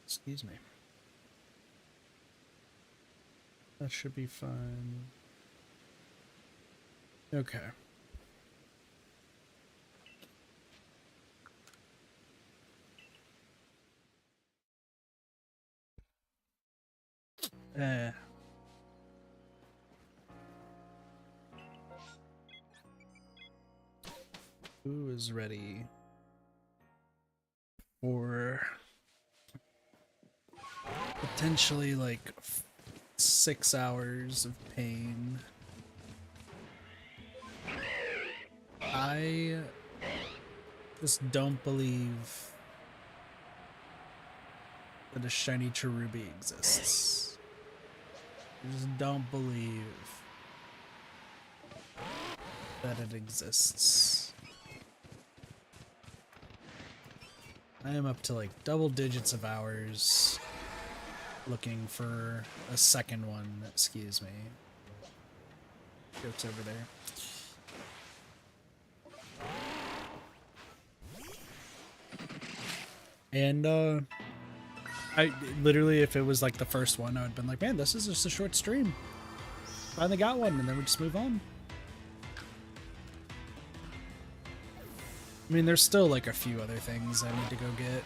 Excuse me. That should be fine. Okay. Eh. Who is ready for potentially like 6 hours of pain? I just don't believe that a shiny Cherubi exists. I just don't believe that it exists. I am up to like double digits of hours looking for a second one. Excuse me. Goat's over there. And I literally, if it was like the first one, I would have been like, man, this is just a short stream. Finally got one, and then we just move on. I mean, there's still like a few other things I need to go get,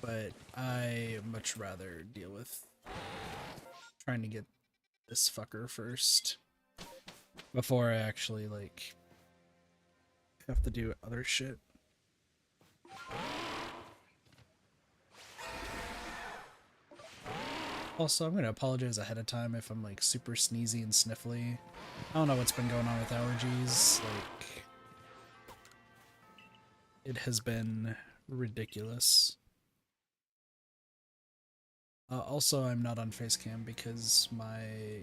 but I much rather deal with trying to get this fucker first before I actually like have to do other shit. Also, I'm gonna apologize ahead of time if I'm like super sneezy and sniffly. I don't know what's been going on with allergies. Like, it has been ridiculous. Also, I'm not on face cam because I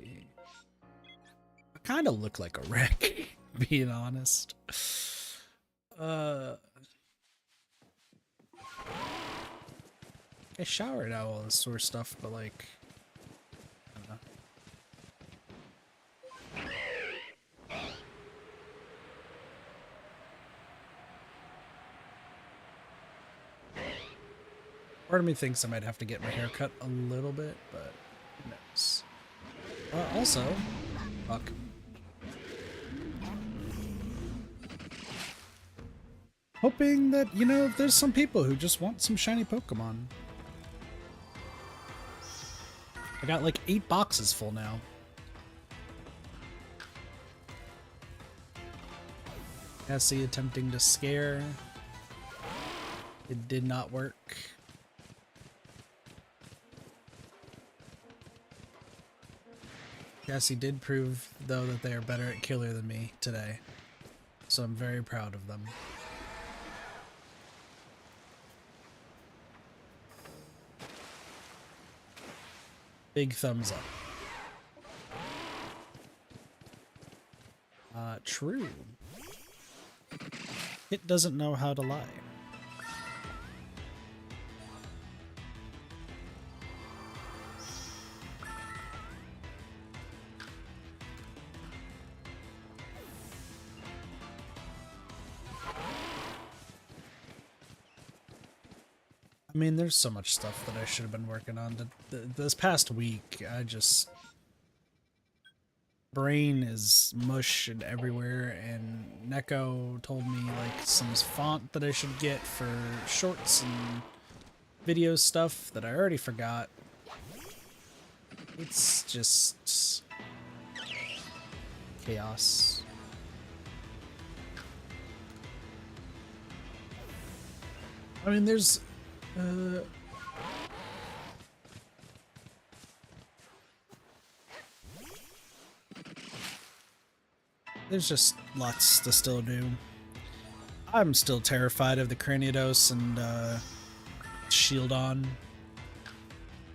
kind of look like a wreck, being honest. I shower now, all this sort of stuff, but like, I don't know. Part of me thinks I might have to get my hair cut a little bit, but who knows. Also, fuck. Hoping that, you know, there's some people who just want some shiny Pokemon. I got like 8 boxes full now. Cassie attempting to scare. It did not work. Cassie did prove, though, that they are better at killer than me today. So I'm very proud of them. Big thumbs up. True. It doesn't know how to lie. I mean, there's so much stuff that I should have been working on. This past week, I just... brain is mush and everywhere, and Neko told me, like, some font that I should get for shorts and video stuff that I already forgot. It's just... chaos. I mean, there's... there's just lots to still do. I'm still terrified of the Cranidos and Shield On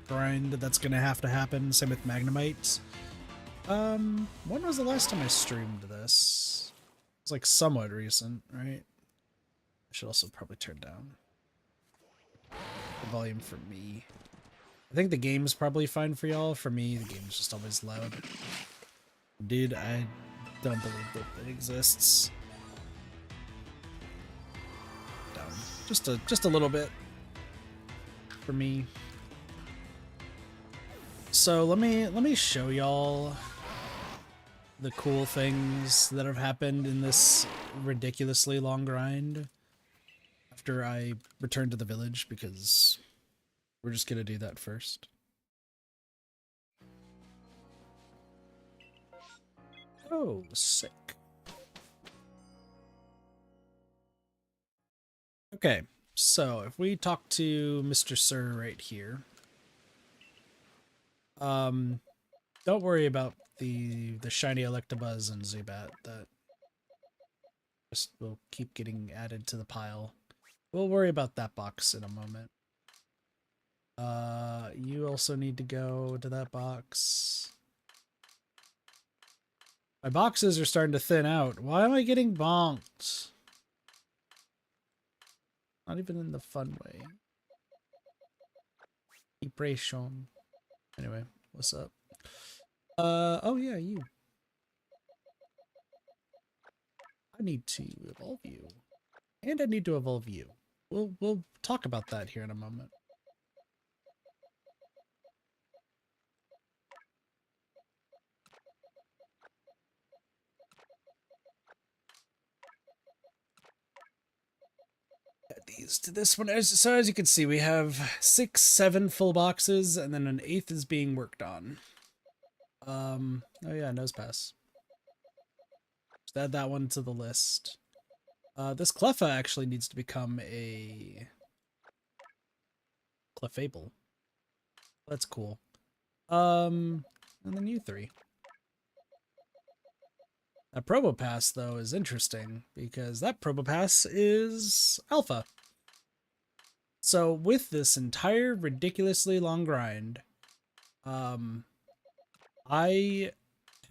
grind that's gonna have to happen. Same with Magnemite. When was the last time I streamed this? It's like somewhat recent, right? I should also probably turn down the volume for me. I think the game's probably fine for y'all. For me, the game's just always loud. Dude, I don't believe that it exists. Down. Just a little bit. for me. So let me show y'all the cool things that have happened in this ridiculously long grind after I return to the village, because we're just gonna do that first. Oh, sick. Okay, so if we talk to Mr. Sir right here, don't worry about the shiny Electabuzz and Zubat. That just will keep getting added to the pile. We'll worry about that box in a moment. You also need to go to that box. My boxes are starting to thin out. Why am I getting bonked? Not even in the fun way. Depression. Anyway, what's up? Oh yeah, you. I need to evolve you. And I need to evolve you. We'll talk about that here in a moment. Add these to this one. So as you can see, we have 6, 7 full boxes, and then an 8th is being worked on. Oh yeah, nose pass. Just add that one to the list. This Cleffa actually needs to become a Clefable. That's cool. And then you 3. That Probopass, though, is interesting, because that Probopass is Alpha. So with this entire ridiculously long grind, I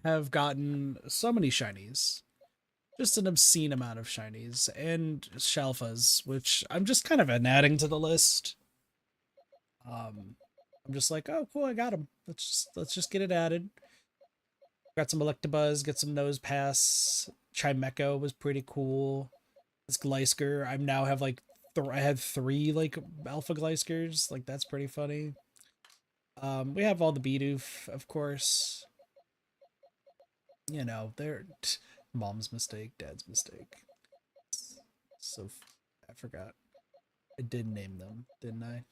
have gotten so many shinies. Just an obscene amount of shinies and Shalfas, which I'm just kind of adding to the list. I'm just like, oh cool, I got them. Let's just get it added. Got some Electabuzz, get some Nose Pass. Chimecho was pretty cool. This Glysker, I now have like I had 3 like Alpha Glyskers. Like that's pretty funny. We have all the Bidoof, of course. You know, they're mom's mistake, dad's mistake. So I forgot. I did name them, didn't I?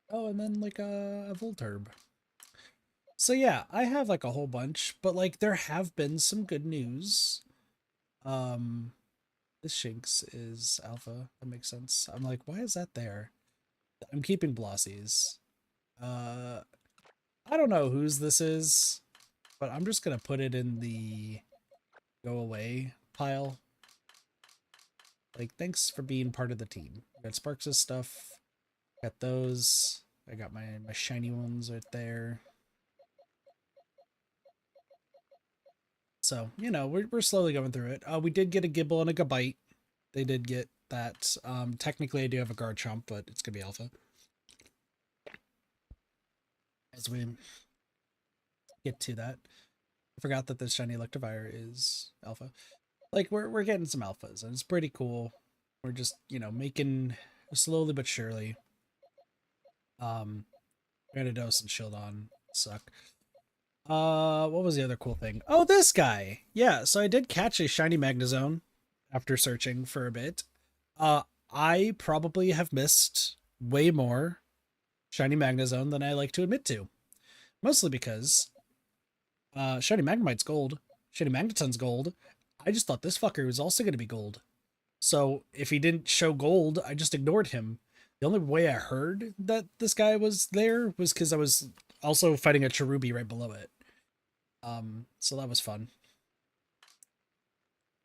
Oh, and then like a Volturb. So yeah, I have like a whole bunch, but like there have been some good news. This Shinx is Alpha. That makes sense. I'm like, why is that there? I'm keeping Blossies. I don't know whose this is, but I'm just gonna put it in the go away pile. Like, thanks for being part of the team. Got Sparks' stuff. Got those. I got my shiny ones right there. So, you know, we're slowly going through it. We did get a Gibble and a Gabite. They did get that. Technically, I do have a Garchomp, but it's going to be Alpha. As we get to that. I forgot that this shiny Electivire is Alpha. Like, we're getting some Alphas, and it's pretty cool. We're just, you know, making slowly but surely. Gyarados and Shieldon suck. What was the other cool thing? Oh, this guy! Yeah, so I did catch a shiny Magnezone after searching for a bit. I probably have missed way more shiny Magnezone than I like to admit to. Mostly because shiny Magnemite's gold, shiny Magneton's gold. I just thought this fucker was also going to be gold. So if he didn't show gold, I just ignored him. The only way I heard that this guy was there was because I was also fighting a Cherubi right below it. So that was fun.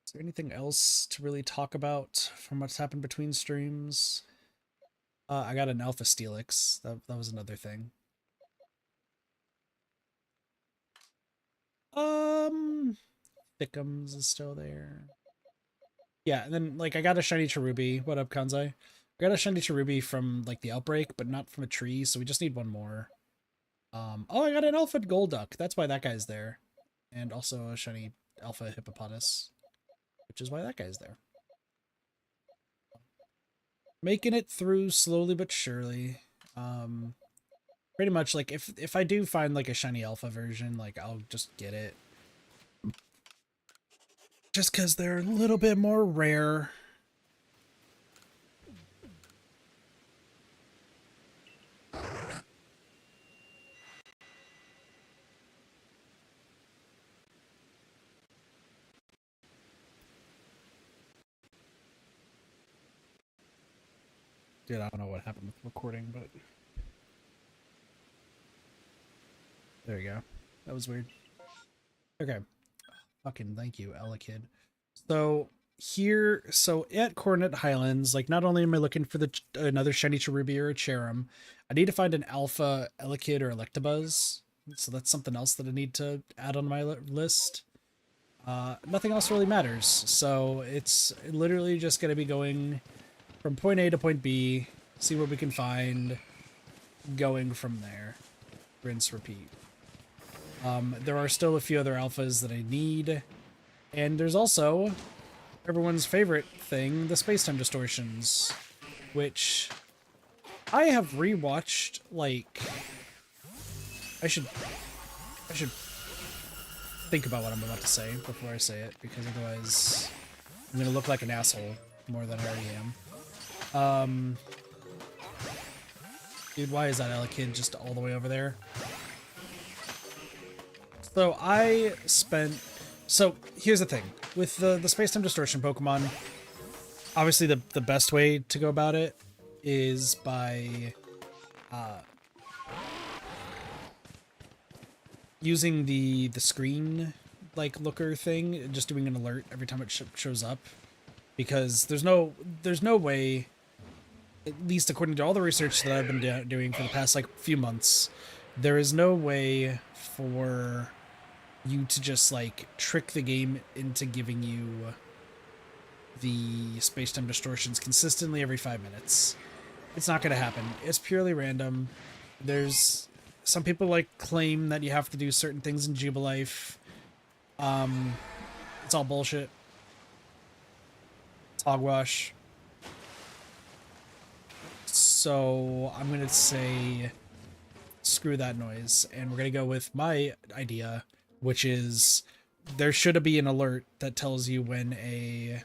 Is there anything else to really talk about from what's happened between streams? I got an Alpha Steelix. That was another thing. Thickums is still there. Yeah, and then like I got a shiny Cherubi. What up, Kanzai? I got a shiny Cherubi from like the outbreak, but not from a tree, so we just need one more. Oh, I got an Alpha Golduck. That's why that guy's there. And also a shiny Alpha Hippopotas, which is why that guy's there. Making it through slowly but surely. Pretty much like if I do find like a shiny alpha version, like I'll just get it. Just because they're a little bit more rare. Dude, I don't know what happened with recording, but there you go. That was weird. Okay. Fucking thank you, Ella Kid. So here, so at Coronet Highlands, like not only am I looking for the another shiny Cherubi or a Cherum, I need to find an alpha Elekid or Electabuzz. So that's something else that I need to add on my list. Nothing else really matters. So it's literally just going to be going from point A to point B, see what we can find, going from there. Rinse, repeat. There are still a few other alphas that I need. And there's also everyone's favorite thing, the space-time distortions, which I have rewatched, like, I should think about what I'm about to say before I say it, because otherwise I'm gonna look like an asshole more than I already am. Dude, why is that Elekid just all the way over there? So so here's the thing. With the Space-Time Distortion Pokemon, obviously the best way to go about it is by using the screen like looker thing, just doing an alert every time it shows up, because there's no way, at least according to all the research that I've been doing for the past like few months, there is no way for you to just like trick the game into giving you the space-time distortions consistently every 5 minutes. It's not going to happen. It's purely random. There's some people like claim that you have to do certain things in Jubilife. It's all bullshit. It's hogwash. So I'm going to say screw that noise, and we're going to go with my idea, which is there should be an alert that tells you when a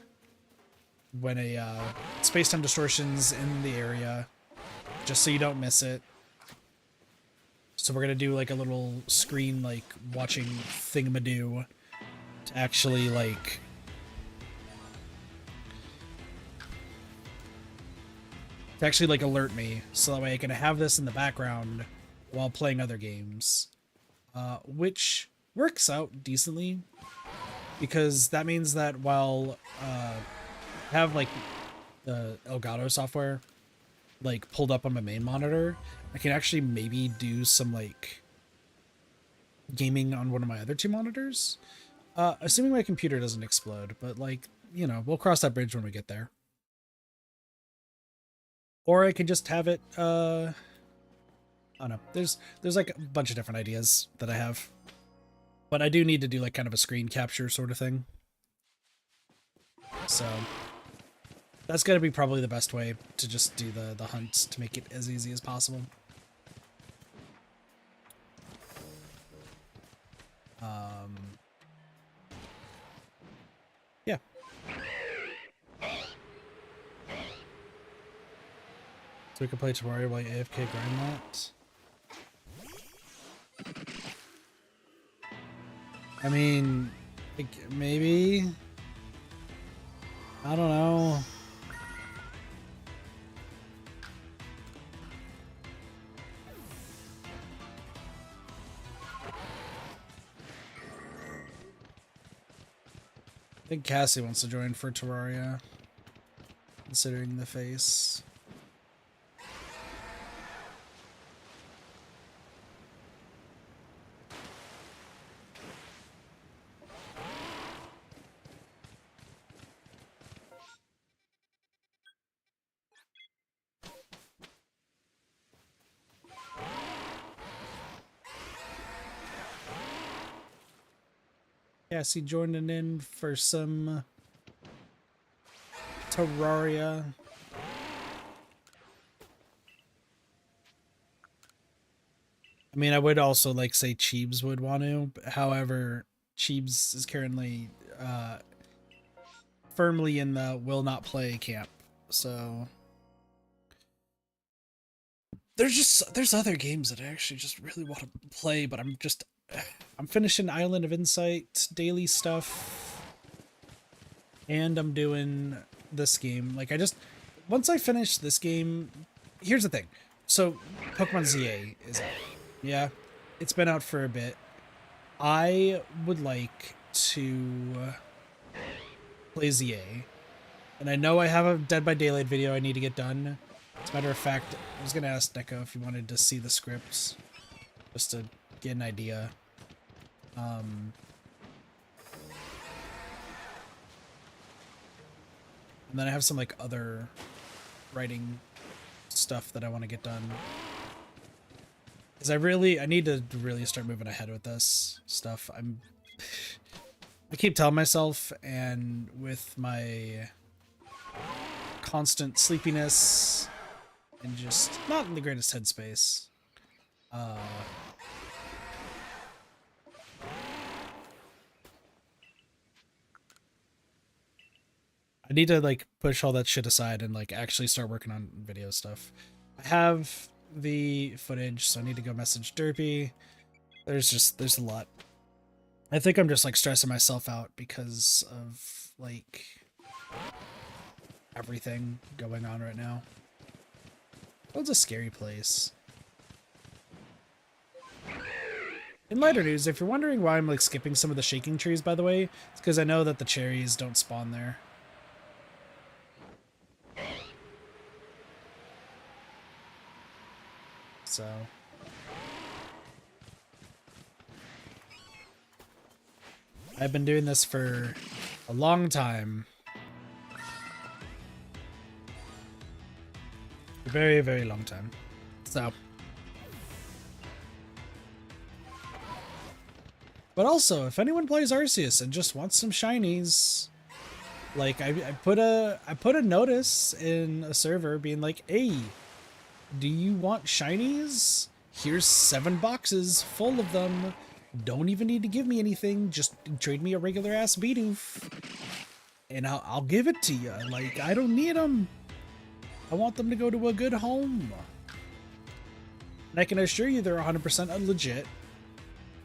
space-time distortion's in the area, just so you don't miss it. So we're gonna do like a little screen like watching thingamadoo to actually like alert me, so that way I can have this in the background while playing other games, which works out decently, because that means that while I have like the Elgato software like pulled up on my main monitor, I can actually maybe do some like gaming on one of my other two monitors, assuming my computer doesn't explode, but like, you know, we'll cross that bridge when we get there. Or I can just have it, I don't know. There's like a bunch of different ideas that I have. But I do need to do like kind of a screen capture sort of thing. So that's gonna be probably the best way to just do the hunt to make it as easy as possible. Yeah. So we can play Terraria while AFK grind that. I mean, like, maybe. I don't know. I think Cassie wants to join for Terraria, considering the face. Cassie joining in for some Terraria. I mean, I would also like say Cheebs would want to. However, Cheebs is currently firmly in the will not play camp. So there's other games that I actually just really want to play, but I'm finishing Island of Insight daily stuff, and I'm doing this game. Like once I finish this game, here's the thing. So Pokemon ZA is out. Yeah, it's been out for a bit. I would like to play ZA, and I know I have a Dead by Daylight video I need to get done. As a matter of fact, I was gonna ask Neko if he wanted to see the scripts, just to get an idea. And then I have some like other writing stuff that I want to get done. Because I need to really start moving ahead with this stuff. I keep telling myself, and with my constant sleepiness and just not in the greatest headspace, I need to like push all that shit aside and like actually start working on video stuff. I have the footage, so I need to go message Derpy. There's a lot. I think I'm just like stressing myself out because of like everything going on right now. Oh, it's a scary place. In lighter news, if you're wondering why I'm like skipping some of the shaking trees, by the way, it's because I know that the cherries don't spawn there. So I've been doing this for a long time. A very, very long time. So. But also, if anyone plays Arceus and just wants some shinies, like I put a notice in a server being like, hey, do you want shinies? Here's 7 boxes full of them. Don't even need to give me anything. Just trade me a regular ass Bidoof, and I'll give it to you. Like, I don't need them. I want them to go to a good home. And I can assure you they're 100% legit.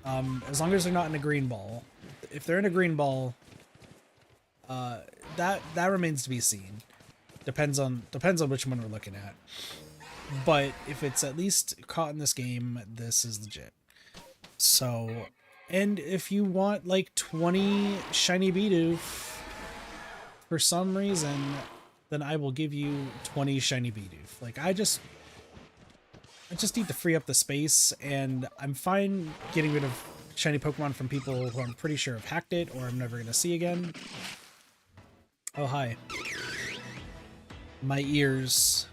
As long as they're not in a green ball. If they're in a green ball, that remains to be seen. Depends on which one we're looking at. But if it's at least caught in this game, this is legit. So, and if you want like 20 shiny Bidoof for some reason, then I will give you 20 shiny Bidoof. Like, I just need to free up the space, and I'm fine getting rid of shiny Pokemon from people who I'm pretty sure have hacked it or I'm never going to see again. Oh, hi. My ears.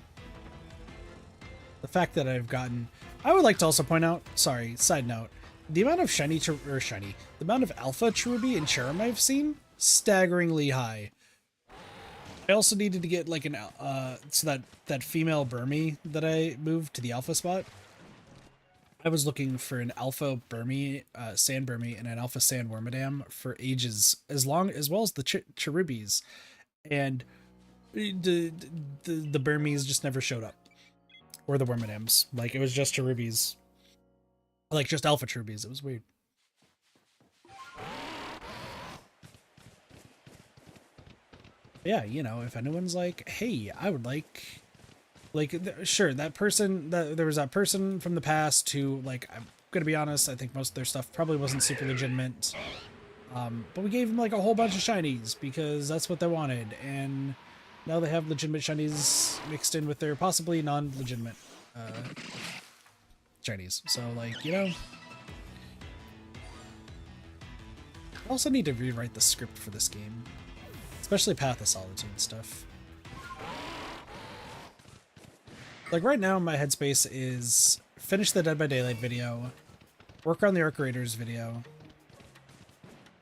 The fact that I've gotten... I would like to also point out, sorry, side note, the amount of the amount of alpha Cherubi and Cherubi I've seen, staggeringly high. I also needed to get like an, so that female Burmy that I moved to the alpha spot, I was looking for an alpha Burmy, Sand Burmy, and an alpha Sand Wormadam for ages, as well as the Cherubis, and the Burmies just never showed up, or the Wormadams. Like, it was just Cherubis, like just alpha Cherubis. It was weird. Yeah, you know, if anyone's like, hey, I would like sure, that person, there was that person from the past who, like, I'm gonna be honest, I think most of their stuff probably wasn't super legitimate, but we gave them like a whole bunch of shinies because that's what they wanted, and now they have legitimate shinies mixed in with their possibly non-legitimate shinies. So, like, you know, I also need to rewrite the script for this game, especially Path of Solitude stuff. Like, right now, my headspace is finish the Dead by Daylight video, work on the Arc Raiders video,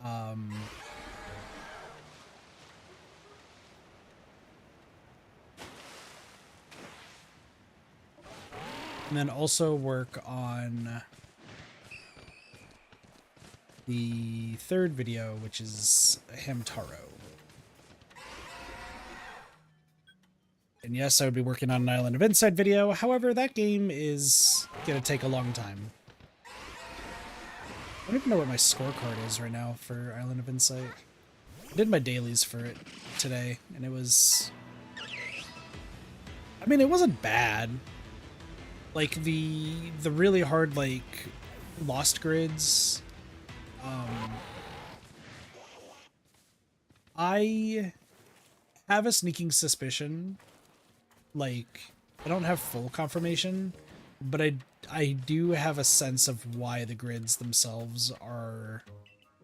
and then also work on the third video, which is Hamtaro. And yes, I would be working on an Island of Insight video. However, that game is going to take a long time. I don't even know what my scorecard is right now for Island of Insight. I did my dailies for it today, and it was... I mean, it wasn't bad. Like, the really hard, like, Lost Grids... I have a sneaking suspicion, like, I don't have full confirmation, but I do have a sense of why the grids themselves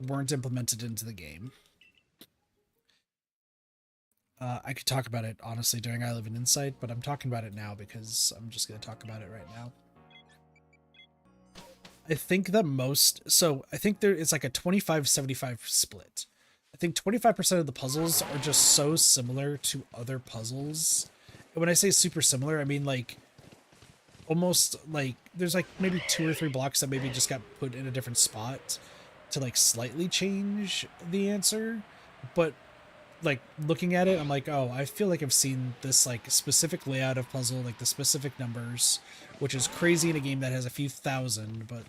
weren't implemented into the game. I could talk about it, honestly, during I Live in Insight, but I'm talking about it now because I'm just going to talk about it right now. I think that I think it's like a 25-75 split. I think 25% of the puzzles are just so similar to other puzzles. And when I say super similar, I mean like almost like there's like maybe 2 or 3 blocks that maybe just got put in a different spot to like slightly change the answer. But like looking at it, I'm like, oh, I feel like I've seen this like specific layout of puzzle, like the specific numbers, which is crazy in a game that has a few thousand, but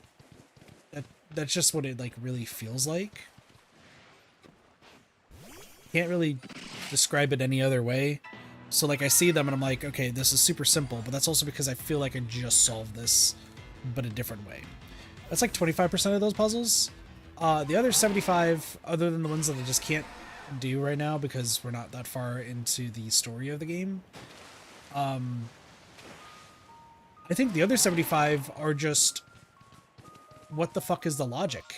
that's just what it like really feels like. Can't really describe it any other way. So like I see them and I'm like, okay, this is super simple, but that's also because I feel like I just solved this, but a different way. That's like 25% of those puzzles. The other 75, other than the ones that I just can't do right now because we're not that far into the story of the game. I think the other 75 are just, what the fuck is the logic?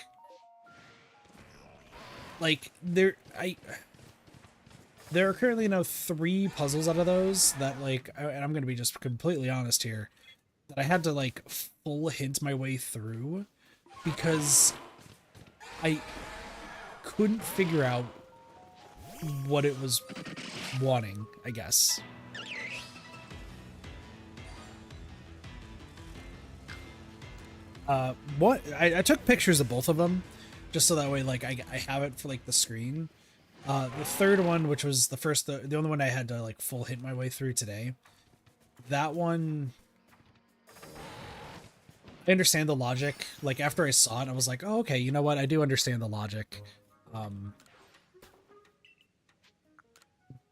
Like, there are currently now 3 puzzles out of those that, like, and I'm gonna be just completely honest here, that I had to, like, full hint my way through because I couldn't figure out what it was wanting, I guess. I took pictures of both of them just so that way, like, I have it for, like, the screen. The third one, which was the only one I had to, like, full hit my way through today, that one, I understand the logic. Like, after I saw it, I was like, oh, okay, you know what? I do understand the logic.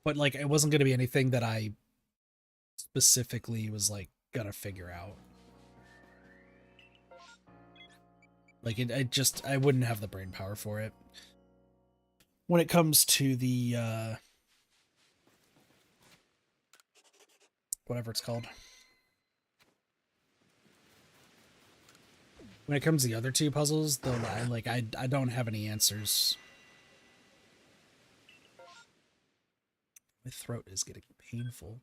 But, like, it wasn't going to be anything that I specifically was, like, gonna figure out. Like, I wouldn't have the brain power for it. When it comes to the, whatever it's called. When it comes to the other 2 puzzles, though, I don't have any answers. My throat is getting painful.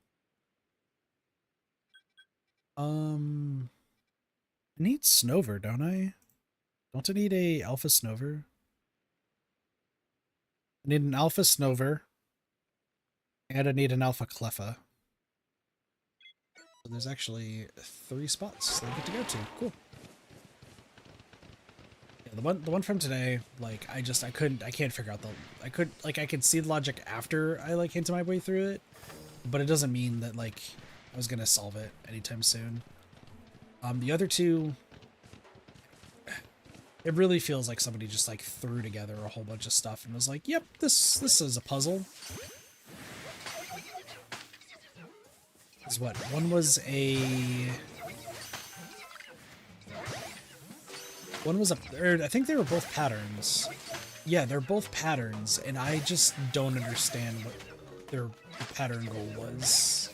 I need Snover, don't I? Don't I need a Alpha Snover? I need an Alpha Snover. And I need an Alpha Cleffa. So there's actually 3 spots that I get to go to. Cool. Yeah, the one from today, like, I can't figure out I could see the logic after I, like, hinted my way through it, but it doesn't mean that, like, I was gonna solve it anytime soon. The other 2, it really feels like somebody just, like, threw together a whole bunch of stuff and was like, yep, this is a puzzle. Is what? One was a, I think they were both patterns. Yeah, they're both patterns, and I just don't understand what their pattern goal was.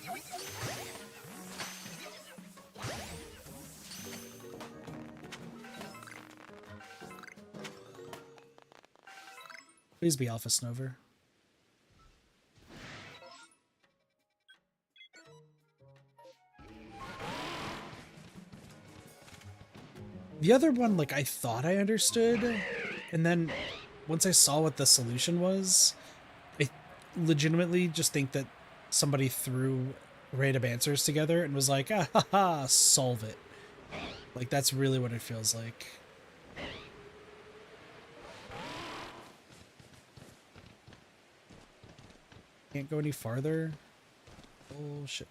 Please be Alpha Snover. The other one, like, I thought I understood, and then once I saw what the solution was, I legitimately just think that somebody threw random answers together and was like, ah, ha, ha, solve it. Like, that's really what it feels like. Can't go any farther. Bullshit.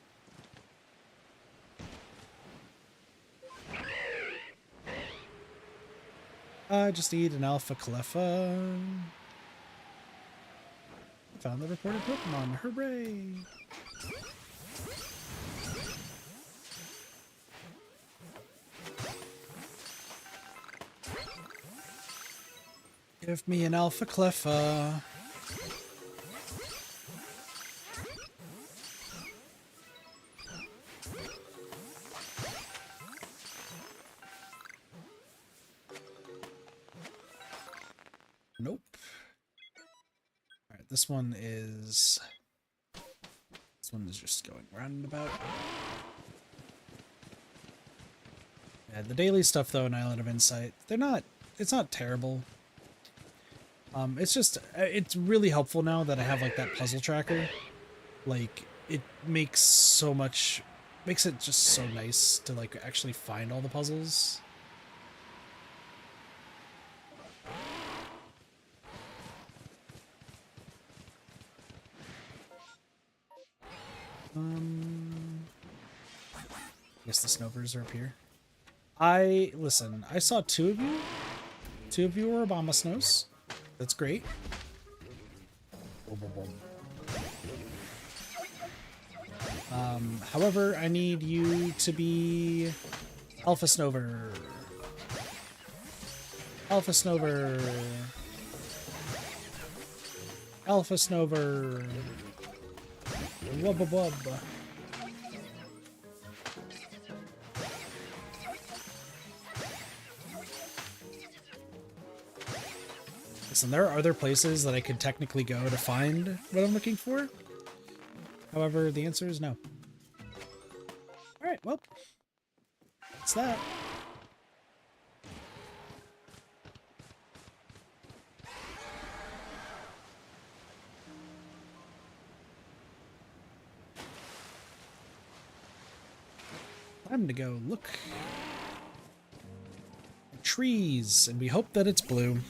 I just need an Alpha Cleffa. Found the reported Pokemon. Hooray! Give me an Alpha Cleffa. Nope. Alright, this one is just going roundabout. Yeah, the daily stuff though in Island of Insight, it's not terrible. It's just, it's really helpful now that I have like that puzzle tracker. Like, it makes it just so nice to like actually find all the puzzles. I guess the Snovers are up here. Listen, I saw two of you. Two of you were Obama Snows. That's great. However, I need you to be Alpha Snover. Alpha Snover. Alpha Snover. Wubba wub. Listen, there are other places that I could technically go to find what I'm looking for. However, the answer is no. Alright, well. That's that. Time to go look at trees, and we hope that it's blue.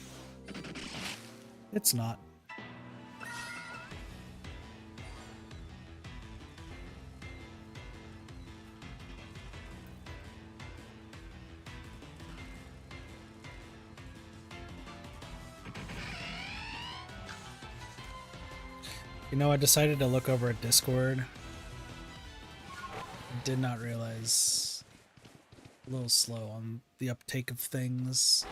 It's not. You know, I decided to look over at Discord. Did not realize. A little slow on the uptake of things.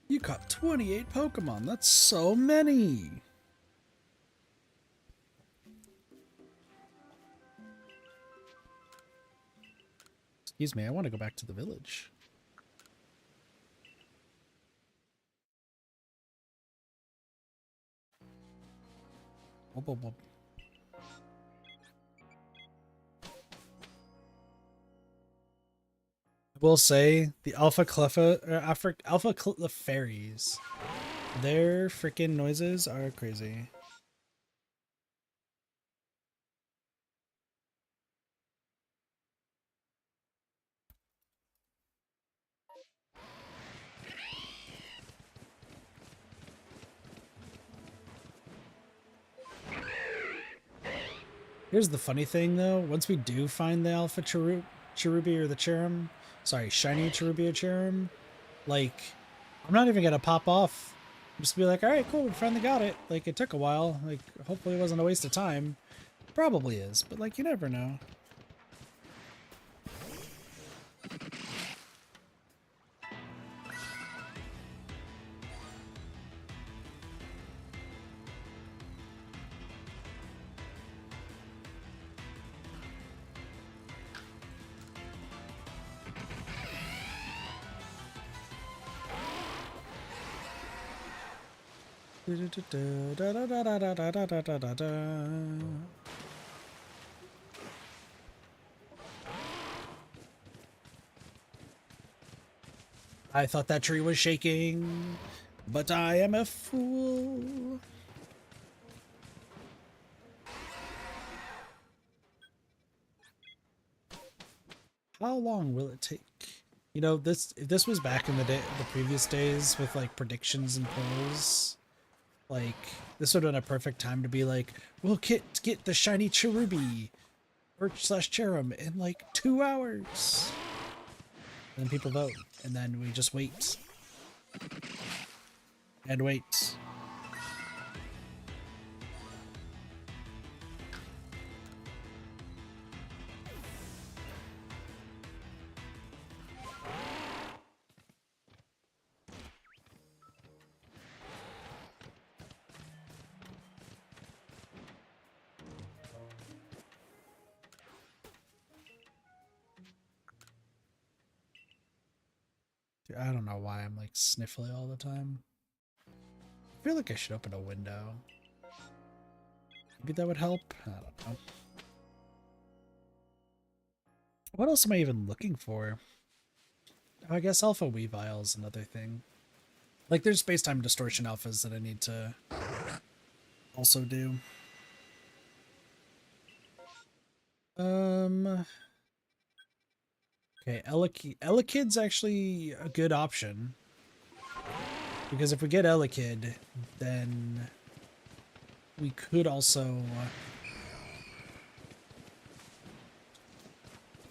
You caught 28 Pokemon. That's so many. Excuse me, I want to go back to the village. Whoop, whoop, whoop. I will say the Alpha Clefairies, their freaking noises are crazy. Here's the funny thing though, once we do find the Alpha Cherubi or the Cherum, sorry, shiny Cherubi or Cherum, like, I'm not even gonna pop off. Just be like, alright, cool, we finally got it. Like, it took a while. Like, hopefully it wasn't a waste of time. Probably is, but like, you never know. I thought that tree was shaking, but I am a fool. How long will it take? You know, if this was back in the previous days with like predictions and polls, like this would have been a perfect time to be like, we'll get the shiny Cherubi or slash Cherum in like 2 hours. And then people vote, and then we just wait and wait. Dude, I don't know why I'm like sniffly all the time. I feel like I should open a window. Maybe that would help? I don't know. What else am I even looking for? Oh, I guess alpha Weavile is another thing. Like there's space-time distortion alphas that I need to also do. Okay, Elekid's actually a good option. Because if we get Elekid, then we could also...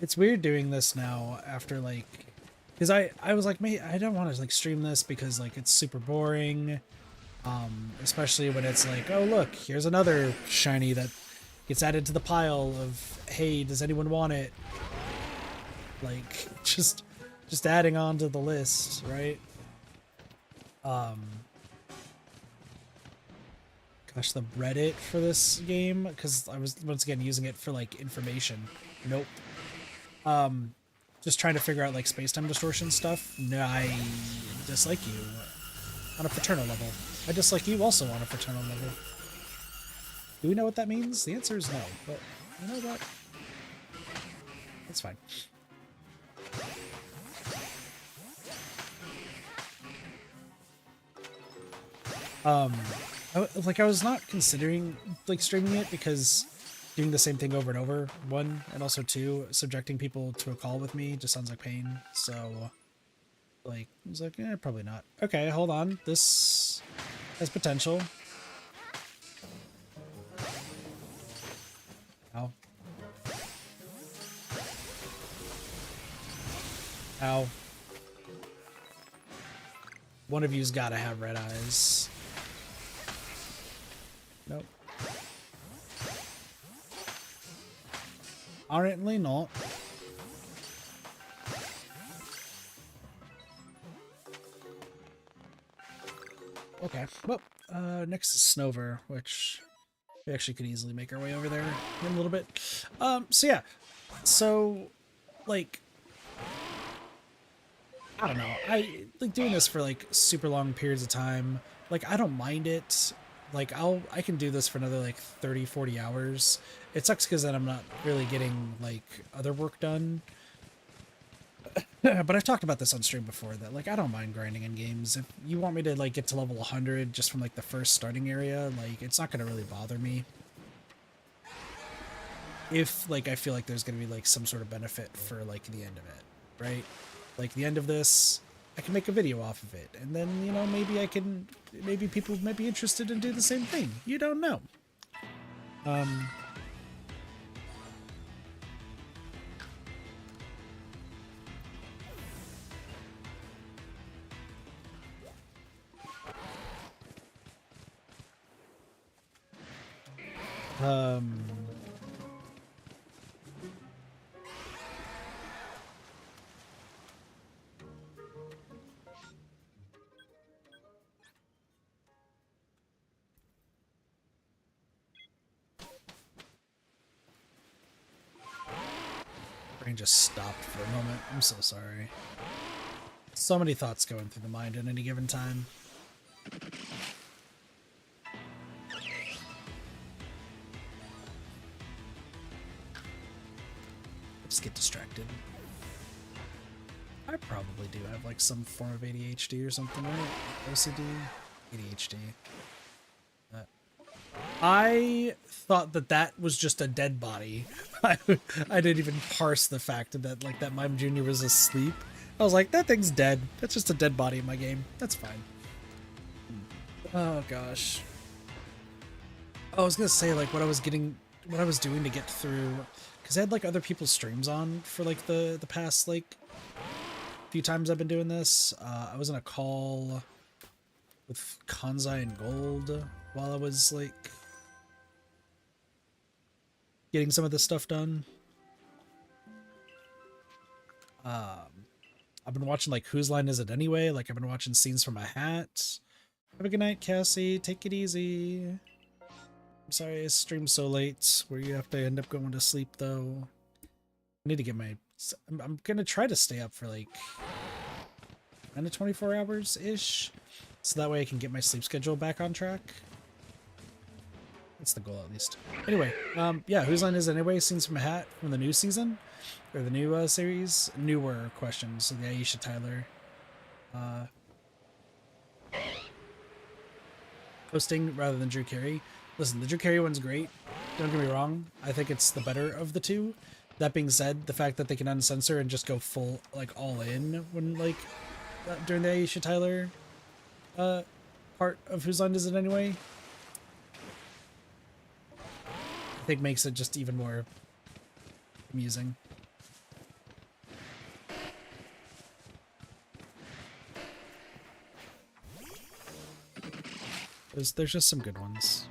It's weird doing this now after like... Because I was like, mate, I don't want to like stream this because like it's super boring. Especially when it's like, oh look, here's another shiny that gets added to the pile of, hey, does anyone want it? Like, just adding on to the list, right? Gosh, the Reddit for this game, because I was once again using it for like information. Nope. Just trying to figure out like space-time distortion stuff. No, I dislike you on a fraternal level. I dislike you also on a fraternal level. Do we know what that means? The answer is no, but you know what? That's fine. I was not considering like streaming it because doing the same thing over and over, one, and also two, subjecting people to a call with me just sounds like pain. So like I was like, probably not. Okay, hold on. This has potential. Ow. Ow. One of you's gotta have red eyes. Nope. Apparently not. Okay, well, next is Snover, which we actually could easily make our way over there in a little bit. So yeah, so, like, I don't know, I like doing this for, like, super long periods of time. Like, I don't mind it. Like, I can do this for another, like, 30, 40 hours. It sucks because then I'm not really getting, like, other work done. But I've talked about this on stream before, that, like, I don't mind grinding in games. If you want me to, like, get to level 100 just from, like, the first starting area, like, it's not going to really bother me. If, like, I feel like there's going to be, like, some sort of benefit for, like, the end of it, right? Like, the end of this, I can make a video off of it, and then, you know, maybe people might be interested in doing the same thing. You don't know. Brain just stopped for a moment. I'm so sorry. So many thoughts going through the mind at any given time. Just get distracted. I probably do have like some form of ADHD or something, right? OCD, ADHD. I thought that that was just a dead body. I didn't even parse the fact that like that Mime Jr. was asleep. I was like, that thing's dead. That's just a dead body in my game. That's fine. Oh gosh. Oh, I was gonna say like what I was doing to get through, because I had like other people's streams on for like the past like few times I've been doing this. I was in a call with Kanzai and Gold while I was like getting some of this stuff done. I've been watching like Whose Line Is It Anyway? Like I've been watching scenes from a hat. Have a good night, Cassie. Take it easy. I'm sorry I streamed so late where you have to end up going to sleep though. I need to get my... I'm gonna try to stay up for like 9 to 24 hours ish, so that way I can get my sleep schedule back on track. That's the goal at least. Anyway, yeah, Whose Line Is It Anyway? Scenes from a Hat from the new season, or the new series. Newer questions. So the Aisha Tyler hosting rather than Drew Carey. Listen, the Drew Carey one's great. Don't get me wrong. I think it's the better of the two. That being said, the fact that they can uncensor and just go full, like, all in when, like, during the Aisha Tyler part of Whose Line Is It Anyway? I think makes it just even more amusing. There's just some good ones.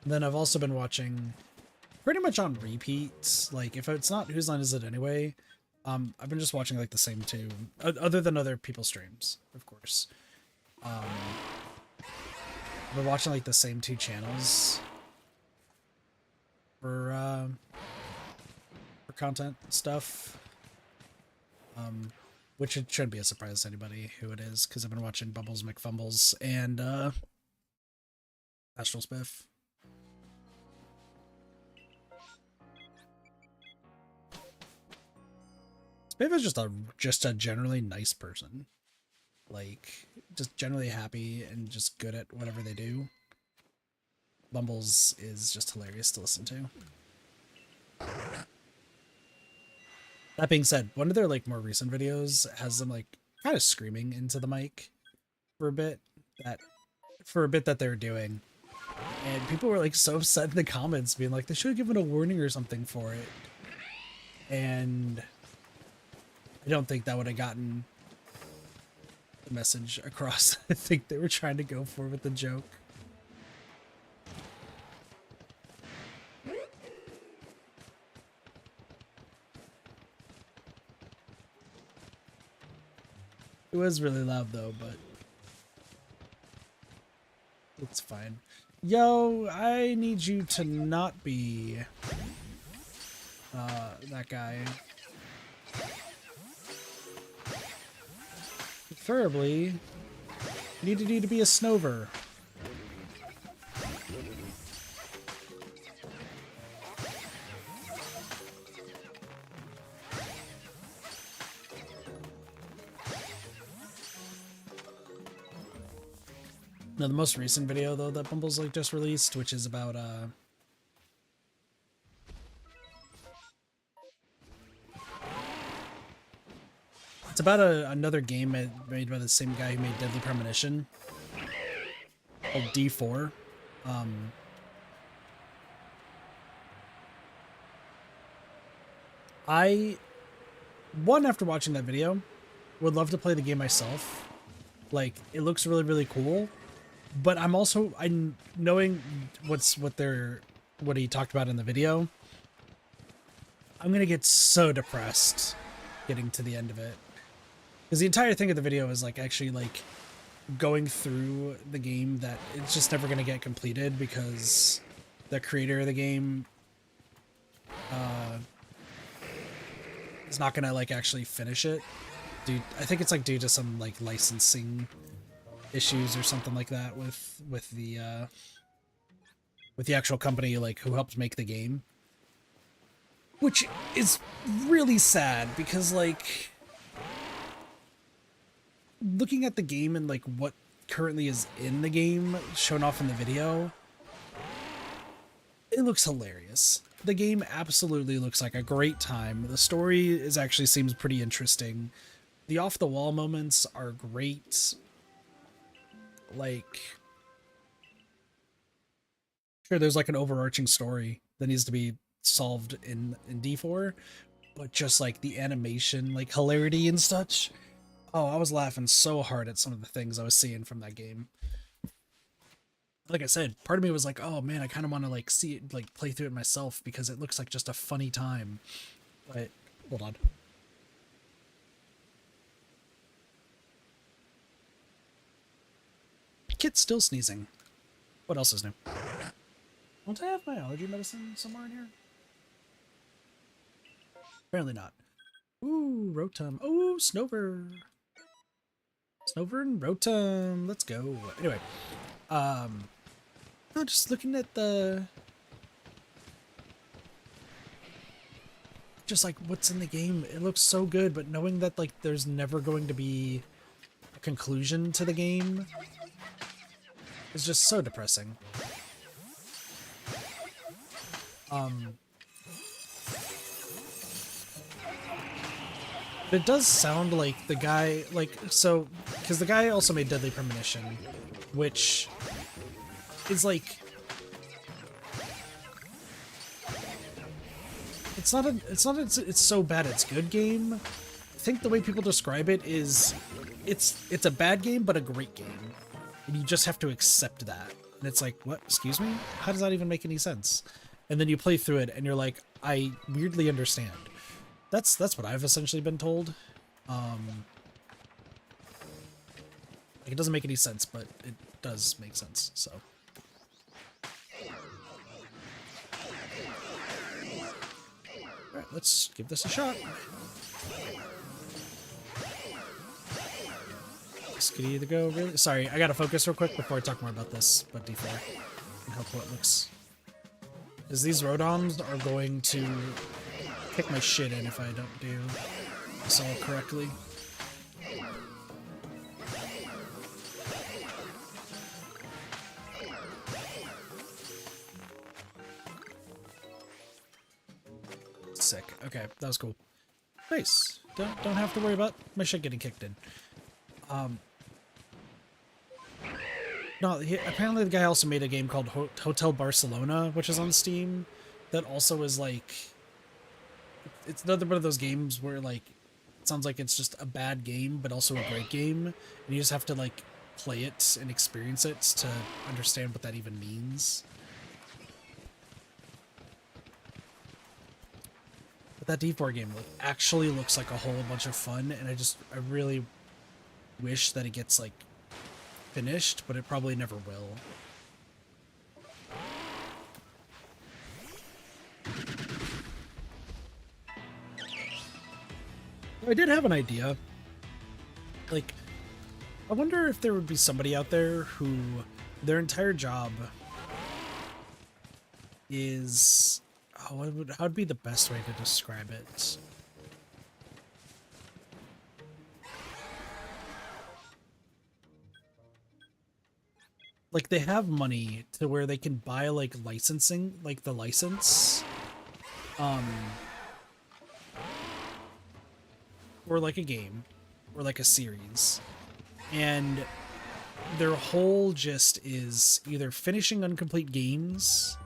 Then I've also been watching pretty much on repeat. Like if it's not Whose Line Is It Anyway, I've been just watching like the same two, other than other people's streams, of course. I've been watching like the same two channels for content stuff, which it shouldn't be a surprise to anybody who it is, because I've been watching Bubbles McFumbles and Astral Spiff. Spiff is just a generally nice person, like just generally happy and just good at whatever they do. Bumbles is just hilarious to listen to. That being said, one of their like more recent videos has them like kind of screaming into the mic for a bit that they were doing, and people were like so upset in the comments, being like they should have given a warning or something for it. And I don't think that would have gotten the message across I think they were trying to go for with the joke. It was really loud though, but it's fine. Yo, I need you to not be that guy. Preferably, you need to be a Snover. No, the most recent video though that Bumble's like just released, which is about it's about another game made by the same guy who made Deadly Premonition, called D4. After watching that video, would love to play the game myself. Like, it looks really, really cool. But I'm knowing what he talked about in the video, I'm gonna get so depressed getting to the end of it. Because the entire thing of the video is like actually like going through the game that it's just never gonna get completed because the creator of the game is not gonna like actually finish it Dude, I think it's like due to some like licensing issues or something like that with the actual company like who helped make the game, which is really sad because like looking at the game and like what currently is in the game shown off in the video, it looks hilarious. The game absolutely looks like a great time. The story is actually seems pretty interesting. The off the wall moments are great. Like, sure, there's like an overarching story that needs to be solved in D4, but just like the animation, like hilarity and such. Oh, I was laughing so hard at some of the things I was seeing from that game. Like I said, part of me was like, oh man, I kind of want to like see it, like play through it myself because it looks like just a funny time. But hold on. Kid's still sneezing. What else is new? Don't I have my allergy medicine somewhere in here? Apparently not. Ooh, Rotom. Oh, Snover. Snover and Rotom. Let's go. Anyway, no, just looking at the just like what's in the game, it looks so good, but knowing that like there's never going to be a conclusion to the game is just so depressing. But it does sound like the guy, like, so, because the guy also made Deadly Premonition, which is like, it's so bad it's good game. I think the way people describe it is, it's a bad game, but a great game. And you just have to accept that. And it's like, what, excuse me? How does that even make any sense? And then you play through it and you're like, I weirdly understand. That's what I've essentially been told. Like it doesn't make any sense, but it does make sense, so. Alright, let's give this a shot. This could either go really... Sorry, I gotta focus real quick before I talk more about this, but D4 and how cool it looks. Because these Rotoms are going to kick my shit in if I don't do this all correctly. Sick. Okay, that was cool. Nice. Don't have to worry about my shit getting kicked in. No, apparently the guy also made a game called Hotel Barcelona, which is on Steam, that also is like, it's another one of those games where like, it sounds like it's just a bad game, but also a great game, and you just have to like play it and experience it to understand what that even means. But that D4 game actually looks like a whole bunch of fun, and I really wish that it gets like finished, but it probably never will. I did have an idea. Like, I wonder if there would be somebody out there who their entire job is... Oh, how would be the best way to describe it? Like, they have money to where they can buy, like, licensing, like, the license. Or, like, a game. Or, like, a series. And their whole gist is either finishing incomplete games...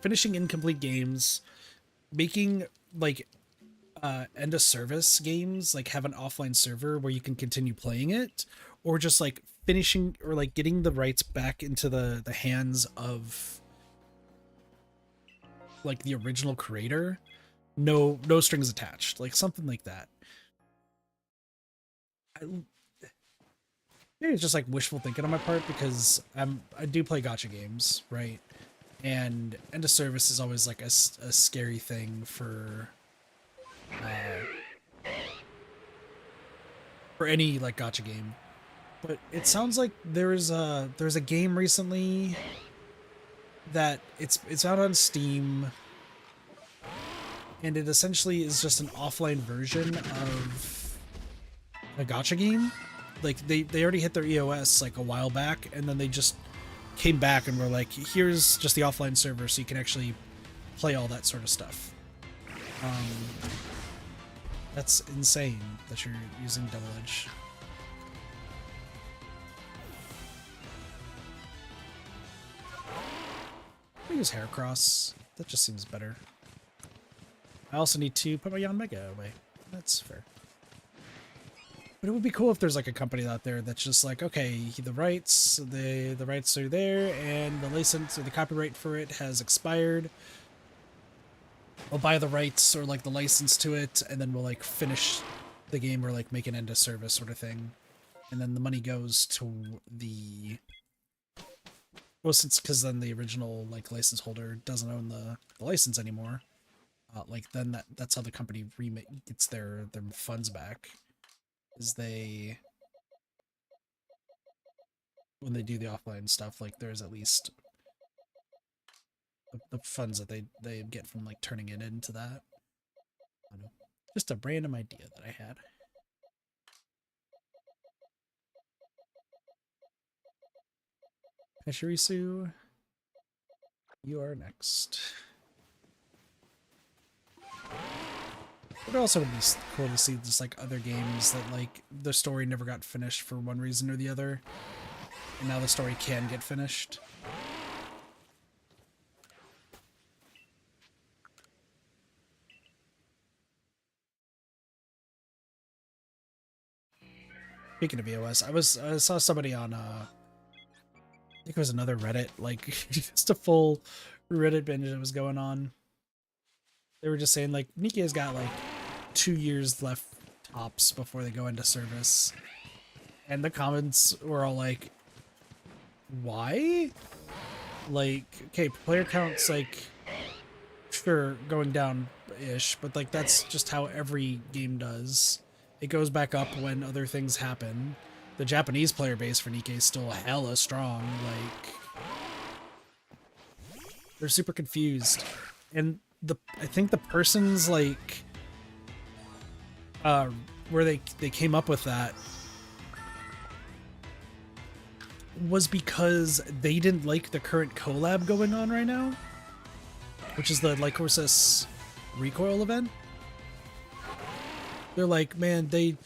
finishing incomplete games, making, like, end-of-service games, like, have an offline server where you can continue playing it, or just, like, finishing, or, like, getting the rights back into the hands of, like, the original creator. No strings attached. Like, something like that. Maybe it's just, like, wishful thinking on my part, because I do play gacha games, right? And end of service is always like a scary thing for for any like gacha game. But it sounds like there's a game recently that it's out on Steam, and it essentially is just an offline version of a gacha game. Like they already hit their EOS like a while back, and then they just came back and were like, here's just the offline server so you can actually play all that sort of stuff. That's insane that you're using Double Edge. I use Heracross. That just seems better. I also need to put my Yanmega away. That's fair. But it would be cool if there's like a company out there that's just like, okay, the rights are there, and the license or the copyright for it has expired. We'll buy the rights or like the license to it, and then we'll like finish the game or like make an end of service sort of thing, and then the money goes to the because then the original like license holder doesn't own the license anymore. Like then that's how the company gets their funds back. Is when they do the offline stuff, like there's at least the funds that they get from like turning it into that. I don't know. Just a random idea that I had. Pachirisu, you are next. It also would be cool to see just like other games that like the story never got finished for one reason or the other, and now the story can get finished. Speaking of EOS, I saw somebody on I think it was another Reddit, like just a full Reddit binge that was going on. They were just saying like Nikkei's got like 2 years left tops before they go into service, and the comments were all like, why? Like, okay, player count's like sure going down ish, but like that's just how every game does. It goes back up when other things happen. The Japanese player base for Nikkei is still hella strong. Like, they're super confused, and I think the person's like where they came up with that was because they didn't like the current collab going on right now, which is the Lycosis recoil event. They're like, man, they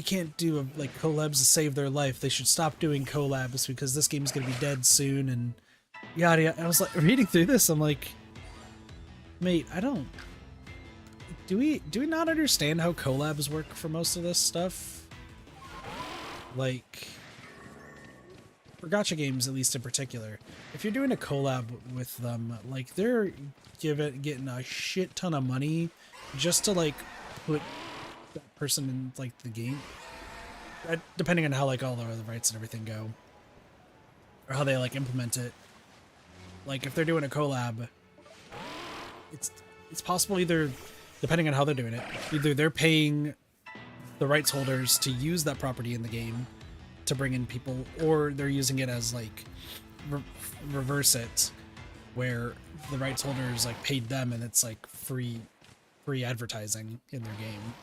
can't do like collabs to save their life. They should stop doing collabs because this game's gonna be dead soon, and yada yada. I was like reading through this, I'm like, mate, I don't. Do we not understand how collabs work for most of this stuff? Like, for gacha games, at least in particular, if you're doing a collab with them, like they're getting a shit ton of money just to like put that person in like the game, depending on how like all the rights and everything go, or how they like implement it. Like if they're doing a collab, it's possible either, depending on how they're doing it, either they're paying the rights holders to use that property in the game to bring in people, or they're using it as like reverse it, where the rights holders like paid them and it's like free advertising in their game.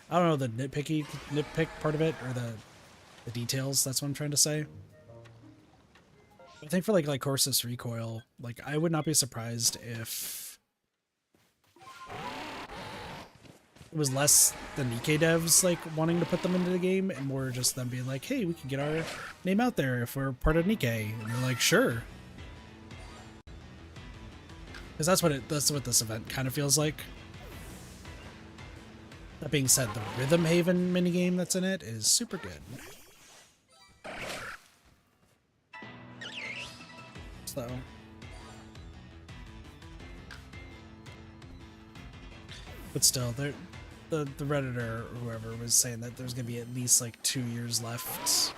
I don't know the nitpick part of it, or the details. That's what I'm trying to say. I think for like Lycosis recoil, like I would not be surprised if it was less the Nikkei devs like wanting to put them into the game, and more just them being like, hey, we can get our name out there if we're part of Nikkei, and they're like, sure, because that's what this event kind of feels like. That being said, the Rhythm Haven minigame that's in it is super good. So, but still, the Redditor or whoever was saying that there's gonna be at least like 2 years left,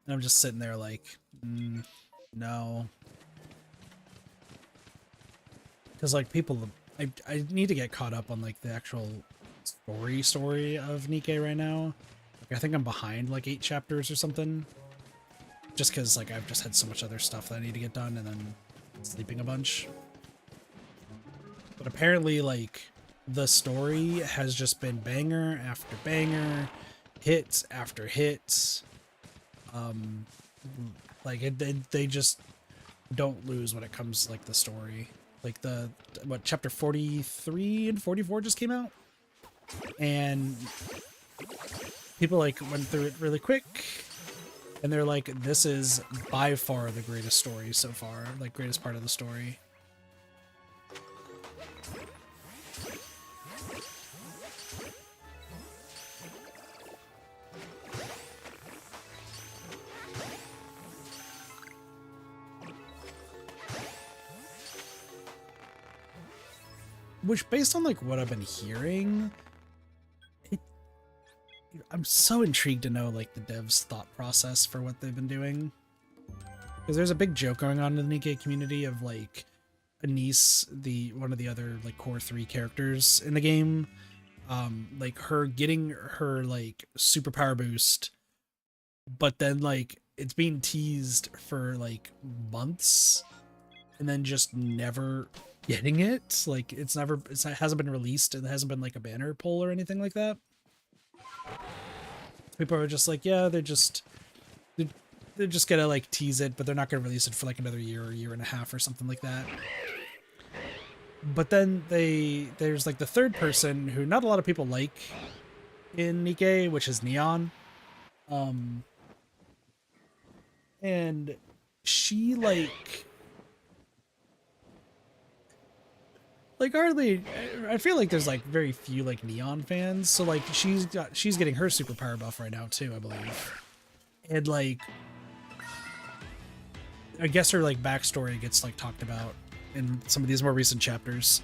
and I'm just sitting there like, no, because like people I need to get caught up on like the actual story of Nikke right now. Like, I think I'm behind like 8 chapters or something. Just because like I've just had so much other stuff that I need to get done and then sleeping a bunch. But apparently like the story has just been banger after banger, hits after hits. Like they just don't lose when it comes to, like, the story. Like what chapter 43 and 44 just came out, and people like went through it really quick, and they're like, this is by far the greatest story so far, like greatest part of the story. Which, based on like what I've been hearing, I'm so intrigued to know like the devs' thought process for what they've been doing. Because there's a big joke going on in the Nikke community of like Anise, one of the other like core 3 characters in the game, like her getting her like superpower boost, but then like it's being teased for like months, and then just never getting it. Like it hasn't been released, and it hasn't been like a banner pull or anything like that. People are just like, yeah, they're just gonna like tease it, but they're not gonna release it for like another year or year and a half or something like that. But then there's like the third person who not a lot of people like in Nikke, which is Neon. And she like hardly, I feel like there's like very few like Neon fans, so like she's getting her superpower buff right now too, I believe. And like I guess her like backstory gets like talked about in some of these more recent chapters,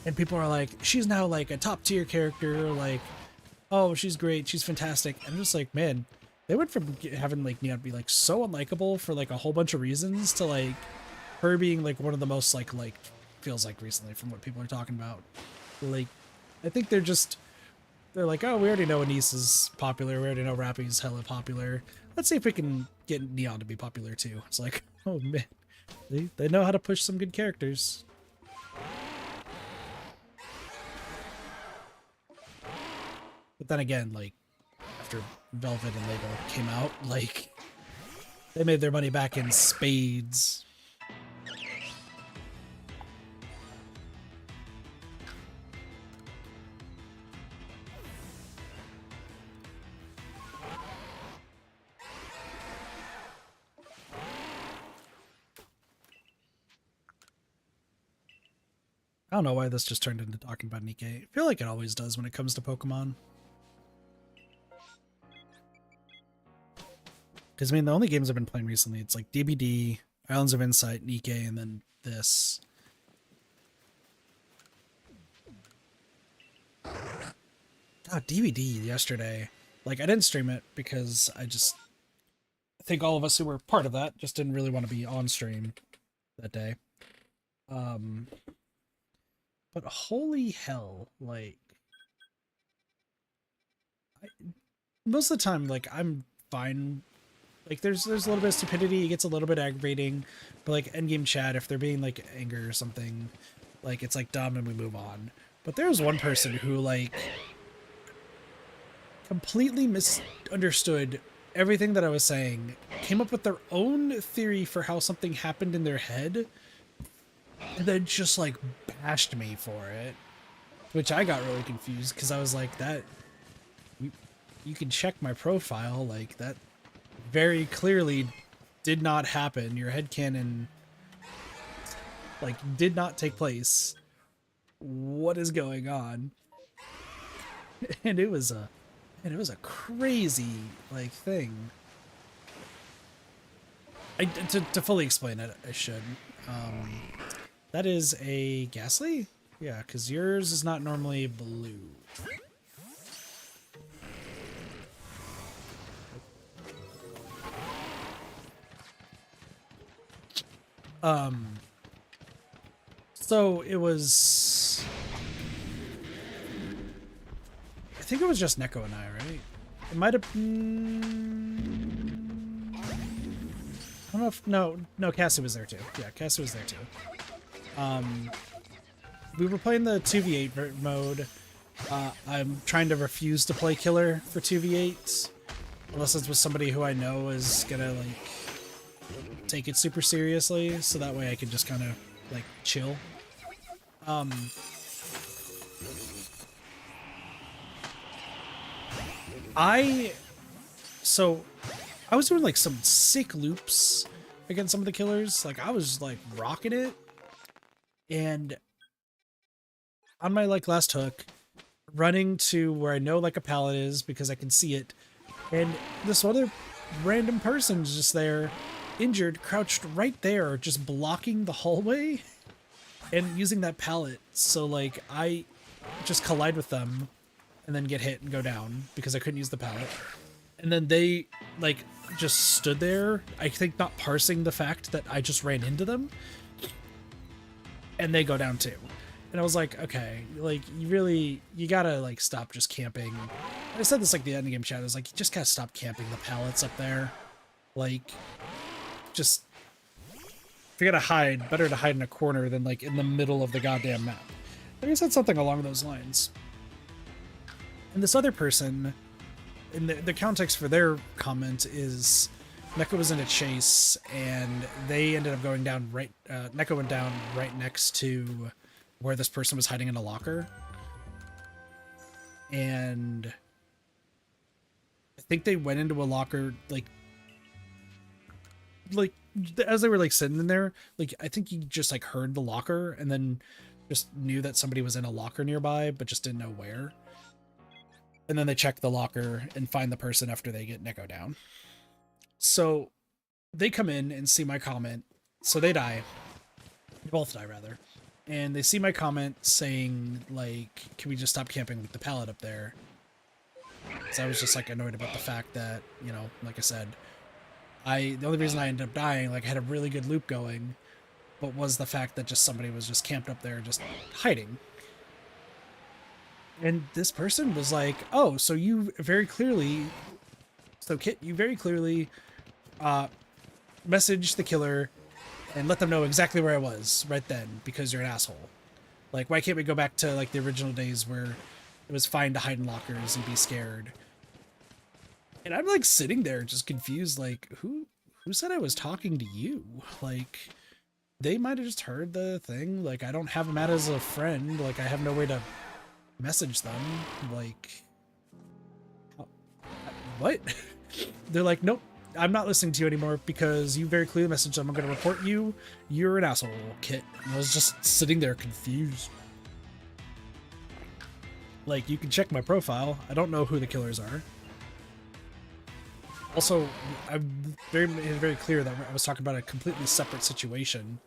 and people are like, she's now like a top tier character, like, oh, she's great, she's fantastic. And I'm just like, man, they went from having like Neon be like so unlikable for like a whole bunch of reasons to like her being like one of the most like feels like recently from what people are talking about. Like, I think they're like, oh, we already know Anise is popular, we already know Rappy's hella popular, let's see if we can get Neon to be popular too. It's like, oh man, they know how to push some good characters. But then again, like after Velvet and Lego came out, like they made their money back in spades. I don't know why this just turned into talking about Nikke. I feel like it always does when it comes to Pokemon. Because, I mean, the only games I've been playing recently, it's like DBD, Islands of Insight, Nikke, and then this. God, DBD yesterday. Like, I didn't stream it because I think all of us who were part of that just didn't really want to be on stream that day. But holy hell, like, most of the time, like, I'm fine. Like, there's a little bit of stupidity, it gets a little bit aggravating, but like endgame chat, if they're being like angry or something, like it's like dumb and we move on. But there was one person who like completely misunderstood everything that I was saying, came up with their own theory for how something happened in their head, and then just like bashed me for it, which I got really confused because I was like, that you can check my profile, like that very clearly did not happen. Your headcanon like did not take place. What is going on? And it was a crazy like thing. To fully explain it, I should. That is a Ghastly? Yeah, because yours is not normally blue. So it was think it was just Neko and I, right? It might have. I don't know if no, Cassie was there too. Yeah, Cassie was there too. We were playing the 2v8 mode. I'm trying to refuse to play killer for 2v8 unless it's with somebody who I know is gonna like take it super seriously, so that way I can just kind of like chill. I was doing like some sick loops against some of the killers. Like I was like rocking it, and on my like last hook, running to where I know like a pallet is because I can see it, and this other random person's just there, injured, crouched right there, just blocking the hallway and using that pallet. So like I just collide with them and then get hit and go down because I couldn't use the pallet. And then they like just stood there, I think not parsing the fact that I just ran into them, and they go down too. And I was like, okay, like you gotta like stop just camping. I said this like the endgame chat, I was like, you just gotta stop camping the pallets up there. Like, just, if you're gonna hide, better to hide in a corner than like in the middle of the goddamn map. I think I said something along those lines. And this other person, in the context for their comment is Neko was in a chase and they ended up going down right, Neko went down right next to where this person was hiding in a locker. And I think they went into a locker, like as they were like sitting in there, like I think you just like heard the locker and then just knew that somebody was in a locker nearby, but just didn't know where. And then they check the locker and find the person after they get Neko down. So they come in and see my comment. So they die. They both die, rather. And they see my comment saying, like, can we just stop camping with the pallet up there? So I was just, like, annoyed about the fact that, you know, like I said, the only reason I ended up dying, like, I had a really good loop going, but was the fact that just somebody was just camped up there just hiding. And this person was like, oh, so you very clearly, Kit, you very clearly messaged the killer and let them know exactly where I was right then because you're an asshole. Like, why can't we go back to like the original days where it was fine to hide in lockers and be scared? And I'm like sitting there just confused, like, who said I was talking to you? Like, they might have just heard the thing. Like, I don't have them out as a friend. Like, I have no way to message them. Like, what? They're like, nope, I'm not listening to you anymore because you very clearly messaged them. I'm going to report you. You're an asshole, Kit. And I was just sitting there confused. Like, you can check my profile. I don't know who the killers are. Also, I'm very clear that I was talking about a completely separate situation,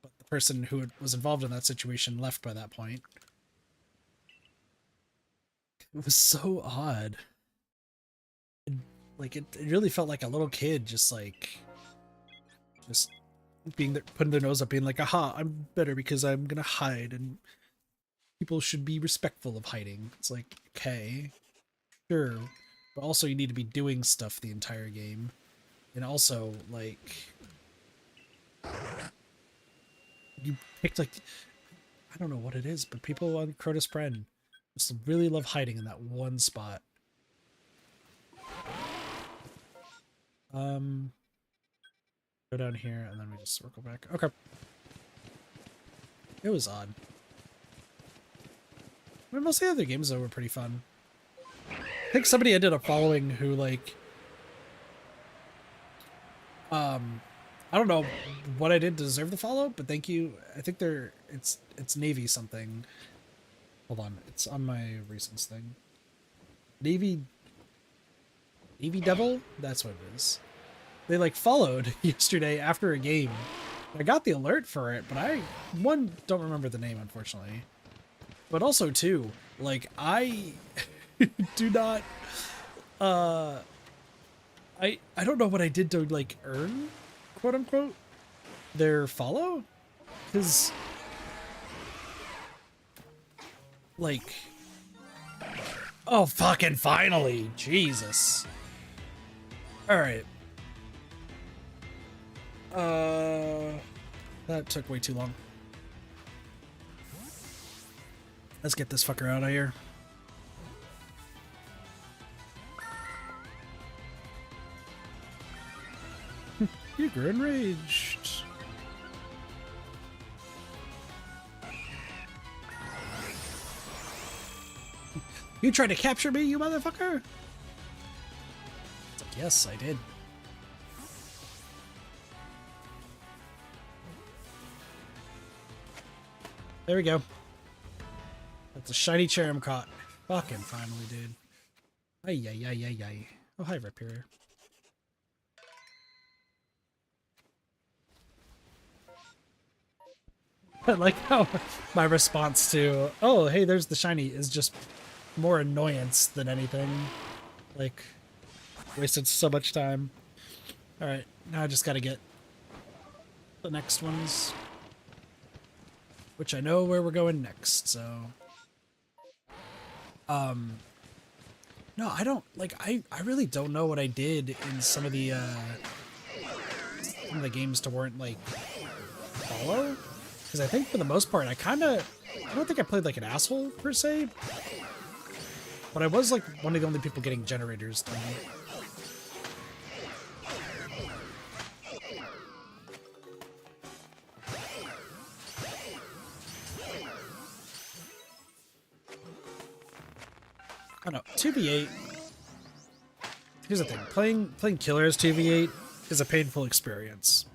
but the person who was involved in that situation left by that point. It was so odd. Like, it really felt like a little kid just being there, putting their nose up, being like, aha, I'm better because I'm gonna hide, and people should be respectful of hiding. It's like, okay, sure, but also you need to be doing stuff the entire game. And also, like, you picked, like, I don't know what it is, but people on Crotus Pren just really love hiding in that one spot. Go down here and then we just circle back. Okay. It was odd. I mean, most of the other games though were pretty fun. I think somebody ended up following who like I don't know what I did to deserve the follow, but thank you. I think it's Navy something. Hold on, it's on my recents thing. Navy Devil? That's what it is. They like followed yesterday after a game. I got the alert for it, but I don't remember the name, unfortunately. But also too, like I do not I don't know what I did to like earn, quote unquote, their follow, because like Oh, fucking finally. Jesus. Alright. That took way too long. Let's get this fucker out of here. You grew enraged. You tried to capture me, you motherfucker? It's like, yes, I did. There we go. That's a shiny Cherum caught. Fucking finally, dude. Ay, ay, ay, ay, ay. Oh, hi, Ripper. I like how my response to, oh, hey, there's the shiny, is just more annoyance than anything. Like, wasted so much time. Alright, now I just gotta get the next ones. Which I know where we're going next, so... No, I don't, like, I really don't know what I did in some of the games to warrant, like, follow. Because I think for the most part, I don't think I played like an asshole, per se. But I was, like, one of the only people getting generators done. I don't know, 2v8. Here's the thing, playing killer as 2v8 is a painful experience.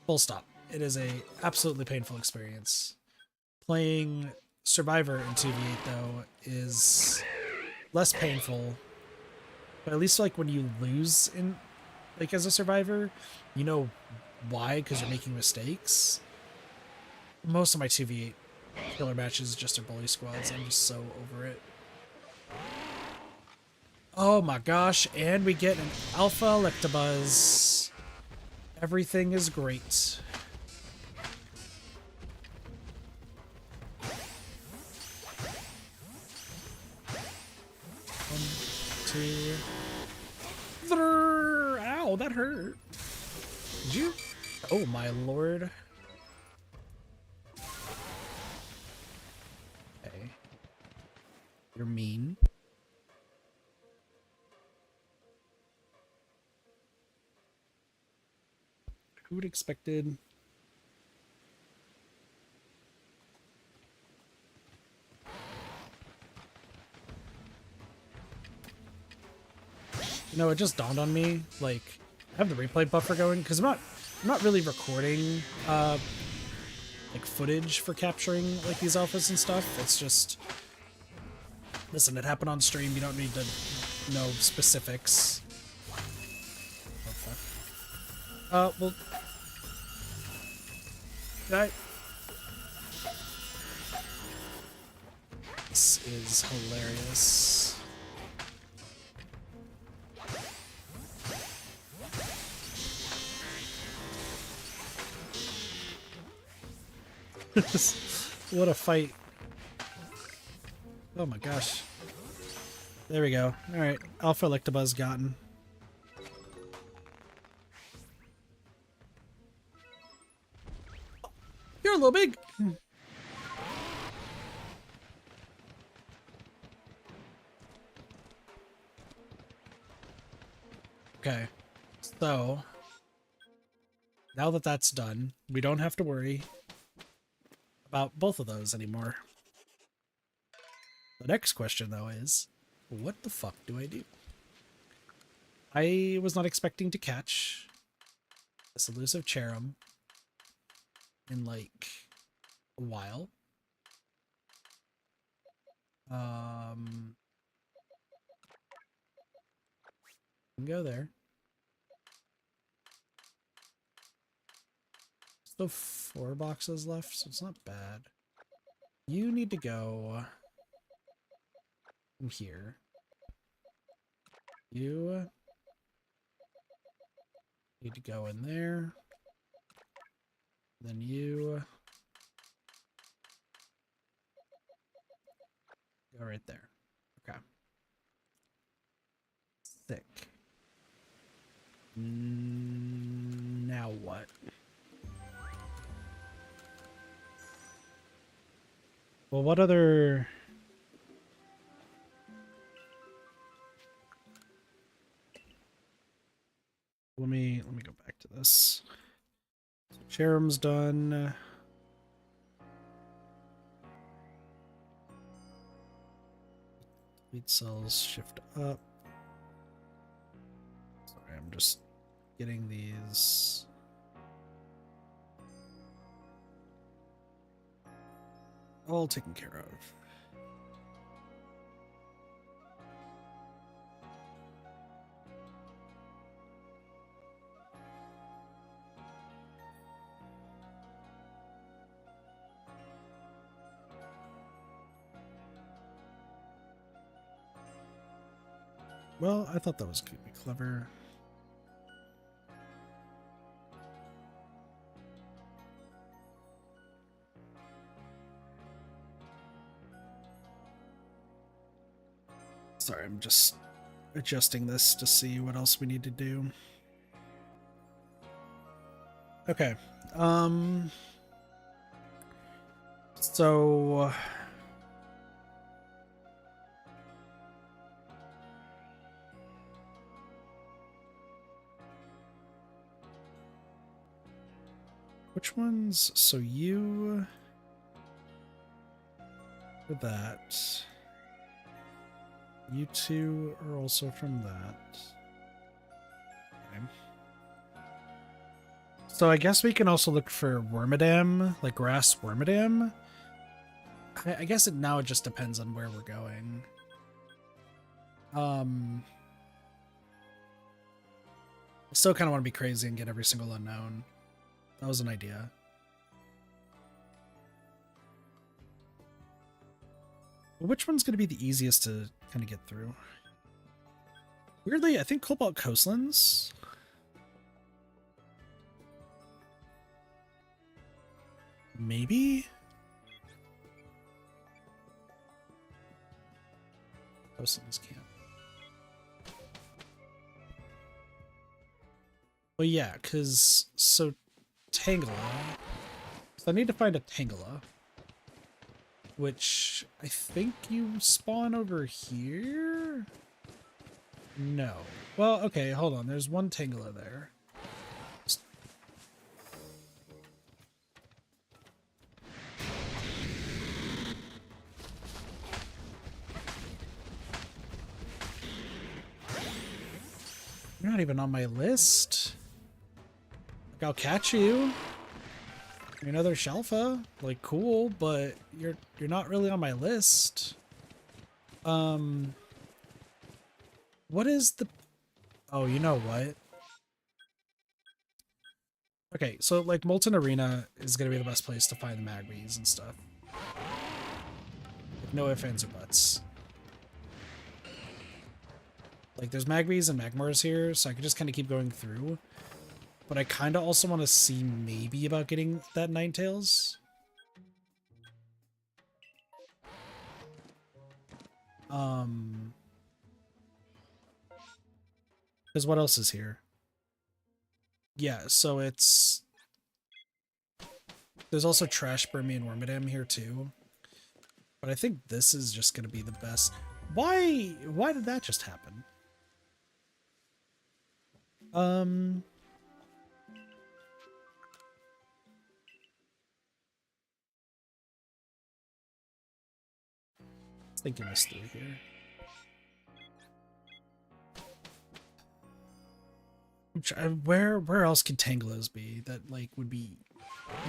Full stop. It is a absolutely painful experience. Playing Survivor in 2v8 though is less painful. But at least like when you lose in like as a survivor, you know why, because you're making mistakes. Most of my 2v8 killer matches just are bully squads. I'm just so over it. Oh my gosh, and we get an Alpha Electabuzz. Everything is great. One, two, three. Ow, that hurt. Did you? Oh my lord. Okay. You're mean. Who would expected? You know, it just dawned on me, like, I have the replay buffer going, because I'm not really recording, like, footage for capturing, like, these alphas and stuff. It's just, listen, it happened on stream, you don't need to know specifics. Oh, fuck. Well... This is hilarious. What a fight. Oh my gosh. There we go. Alright, Alpha Electabuzz gotten. You're a little big! Okay, so now that that's done, we don't have to worry about both of those anymore. The next question, though, is what the fuck do I do? I was not expecting to catch this elusive Cherum in, like, a while. Can go there. Still 4 boxes left, so it's not bad. You need to go in here. You need to go in there. Then you go right there. Okay. Now what? Well, what other... Let me go back to this. So Cherum's done. Lead cells shift up. Sorry, I'm just getting these. All taken care of. Well, I thought that was going to be clever. Sorry, I'm just adjusting this to see what else we need to do. Okay. So which ones? So you for that. You two are also from that. Okay. So I guess we can also look for Wormadam, like grass Wormadam. I guess now it just depends on where we're going. I still kind of want to be crazy and get every single unknown. That was an idea. Which one's going to be the easiest to kind of get through? Weirdly, I think Cobalt Coastlands. Maybe? Coastlands camp. Well, yeah, because... So, Tangela. So I need to find a Tangela. Which, I think you spawn over here? No. Well, okay, hold on. There's one Tangela there. You're not even on my list. Like, I'll catch you. You're another Shalfa. Like, cool, but you're not really on my list. What is the... Oh, you know what? Okay, so, like, Molten Arena is gonna be the best place to find the Magmies and stuff. Like, no ifs, ands, or buts. Like, there's Magmies and Magmars here, so I can just kind of keep going through. But I kind of also want to see maybe about getting that Ninetales. Because what else is here? Yeah, so it's... There's also Trash Burmy and Wormadam here too. But I think this is just going to be the best. Why did that just happen? Thinking this through here. Where else could Tangelos be that like would be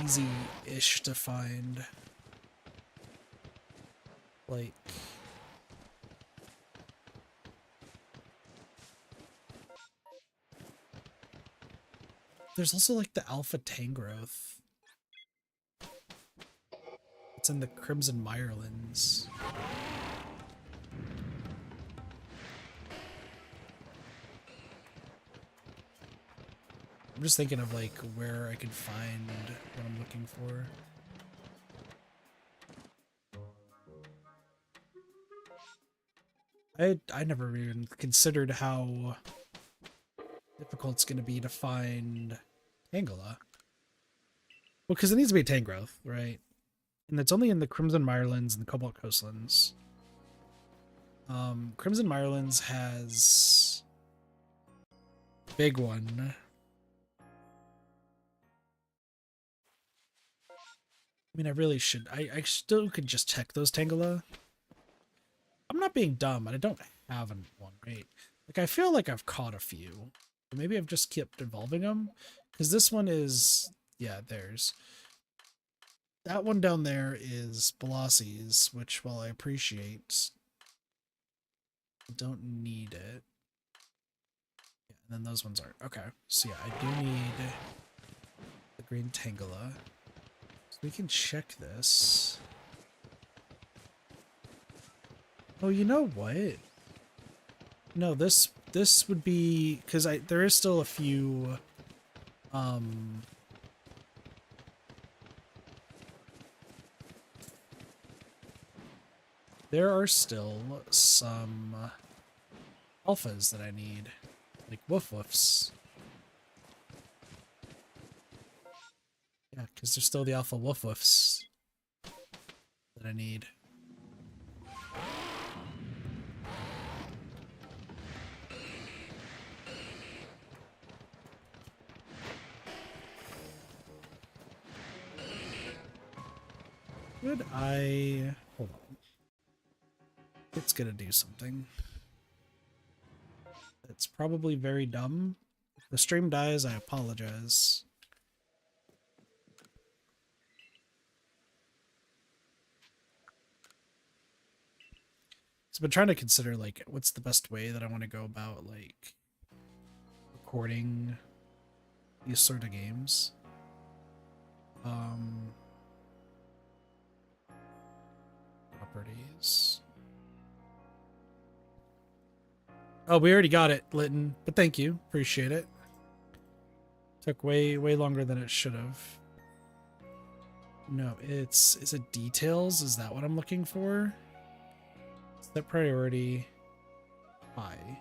easy-ish to find? Like, there's also like the Alpha Tangrowth. It's in the Crimson Mirelands. I'm just thinking of like where I could find what I'm looking for. I never even considered how difficult's going to be to find Tangela. Well, because it needs to be a Tangrowth, right? And it's only in the Crimson Mirelands and the Cobalt Coastlands. Crimson Mirelands has big one. I mean, I really should. I still could just check those Tangela. I'm not being dumb, and I don't have one, right? Like, I feel like I've caught a few. Maybe I've just kept evolving them. Because this one is... Yeah, there's... That one down there is Bolassi's, which, while I appreciate, I don't need it. Yeah, and then those ones aren't. Okay, so yeah, I do need the green Tangela. So we can check this. Oh, you know what? No, this would be... Because there is still a few... There are still some alphas that I need, like Woof Woofs. Yeah, because there's still the alpha Woof Woofs that I need. Could I... Hold on. It's gonna do something. It's probably very dumb. If the stream dies, I apologize. So I've been trying to consider, like, what's the best way that I want to go about, like, recording these sort of games. Properties. Oh, we already got it, Litton, but thank you. Appreciate it. Took way longer than it should have. No, is it details? Is that what I'm looking for? Set priority high.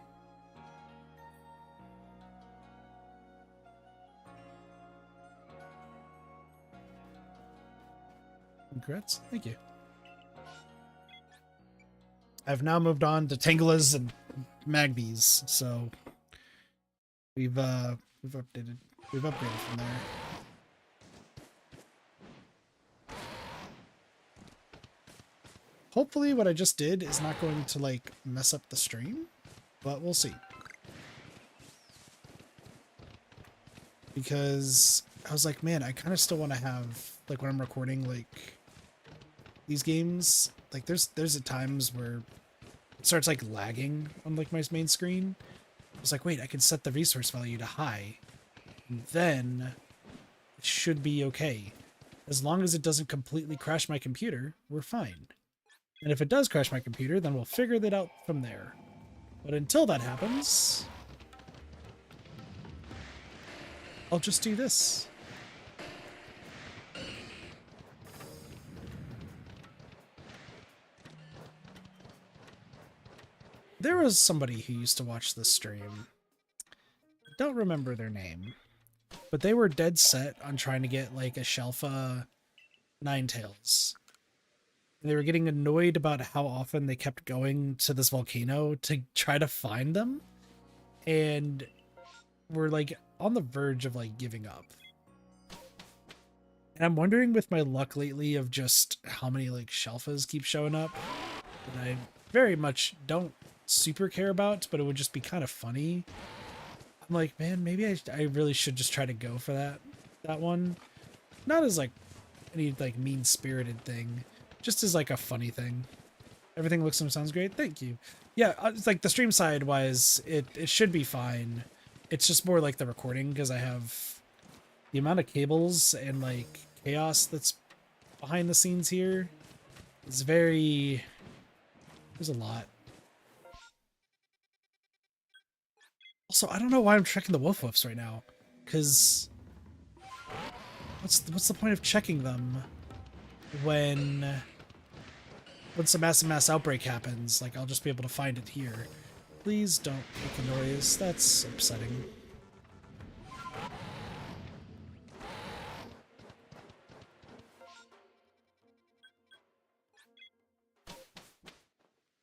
Congrats. Thank you. I've now moved on to Tangelas and Magbies, so we've updated, we've upgraded from there. Hopefully what I just did is not going to, like, mess up the stream, but we'll see. Because I was like, man, I kind of still want to have, like, when I'm recording, like, these games, like, there's at times where it starts, like, lagging on, like, my main screen. I was like, wait, I can set the resource value to high, and then it should be okay. As long as it doesn't completely crash my computer, we're fine. And if it does crash my computer, then we'll figure that out from there. But until that happens, I'll just do this. There was somebody who used to watch this stream. I don't remember their name, but they were dead set on trying to get, like, a Shelfa Ninetales. And they were getting annoyed about how often they kept going to this volcano to try to find them. And were, like, on the verge of, like, giving up. And I'm wondering with my luck lately of just how many, like, Shelfas keep showing up that I very much don't super care about, but it would just be kind of funny. I'm like, man, maybe I really should just try to go for that one. Not as, like, any, like, mean-spirited thing. Just as, like, a funny thing. Everything looks and sounds great. Thank you. Yeah, it's like the stream side wise, it should be fine. It's just more like the recording, because I have the amount of cables and, like, chaos that's behind the scenes here is very... There's a lot. Also, I don't know why I'm checking the Woof Woofs right now, because what's the point of checking them when some mass outbreak happens? Like, I'll just be able to find it here. Please don't make a noise. That's upsetting.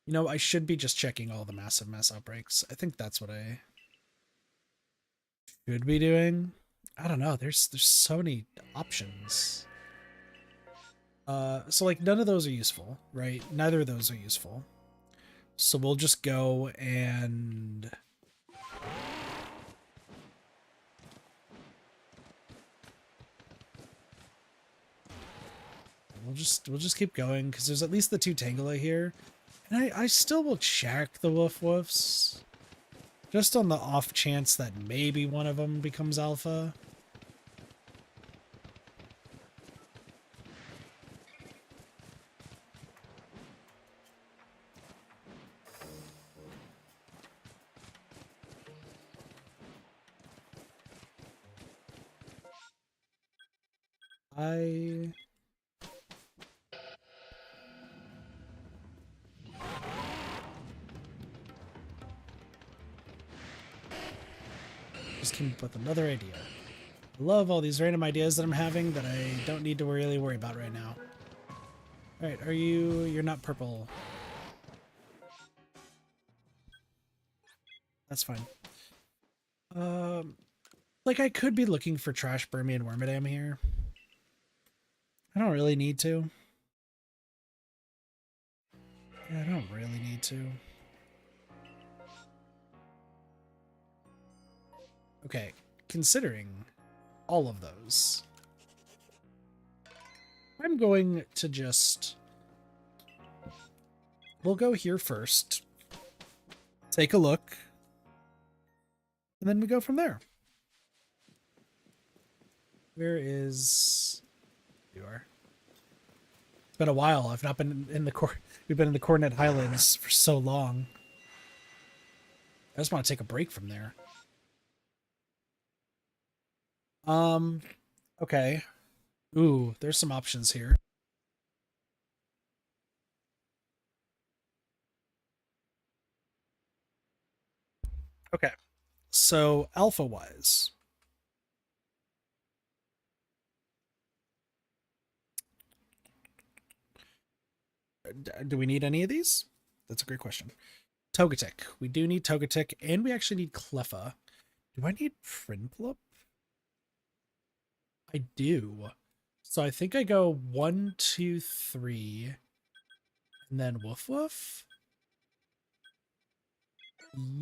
You know, I should be just checking all the massive mass outbreaks. I think that's what I should be doing. I don't know. There's so many options. So like none of those are useful, right? Neither of those are useful. So we'll just go and we'll just keep going because there's at least the 2 Tangela here. And I still will check the Woof Woofs. Just on the off chance that maybe one of them becomes alpha. I just came up with another idea. I love all these random ideas that I'm having that I don't need to really worry about right now. Alright, you're not purple. That's fine. Like I could be looking for Trash Burmy and Wormadam here. I don't really need to. Yeah, I don't really need to. Okay, considering all of those, I'm going to just... We'll go here first. Take a look. And then we go from there. Where is... You are. It's been a while. I've not been in the We've been in the Coronet Highlands for so long. I just want to take a break from there. Okay. Ooh, there's some options here. Okay. So, alpha-wise. Do we need any of these? That's a great question. Togetic. We do need Togetic, and we actually need Cleffa. Do I need Prinplup? I do. So I think I go 1, 2, 3, and then Woof Woof.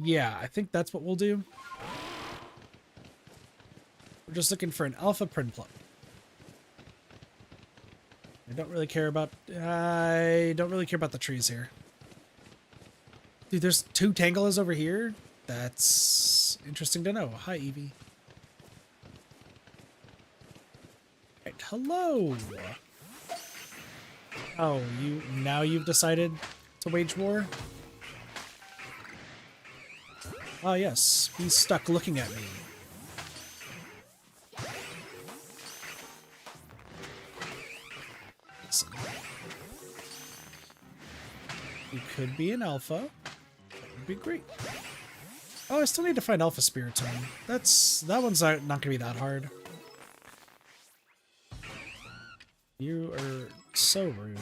Yeah, I think that's what we'll do. We're just looking for an alpha Prinplup. I don't really care about the trees here. Dude, there's 2 Tangelas over here? That's interesting to know. Hi, Eevee. Right, hello! Oh, you've decided to wage war? Ah, yes. He's stuck looking at me. Listen. You could be an alpha. That would be great. Oh, I still need to find Alpha Spiritomb. That one's not gonna be that hard. You are so rude.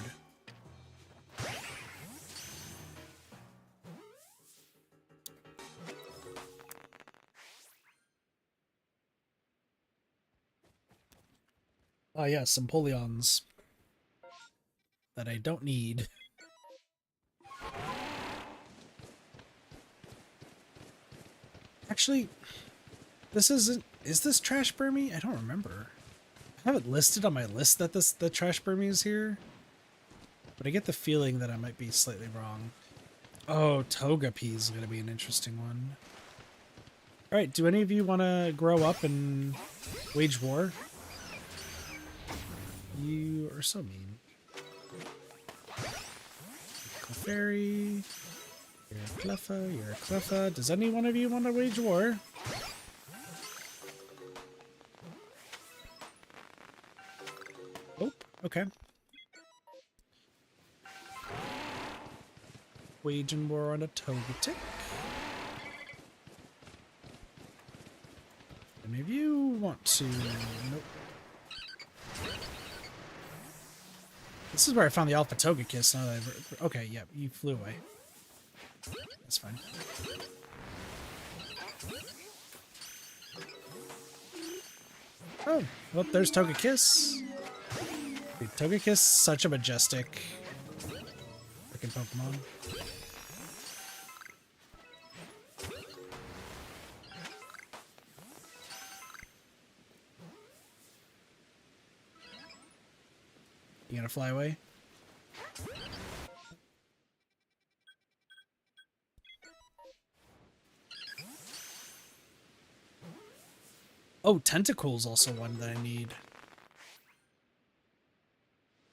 Ah, yeah, some Polions that I don't need. Actually, this isn't... Is this Trash Burmy? I don't remember. I have it listed on my list that the Trash Burmy is here. But I get the feeling that I might be slightly wrong. Oh, Togepi is going to be an interesting one. Alright, do any of you want to grow up and wage war? You are so mean. Clefairy. You're a Cleffa, you're a Cleffa. Does any one of you want to wage war? Oh, okay. Waging war on a Togetic. Any of you want to... Nope. This is where I found the Alpha Togekiss. Now that okay, yeah, you flew away. That's fine. Oh, well, there's Togekiss. Dude, Togekiss, such a majestic freaking Pokemon. You gonna fly away? Oh, Tentacle's also one that I need.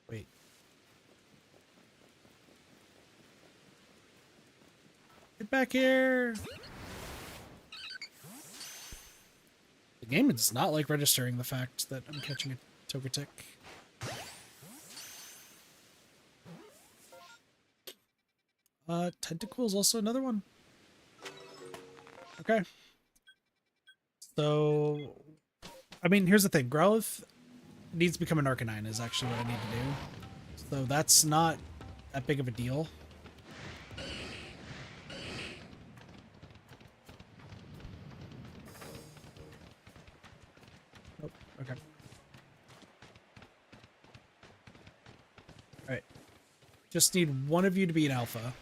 Wait. Get back here! The game is not like registering the fact that I'm catching a Togetic. Tentacle's also another one. Okay. So, I mean, here's the thing. Growlithe needs to become an Arcanine is actually what I need to do. So that's not that big of a deal. Oh, okay. Alright. Just need one of you to be an alpha.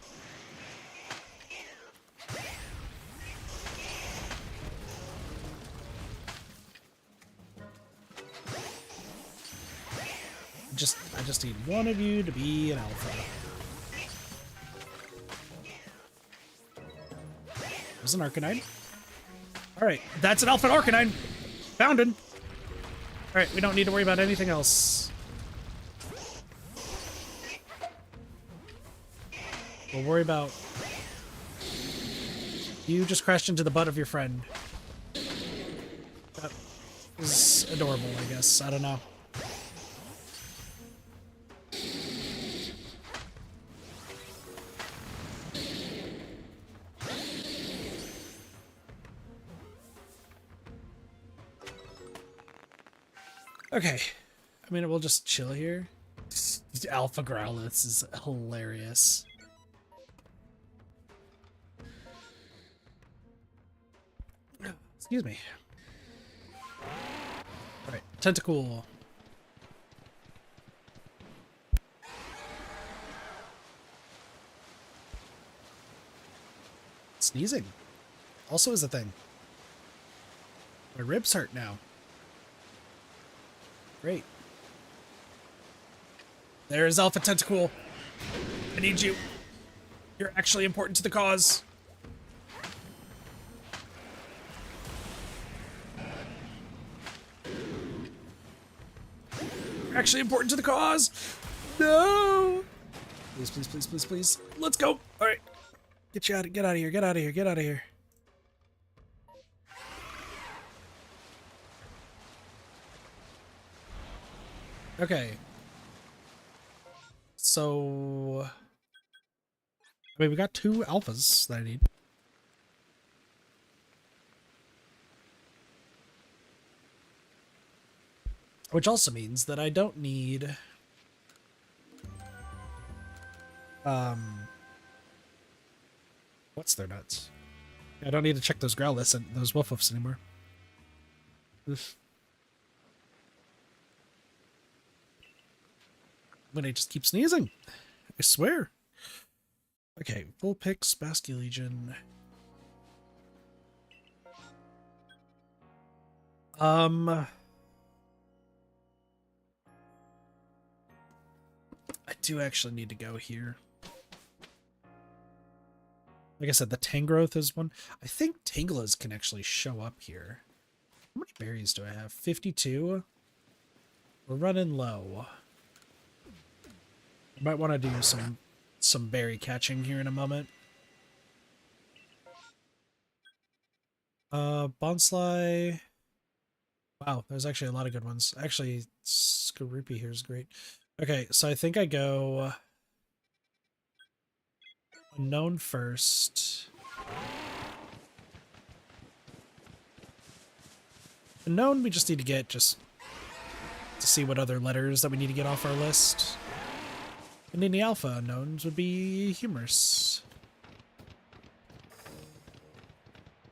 I just need one of you to be an alpha. There's an Arcanine. Alright, that's an alpha Arcanine! Found him! Alright, we don't need to worry about anything else. We'll worry about... You just crashed into the butt of your friend. That is adorable, I guess. I don't know. Okay, I mean, we'll just chill here. Alpha Growlithe is hilarious. Excuse me. Alright, Tentacool. Sneezing also is a thing. My ribs hurt now. Great. There's Alpha Tentacool. I need you. You're actually important to the cause. You're actually important to the cause. No. Please, please, please, please, please. Let's go. All right. Get you out. Get out of here. Get out of here. Get out of here. Okay. So, I mean, we got 2 alphas that I need. Which also means that I don't need... What's their nuts? I don't need to check those Growliths and those Wolf-Wolfs anymore. Oof. I'm gonna just keep sneezing. I swear. Okay, Vulpix, Basculegion. I do actually need to go here. Like I said, the Tangrowth is one. I think Tanglas can actually show up here. How many berries do I have? 52? We're running low. I might want to do some berry catching here in a moment. Bonsly. Wow, there's actually a lot of good ones. Actually, Cherubi here is great. Okay, so I think I go unknown first. Unknown we just need to get just to see what other letters that we need to get off our list. And any alpha unknowns would be humorous.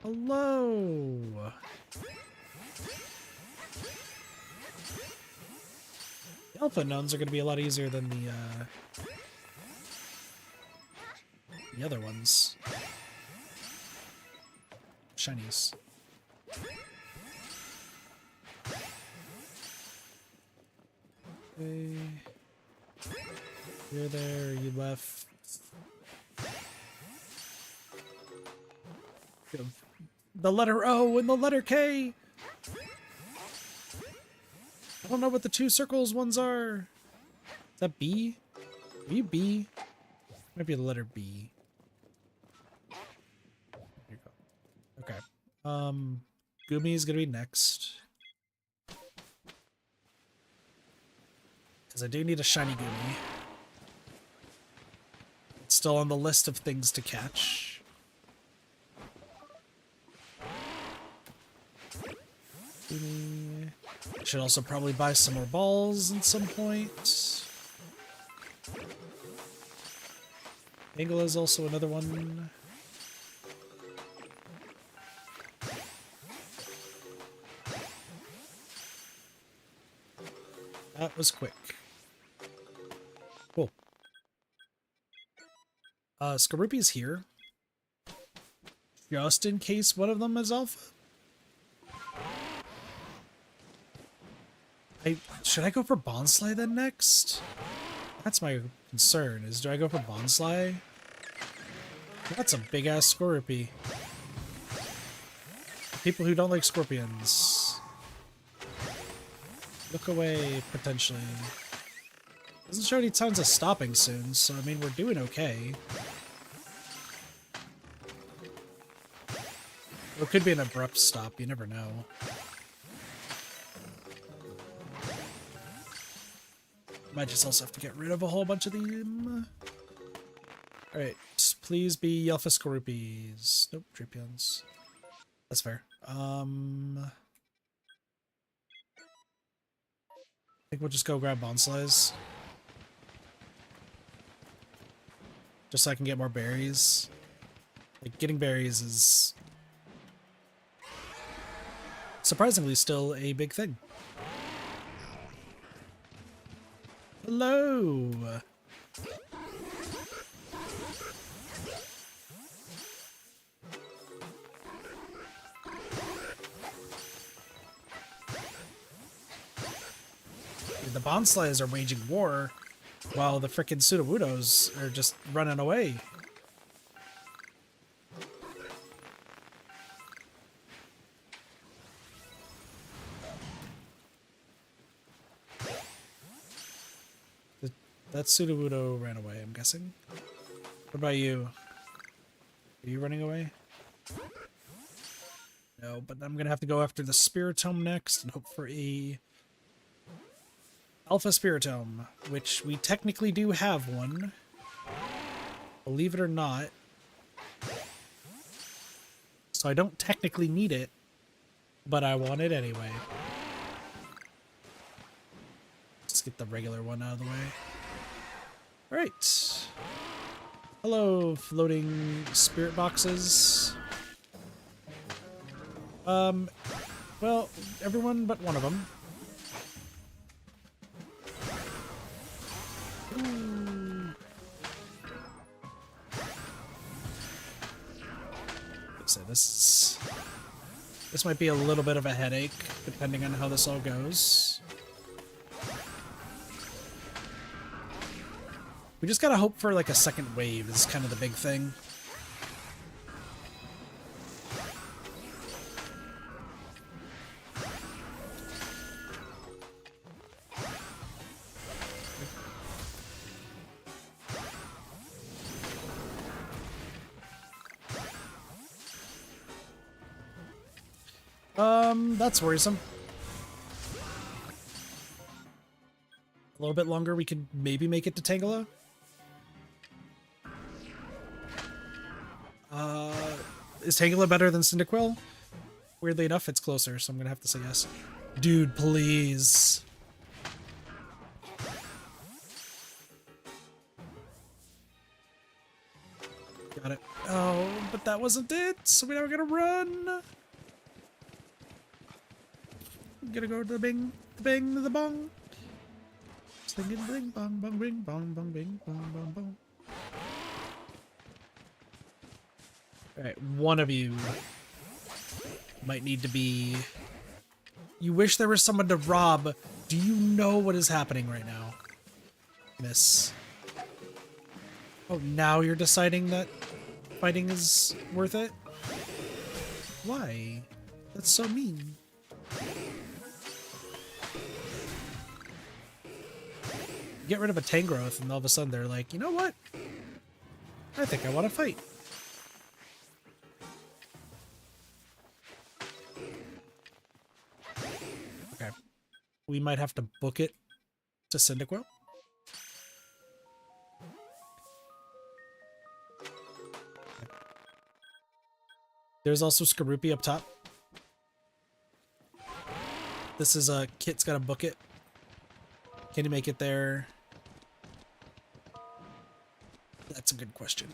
Hello. The alpha unknowns are going to be a lot easier than the other ones. Shinies. Okay. You're there, you left. The letter O and the letter K! I don't know what the two circles ones are. Is that B? Are you B? Might be the letter B. There you go. Okay. Gumi is gonna be next. Because I do need a shiny Gumi. It's still on the list of things to catch. Gumi. I should also probably buy some more balls at some point. Angela is also another one. That was quick. Cool. Cherubi's here. Just in case one of them is alpha. Should I go for Bonsly then next? That's my concern, is do I go for Bonsly? That's a big-ass Scorpy. People who don't like scorpions. Look away, potentially. Doesn't show any signs of stopping soon, so I mean, we're doing okay. Or it could be an abrupt stop, you never know. Might just also have to get rid of a whole bunch of them. Alright, please be Alpha Scorpies. Nope, Dripions. That's fair. I think we'll just go grab Bonslies. Just so I can get more berries. Like, getting berries is surprisingly still a big thing. Hello! The Bonslies are waging war, while the frickin' Sudowoodos are just running away. That Sudowoodo ran away, I'm guessing. What about you? Are you running away? No, but I'm gonna have to go after the Spiritome next and hope for a Alpha Spiritome, which we technically do have one. Believe it or not. So I don't technically need it, but I want it anyway. Just get the regular one out of the way. Alright. Hello, floating spirit boxes. Well, everyone but one of them. Ooh. So this might be a little bit of a headache, depending on how this all goes. We just gotta hope for like a second wave is kind of the big thing. That's worrisome. A little bit longer, we could maybe make it to Tangela. Is Tangela better than Cyndaquil? Weirdly enough, it's closer, so I'm gonna have to say yes. Dude, please. Got it. Oh. but that wasn't it. So we now gotta run. I'm gonna go to the bing, the bing, the bong. Singing bing, bong, bong, bing, bong, bong, bing, bong, bong, bong. Alright, one of you might need to be... You wish there was someone to rob. Do you know what is happening right now, miss? Oh, now you're deciding that fighting is worth it? Why? That's so mean. Get rid of a Tangrowth and all of a sudden they're like, you know what? I think I want to fight. Okay. We might have to book it to Cyndaquil. There's also Cherubi up top. This is a Kit's gotta book it. Can you make it there? That's a good question.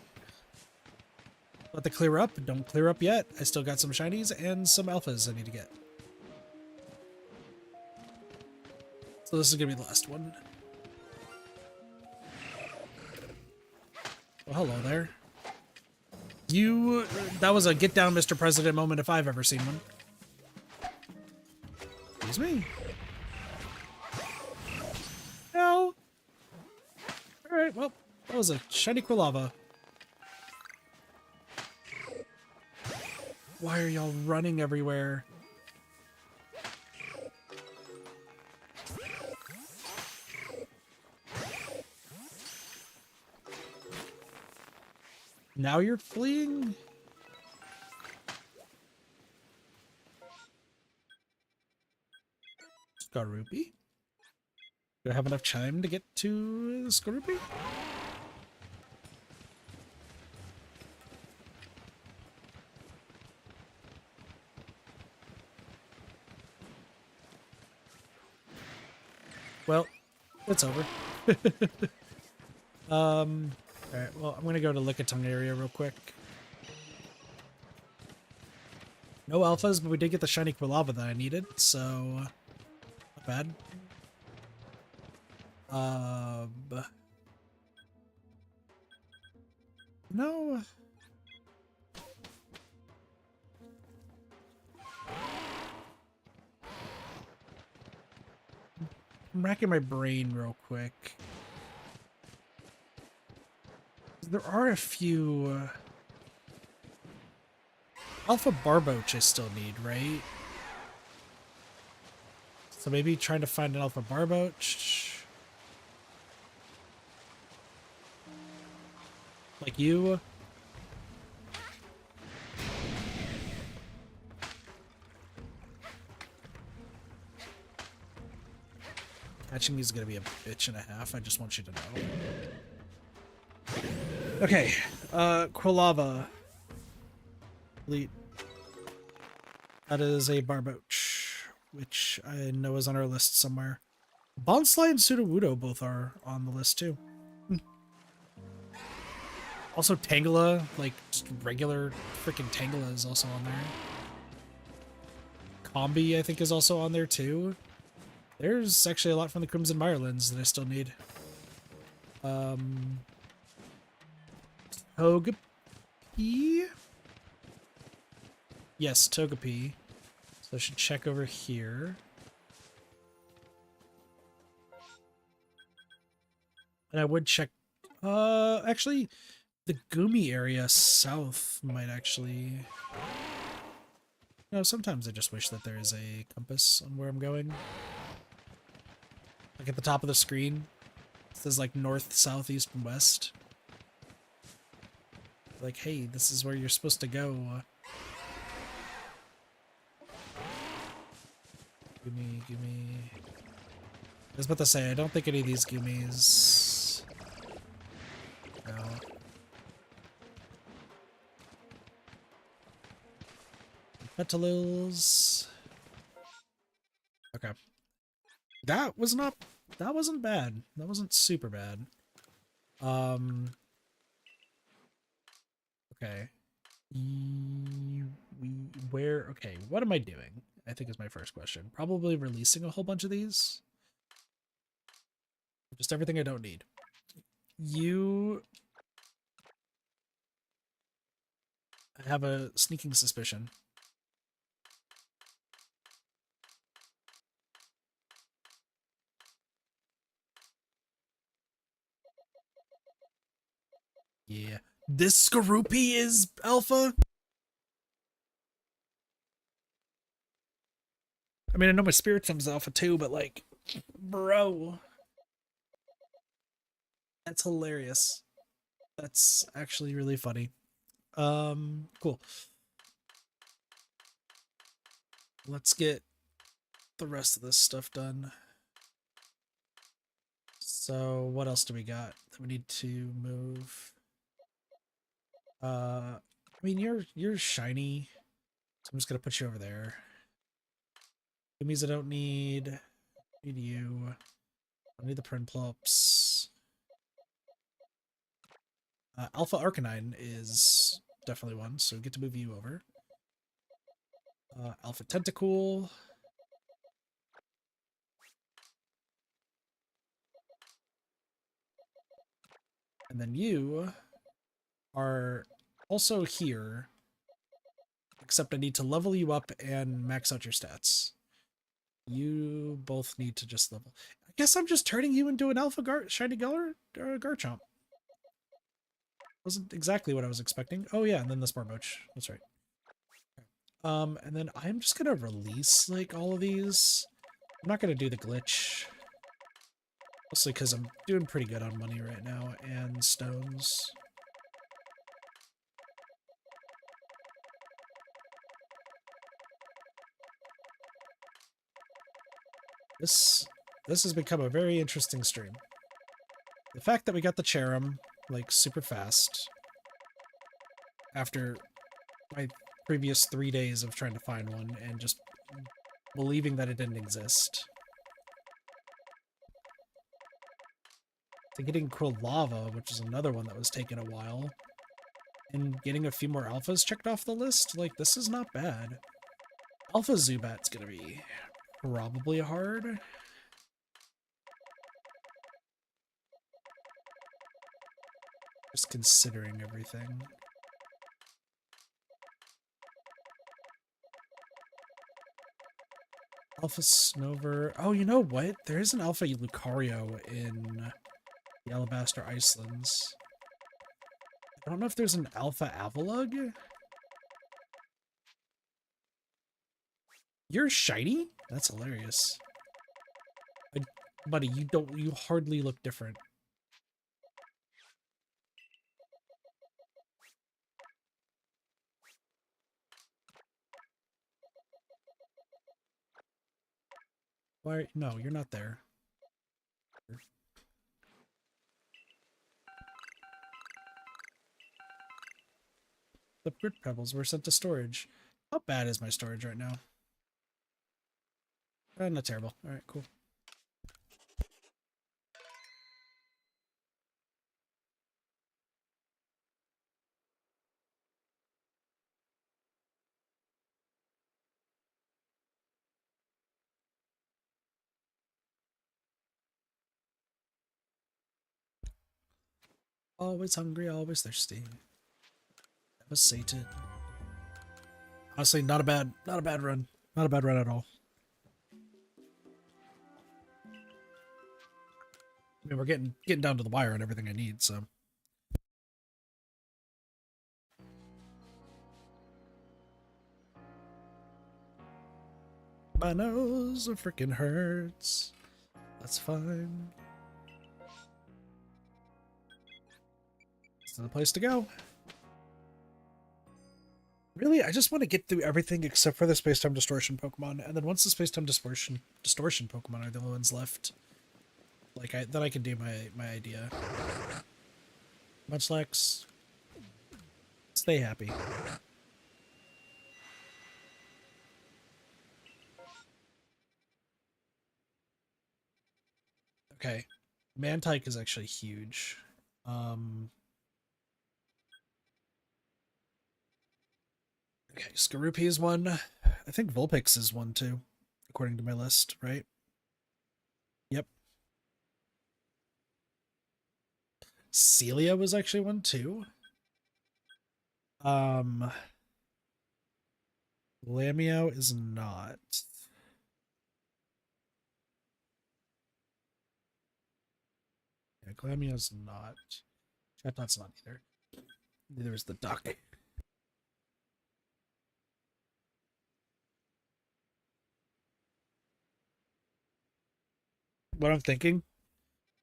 Let the clear up. Don't clear up yet. I still got some shinies and some alphas I need to get. So this is gonna be the last one. Well, hello there. That was a get down, Mr. President moment if I've ever seen one. Excuse me. No. Alright, well, that was a shiny Quilava. Why are y'all running everywhere? Now you're fleeing? Cherubi? Do I have enough time to get to Cherubi? Well, it's over. Alright, well, I'm gonna go to Lickitung area real quick. No alphas, but we did get the shiny Quilava that I needed, so... not bad. No. I'm racking my brain real quick. There are a few... Alpha Barboach I still need, right? So maybe trying to find an Alpha Barboach. Like you. Catching is going to be a bitch and a half, I just want you to know. Okay, Quilava. Elite. That is a Barboach, which I know is on our list somewhere. Bonsly and Sudowoodo both are on the list too. Also Tangela, like just regular freaking Tangela is also on there. Combi I think is also on there too. There's actually a lot from the Crimson Mirelands that I still need. Togepi? Yes, Togepi. So I should check over here. And I would check... actually, the Gumi area south might actually... No, sometimes I just wish that there is a compass on where I'm going. Like at the top of the screen. It says like north, south, east, and west. Like, hey, this is where you're supposed to go. Gimme. I was about to say, I don't think any of these gummies... No. Petalils. Okay. That wasn't bad. That wasn't super bad. Okay. Where? Okay, what am I doing? I think is my first question. Probably releasing a whole bunch of these. Just everything I don't need. You have a sneaking suspicion. Yeah. This Cherubi is alpha? I mean, I know my Spiritom's alpha too, but like, bro. That's hilarious. That's actually really funny. Cool. Let's get the rest of this stuff done. So what else do we got that we need to move? I mean you're shiny, so I'm just gonna put you over there. It means I don't need you. I need the Prinplups. Alpha Arcanine is definitely one, so we get to move you over. Alpha Tentacool. And then you are also here, except I need to level you up and max out your stats. You both need to just level. I guess I'm just turning you into an Alpha Shiny Garchomp. Wasn't exactly what I was expecting. Oh yeah, and then the Smartmoch. That's right. And then I'm just gonna release like all of these. I'm not gonna do the glitch. Mostly because I'm doing pretty good on money right now and stones. This has become a very interesting stream. The fact that we got the Cherum like super fast after my previous 3 days of trying to find one and just believing that it didn't exist. To getting Lava, which is another one that was taking a while, and getting a few more alphas checked off the list, like, this is not bad. Alpha Zubat's gonna be probably hard. Just considering everything. Alpha Snover. Oh, you know what? There is an Alpha Lucario in the Alabaster Icelands. I don't know if there's an Alpha Avalugg. You're shiny? That's hilarious. Buddy, you hardly look different. Why? No, you're not there. The Brit Pebbles were sent to storage. How bad is my storage right now? Not terrible. Alright, cool. Always hungry, always thirsty. Never sated. Honestly, not a bad run. Not a bad run at all. I mean, we're getting down to the wire on everything I need, so. My nose freaking hurts. That's fine. This is the place to go. Really, I just want to get through everything except for the Space-Time Distortion Pokemon, and then once the Space-Time Distortion Pokemon are the only ones left, like then I can do my idea. Munchlax, stay happy. Okay, Mantike is actually huge. Okay, Skorupi is one. I think Vulpix is one too, according to my list, right? Yep. Celia was actually one too. Lamio is not. Yeah, Glamio's not. Chatbot's not either. Neither is the duck. What I'm thinking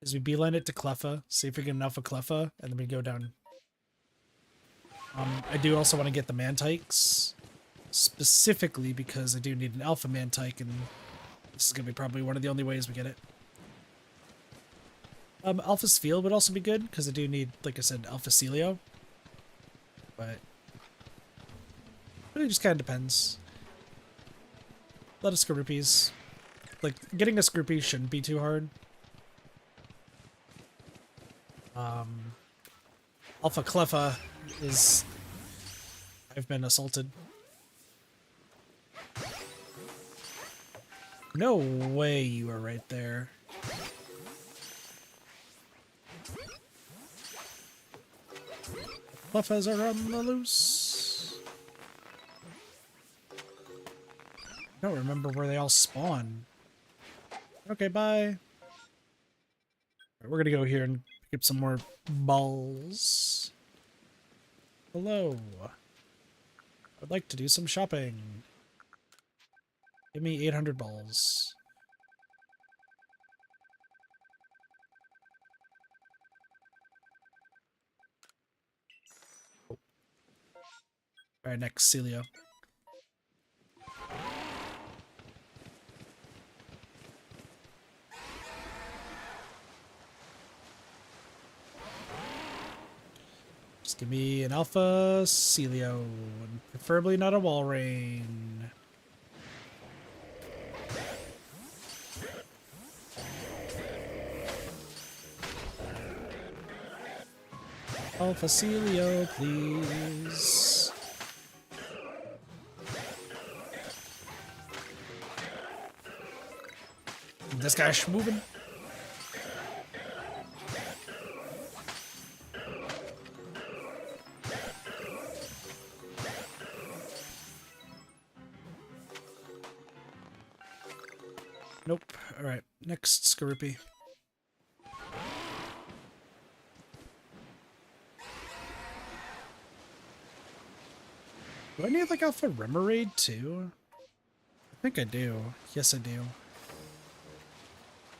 is we beeline it to Cleffa, see if we get an alpha Cleffa, and then we go down. I do also want to get the Mantikes, specifically because I do need an alpha Mantike, and this is going to be probably one of the only ways we get it. Alpha's Viel would also be good, because I do need, like I said, Alpha Celio. But it just kind of depends. A lot of Skorupis. Like, getting a Skorupi shouldn't be too hard. Alpha Cleffa is... I've been assaulted. No way you are right there. Cleffas are on the loose. I don't remember where they all spawn. Okay, bye. Right, we're gonna go here and pick up some more balls. Hello. I'd like to do some shopping. Give me 800 balls. Alright, next, Celio. Just give me an alpha Celio, and preferably not a Walrein. Alpha Celio, please. This guy's moving. Nope. Alright, next Skorupi. Do I need like Alpha Remoraid too? I think I do. Yes, I do.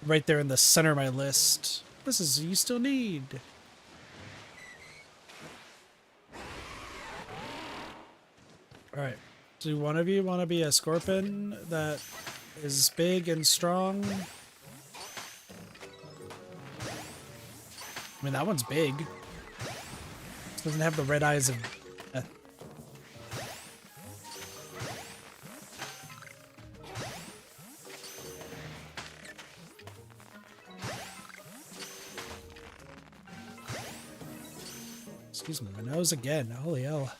Right there in the center of my list. This is you still need. Alright. Do one of you want to be a Scorpion that is big and strong? I mean, that one's big. Doesn't have the red eyes of death. Excuse me, my nose again. Holy hell.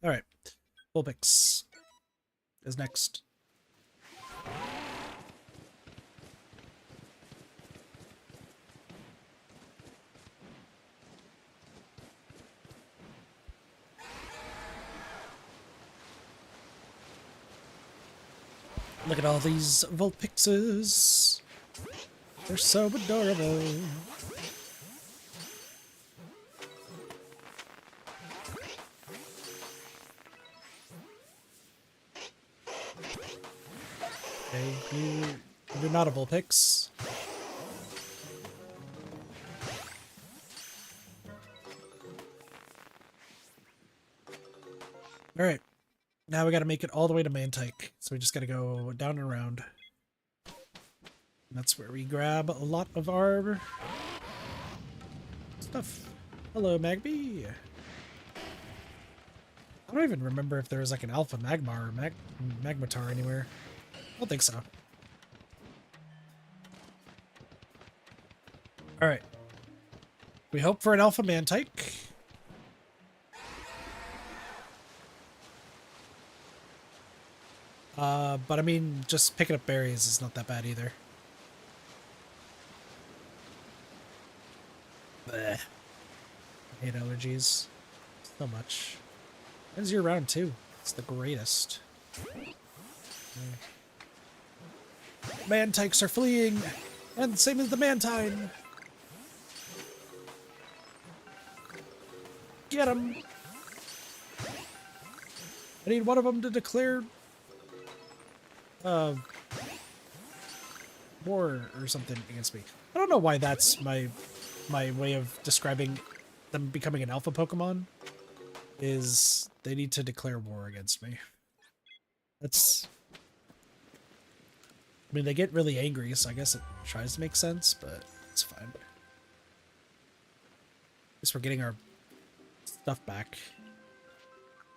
Alright. Vulpix is next. Look at all these Vulpixes. They're so adorable. Okay, you're not a Vulpix. Alright. Now we gotta make it all the way to Mantike. So we just gotta go down and around. And that's where we grab a lot of our stuff. Hello, Magby. I don't even remember if there was like an Alpha Magmar or Magmatar anywhere. I don't think so. Alright. We hope for an alpha Mantike. But I mean, just picking up berries is not that bad either. Blech. I hate allergies so much. When's your round 2? It's the greatest. Mantikes are fleeing, and same as the Mantine. Get him! I need one of them to declare war or something against me. I don't know why that's my way of describing them becoming an alpha Pokemon, is they need to declare war against me. That's... I mean, they get really angry, so I guess it tries to make sense, but it's fine. At least we're getting our stuff back.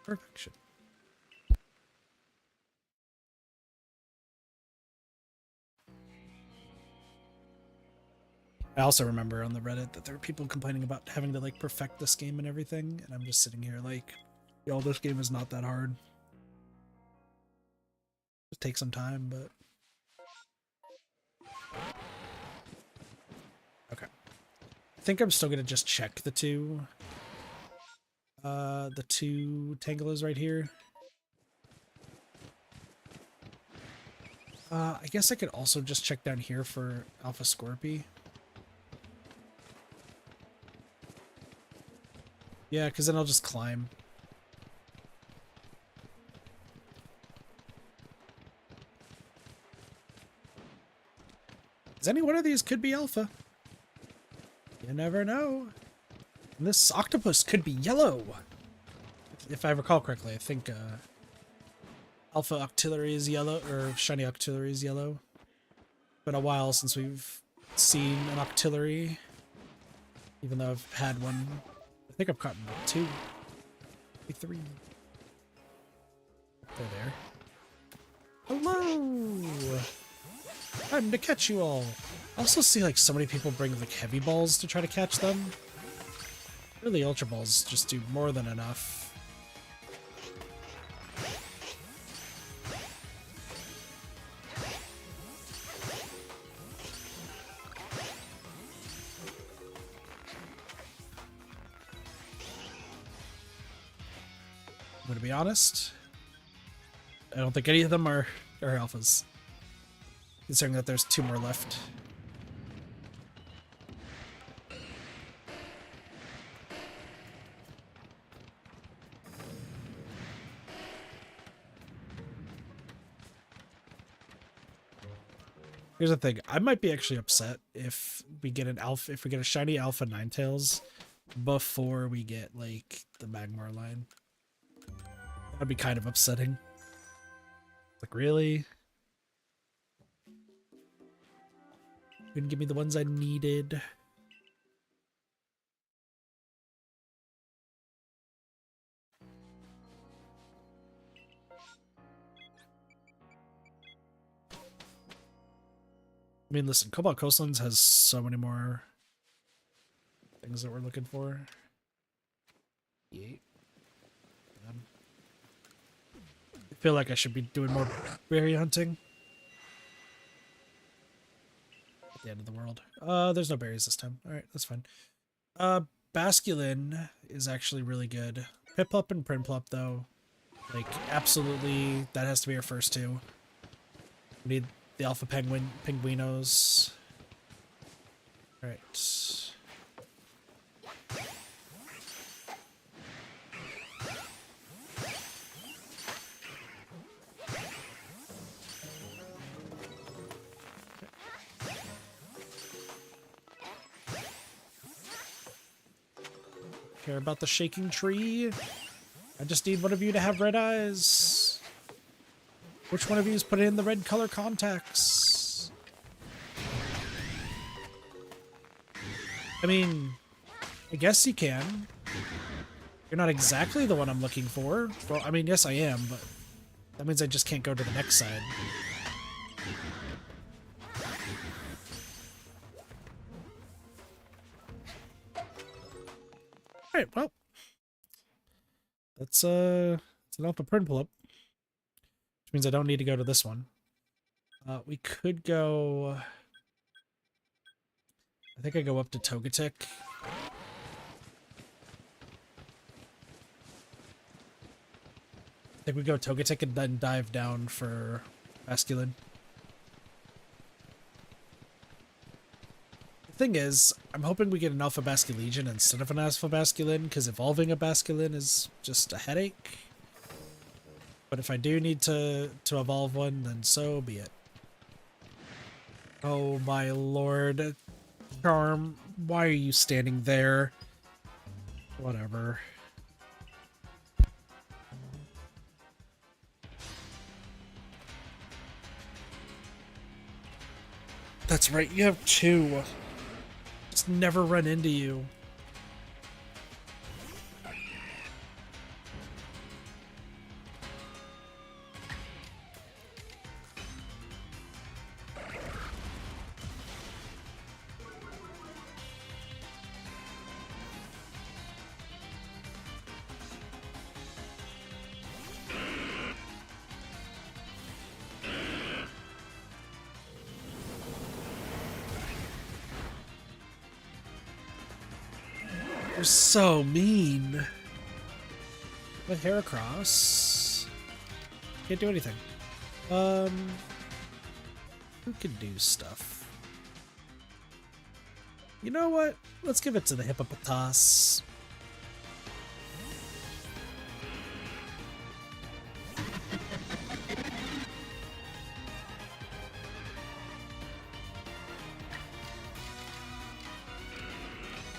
Perfection. I also remember on the Reddit that there were people complaining about having to like perfect this game and everything, and I'm just sitting here like, yo, this game is not that hard. Just take some time, but okay. I think I'm still gonna just check the two Tangalos right here. I guess I could also just check down here for Alpha Scorpy. Yeah, because then I'll just climb. Because any one of these could be Alpha. You never know. And this octopus could be yellow. If I recall correctly, I think Alpha Octillery is yellow, or Shiny Octillery is yellow. Been a while since we've seen an Octillery. Even though I've had one. I think I've caught 2. Maybe 3. They're there. Hello! Time to catch you all! I also see like so many people bring like heavy balls to try to catch them. Really, Ultra Balls just do more than enough. I'm gonna be honest. I don't think any of them are alphas. Considering that there's 2 more left. Here's the thing, I might be actually upset if we get a shiny Alpha Ninetales before we get like the Magmar line. That'd be kind of upsetting. Like, really? You couldn't give me the ones I needed. I mean, listen, Cobalt Coastlands has so many more things that we're looking for. Yeah. I feel like I should be doing more berry hunting. At the end of the world. There's no berries this time. Alright, that's fine. Basculin is actually really good. Piplup and Prinplup, though. Like, absolutely, that has to be our first 2. We need the Alpha Penguinos. Alright. Care about the shaking tree? I just need one of you to have red eyes. Which one of you is putting in the red color contacts? I mean, I guess you can. You're not exactly the one I'm looking for. Well, I mean, yes I am, but that means I just can't go to the next side. Alright, well. It's an alpha print pull up. Which means I don't need to go to this one. We could go... I think I go up to Togetic. I think we go Togetic and then dive down for Basculin. The thing is, I'm hoping we get an Alpha Basculegion instead of an Alpha Basculin, because evolving a Basculin is just a headache. But if I do need to evolve one, then so be it. Oh my lord. Charm, why are you standing there? Whatever. That's right, you have two. Just never run into you. You're so mean. With Heracross. Can't do anything. Who can do stuff? You know what? Let's give it to the Hippopotas.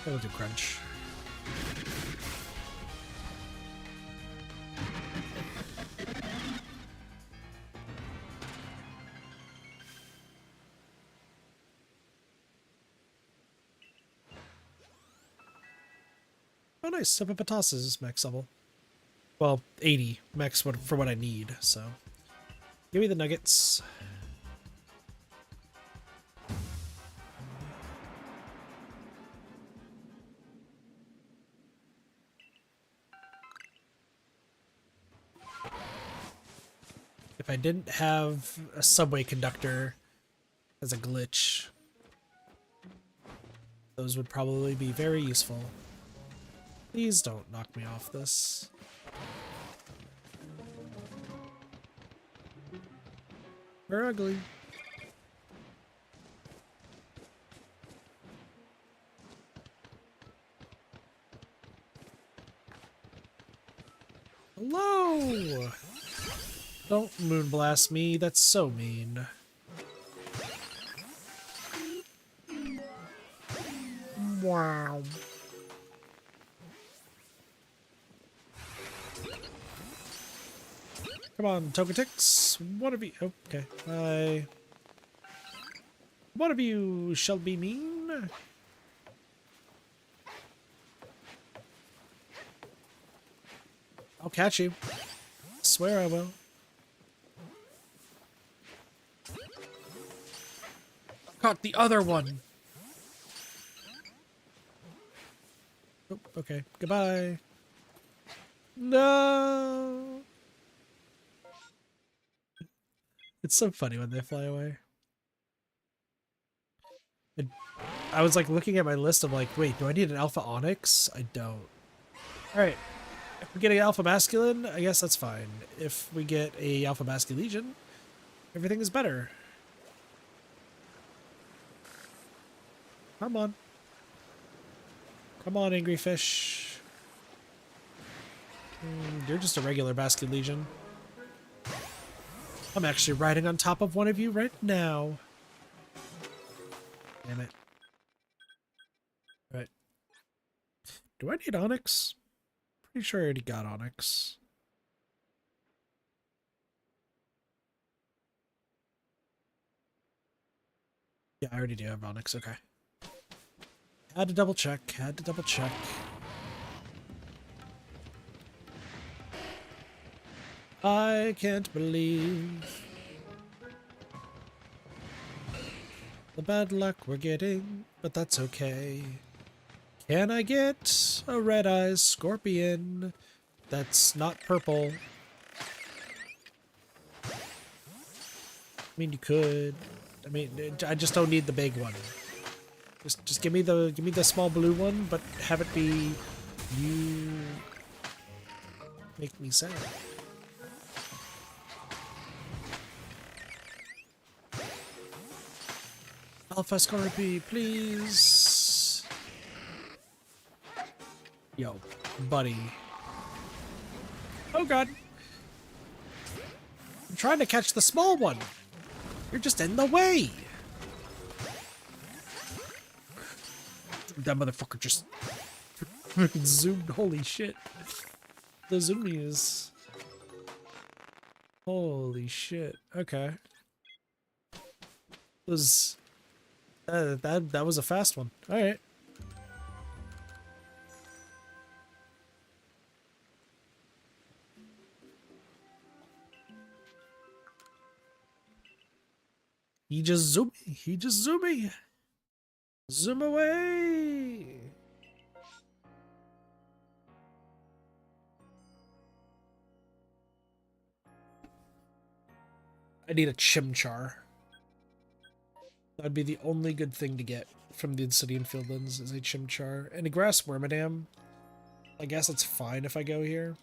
We'll do Crunch. Oh nice, Hippopotas is max level. Well, 80 max for what I need, so. Give me the nuggets. If I didn't have a subway conductor as a glitch, those would probably be very useful. Please don't knock me off this. We're ugly. Hello! Don't moonblast me, that's so mean. Wow. Come on, Togetix. One of you. Oh, okay. Bye. One of you shall be mean. I'll catch you. Swear I will. Caught the other one. Oh, okay. Goodbye. No. It's so funny when they fly away. I was like looking at my list. I'm like, wait, do I need an Alpha Onyx? I don't. All right. If we get an Alpha Masculine, I guess that's fine. If we get a Alpha Masculegion, everything is better. Come on. Come on, angry fish. You're just a regular Basculegion. I'm actually riding on top of one of you right now. Damn it. Right. Do I need Onyx? Pretty sure I already got Onyx. Yeah, I already do have Onyx, okay. Had to double check, had to double check. I can't believe the bad luck we're getting, but that's okay. Can I get a red eyes scorpion that's not purple? I mean, you could. I mean, I just don't need the big one. Just give me the small blue one, but have it be you. Make me sad. Alpha Scorpy, please. Yo, buddy. Oh god. I'm trying to catch the small one. You're just in the way. That motherfucker just zoomed. Holy shit. The zoomies. Holy shit. Okay. Was that was a fast one. All right. He just zoomed me. He just zoomed me. Zoom away. I need a chimchar. That'd be the only good thing to get from the Obsidian Fieldlands is a chimchar. And a grass wormadam. I guess it's fine if I go here.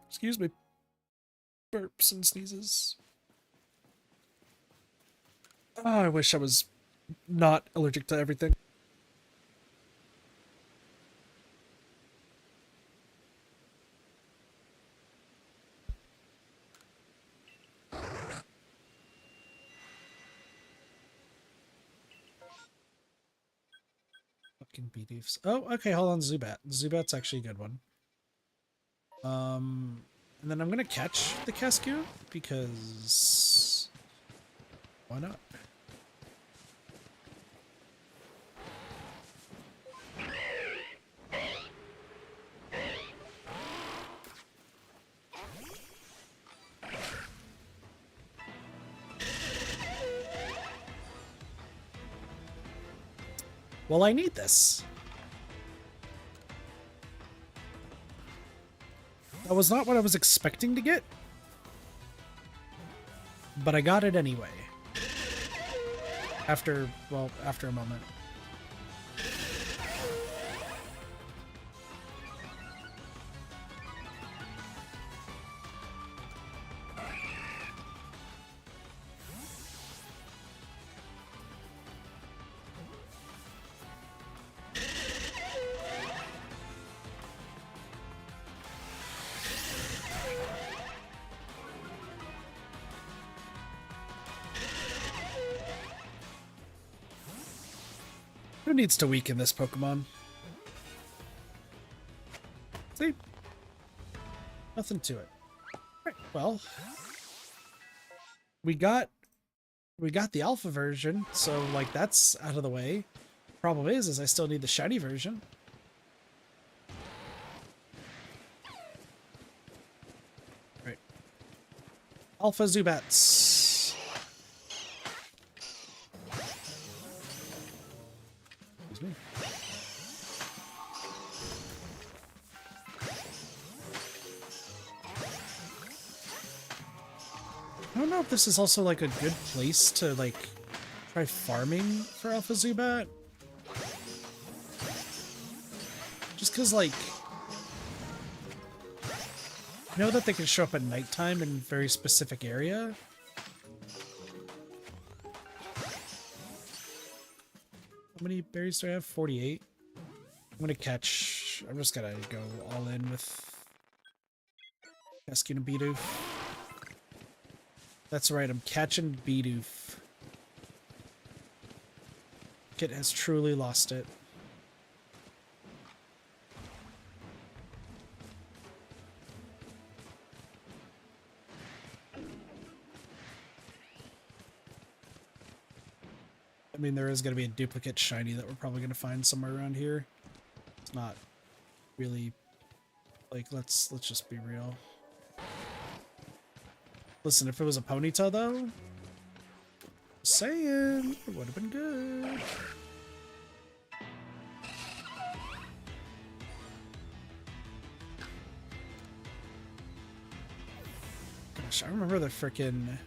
Excuse me. Burps and sneezes. Oh, I wish I was not allergic to everything. Fucking beefs. Oh, okay, hold on, Zubat. Zubat's actually a good one. And then I'm gonna catch the Cascu because why not? Well, I need this. That was not what I was expecting to get, but I got it anyway. After a moment. Who needs to weaken this Pokemon? See? Nothing to it. Right, well, we got the alpha version, so like that's out of the way. Problem is I still need the shiny version. Right. Alpha Zubats. Me. I don't know if this is also like a good place to like try farming for Alpha Zubat. Just because like I know that they can show up at nighttime in a very specific area. How many berries do I have? 48. I'm just gonna go all in with Cascu and Bidoof. That's right, I'm catching Bidoof. Kit has truly lost it. I mean, there is going to be a duplicate shiny that we're probably going to find somewhere around here. It's not really like let's just be real. Listen, if it was a Ponyta though, just saying, it would have been good. Gosh, I remember the frickin'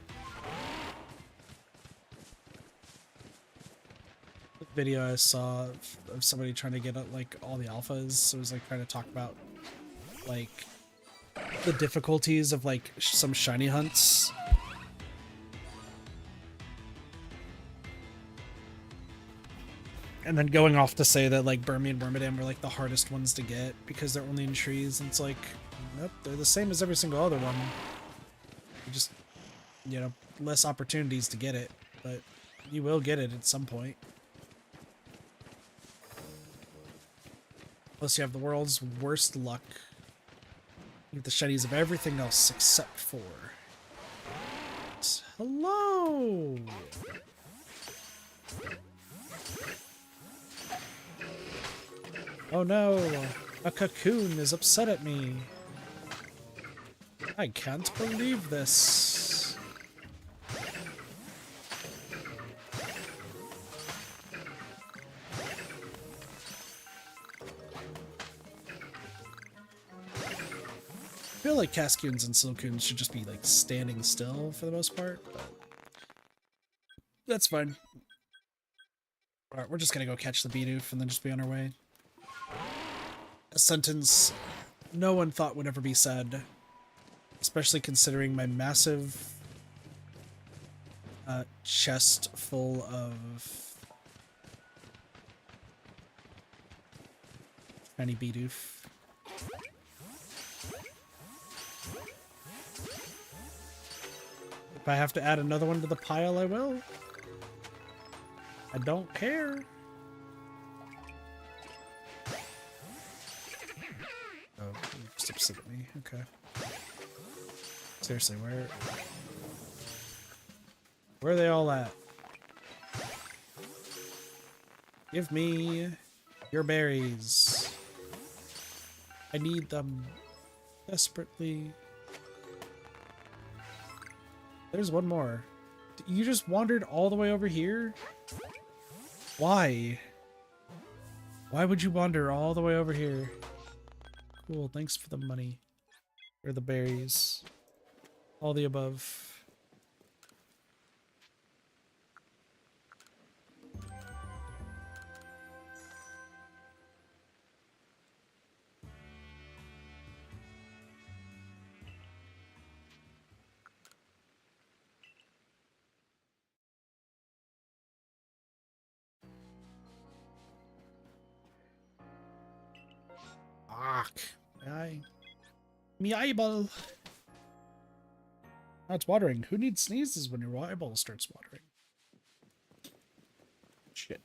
video I saw of somebody trying to get like all the alphas. It was like trying to talk about like the difficulties of like some shiny hunts. And then going off to say that like Burmy and Wormadam were like the hardest ones to get because they're only in trees, and it's like, nope, they're the same as every single other one. You just, you know, less opportunities to get it, but you will get it at some point. Plus you have the world's worst luck. You get the shinies of everything else except for... Hello! Oh no, a cocoon is upset at me. I can't believe this. I feel like Cascoons and Silcoons should just be like standing still for the most part, but that's fine. Alright, we're just gonna go catch the Bidoof and then just be on our way. A sentence no one thought would ever be said, especially considering my massive chest full of shiny Bidoof. If I have to add another one to the pile, I will. I don't care. Oh, just upset at me. Okay. Seriously, where are they all at? Give me your berries. I need them desperately. There's one more. You just wandered all the way over here? Why? Why would you wander all the way over here? Cool, thanks for the money. Or the berries. All the above. Me eyeball. Now it's watering. Who needs sneezes when your eyeball starts watering? Shit.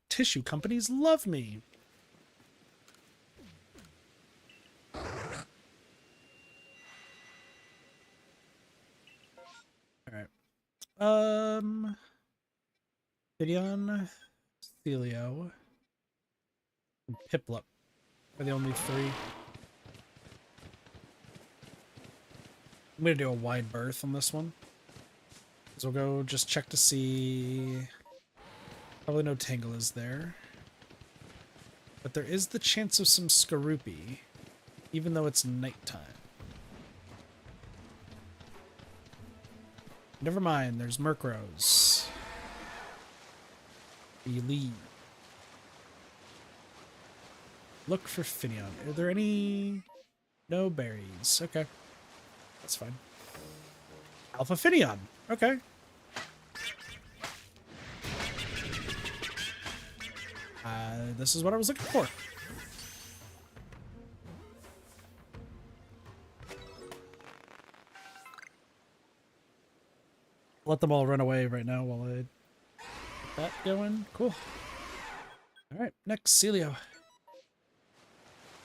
Tissue companies love me. Alright. Gideon, Celio, and Piplup are the only three. I'm gonna do a wide berth on this one. So we'll go just check to see. Probably no Tangle is there. But there is the chance of some Cherubi, even though it's nighttime. Never mind, there's Murkrows. We leave. Look for Finneon. Are there any... No berries. Okay. That's fine. Alpha Finneon. Okay. This is what I was looking for. Let them all run away right now while I get that going. Cool. All right, next Celio.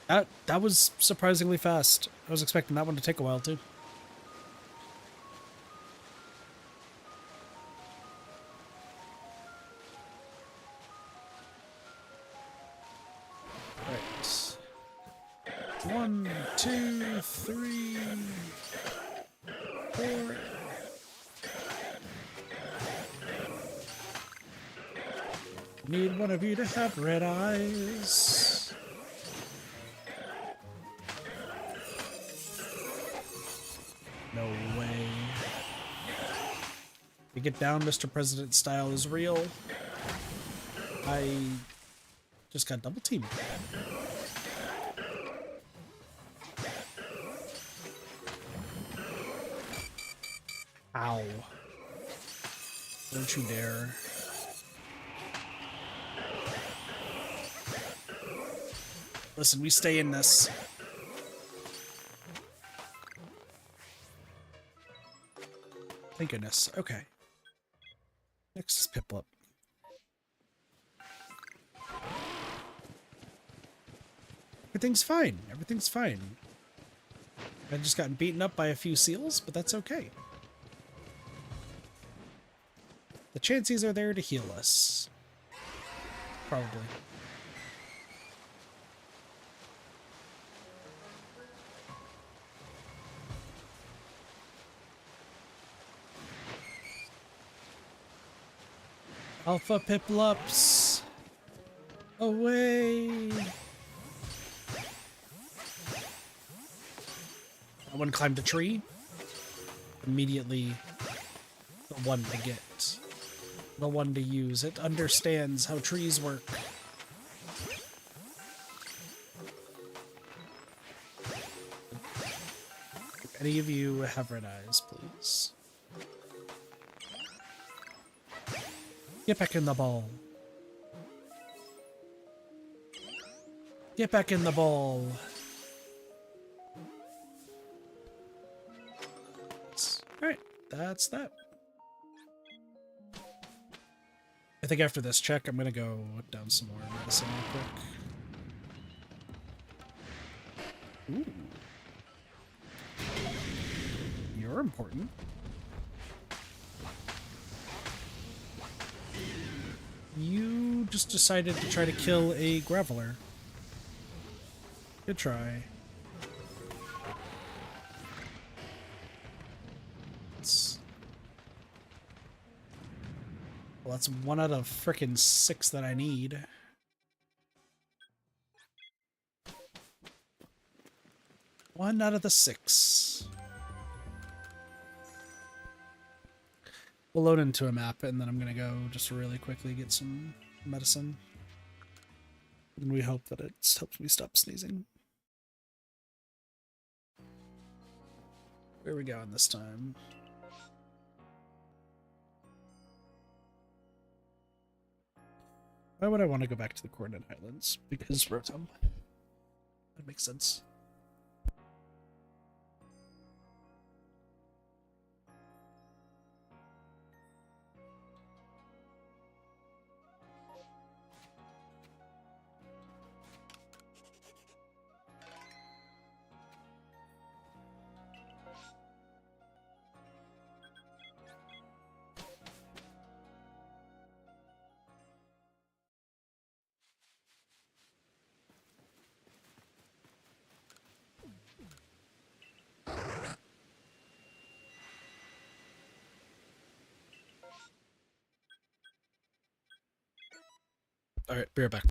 That was surprisingly fast. I was expecting that one to take a while too. Right. 1, 2, 3, 4. Need one of you to have red eyes. No way. You get down, Mr. President style is real. I just got double teamed. Ow. Don't you dare. Listen, we stay in this. Thank goodness. Okay. Next is Piplup. Everything's fine. Everything's fine. I just gotten beaten up by a few seals, but that's okay. The chances are there to heal us. Probably. Alpha Piplups! Away! That one climbed a tree. Immediately the one to get. The one to use. It understands how trees work. If any of you have red eyes, please. Get back in the ball. Get back in the ball. Alright, that's that. I think after this check, I'm gonna go down some more medicine real quick. Ooh. You're important. You just decided to try to kill a Graveler. Good try. Well, that's 1 out of frickin' 6 that I need. One out of the 6. We'll load into a map, and then I'm gonna go just really quickly get some medicine. And we hope that it helps me stop sneezing. Where are we going this time? Why would I want to go back to the Coordinate Islands? Because Rotom. That makes sense. Alright, be right back.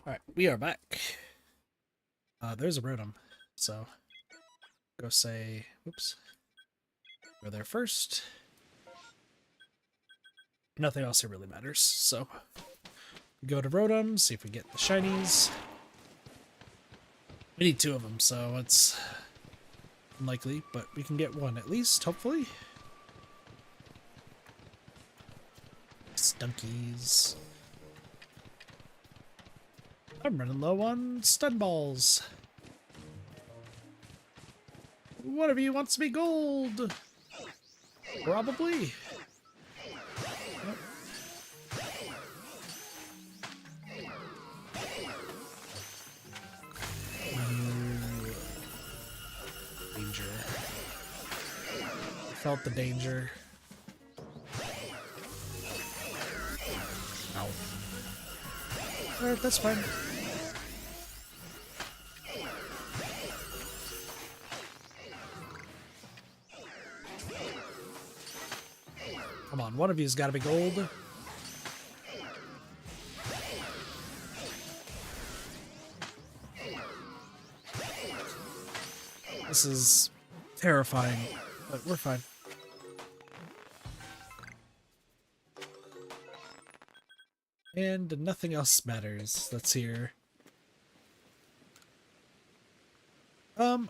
Alright, we are back. There's a Rotom, so go say, oops, go there first. Nothing else here really matters, so go to Rotom, see if we get the shinies. We need 2 of them, so it's unlikely, but we can get 1 at least, hopefully. Stunkies. I'm running low on stun balls. One of you wants to be gold. Probably. Yep. Danger. I felt the danger. Ow. Alright, that's fine. Come on, one of you's gotta be gold. This is terrifying, but we're fine. And nothing else matters that's here.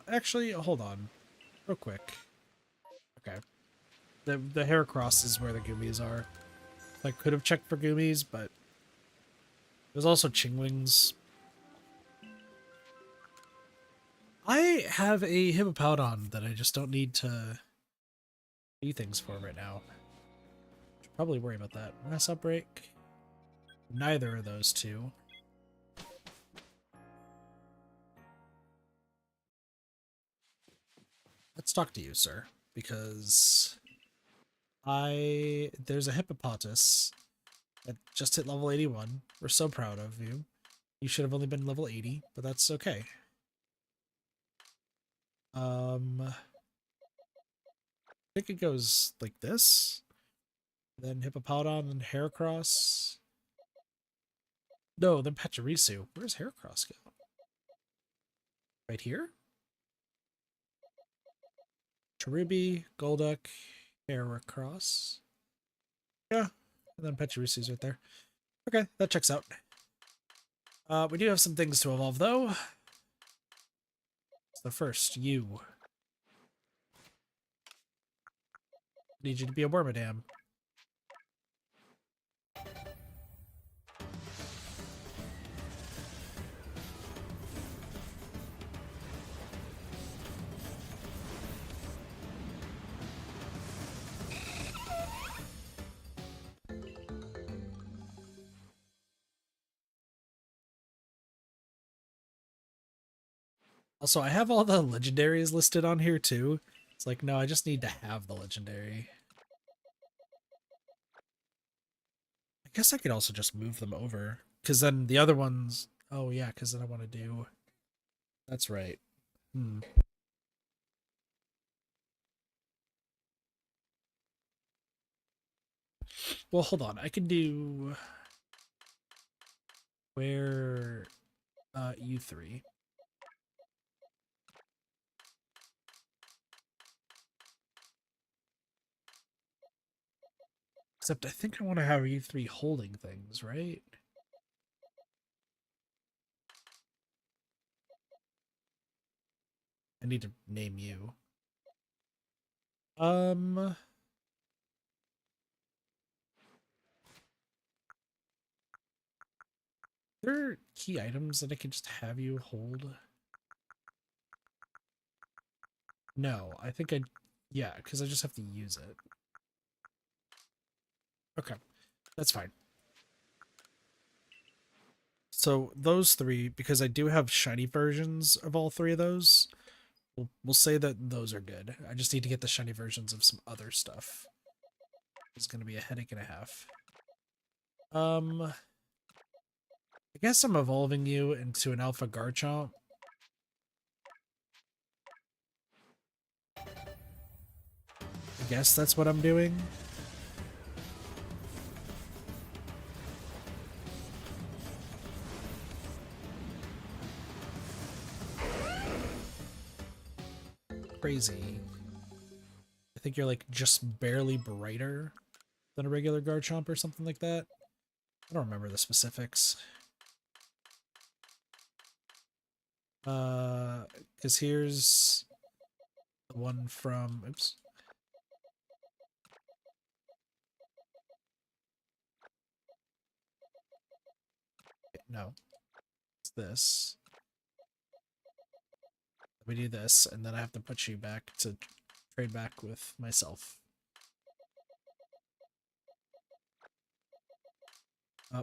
Actually, hold on. Real quick. Okay. The Heracross is where the Goomies are. I could have checked for Goomies, but there's also Chingwings. I have a Hippopowdon that I just don't need to do things for right now. Should probably worry about that. Mass Outbreak. Neither of those 2. Let's talk to you, sir, because there's a Hippopotas that just hit level 81. We're so proud of you. You should have only been level 80, but that's okay. I think it goes like this. Then Hippopowdon, then Heracross. No, then Pachirisu. Where's Heracross go? Right here? Cherubi, Golduck, Heracross. Yeah, and then Pachirisu's right there. Okay, that checks out. We do have some things to evolve, though. So first, you. Need you to be a Wormadam. Also, I have all the legendaries listed on here too. It's like, no, I just need to have the legendary. I guess I could also just move them over. Because then the other ones... Oh yeah, because then I want to do... That's right. Well, hold on. I can do... Where... U3. Except I think I want to have U3 holding things, right? I need to name you. There are key items that I can just have you hold. No, I think yeah, because I just have to use it. Okay, that's fine. So those 3, because I do have shiny versions of all 3 of those, we'll say that those are good. I just need to get the shiny versions of some other stuff. It's going to be a headache and a half. I guess I'm evolving you into an Alpha Garchomp. I guess that's what I'm doing. crazy. I think you're like just barely brighter than a regular Garchomp or something like that. I don't remember the specifics. Because here's the one from, oops. No, it's this. We do this, and then I have to put you back to trade back with myself.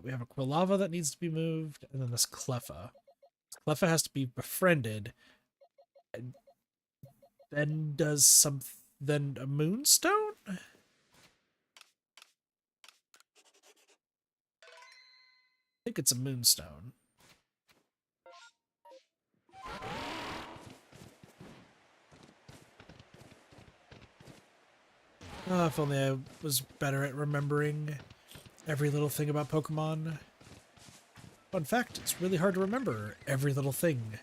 We have a Quilava that needs to be moved, and then this Cleffa. Cleffa has to be befriended. And then does some... Then a Moonstone? I think it's a Moonstone. Oh, if only I was better at remembering every little thing about Pokemon. Fun fact, it's really hard to remember every little thing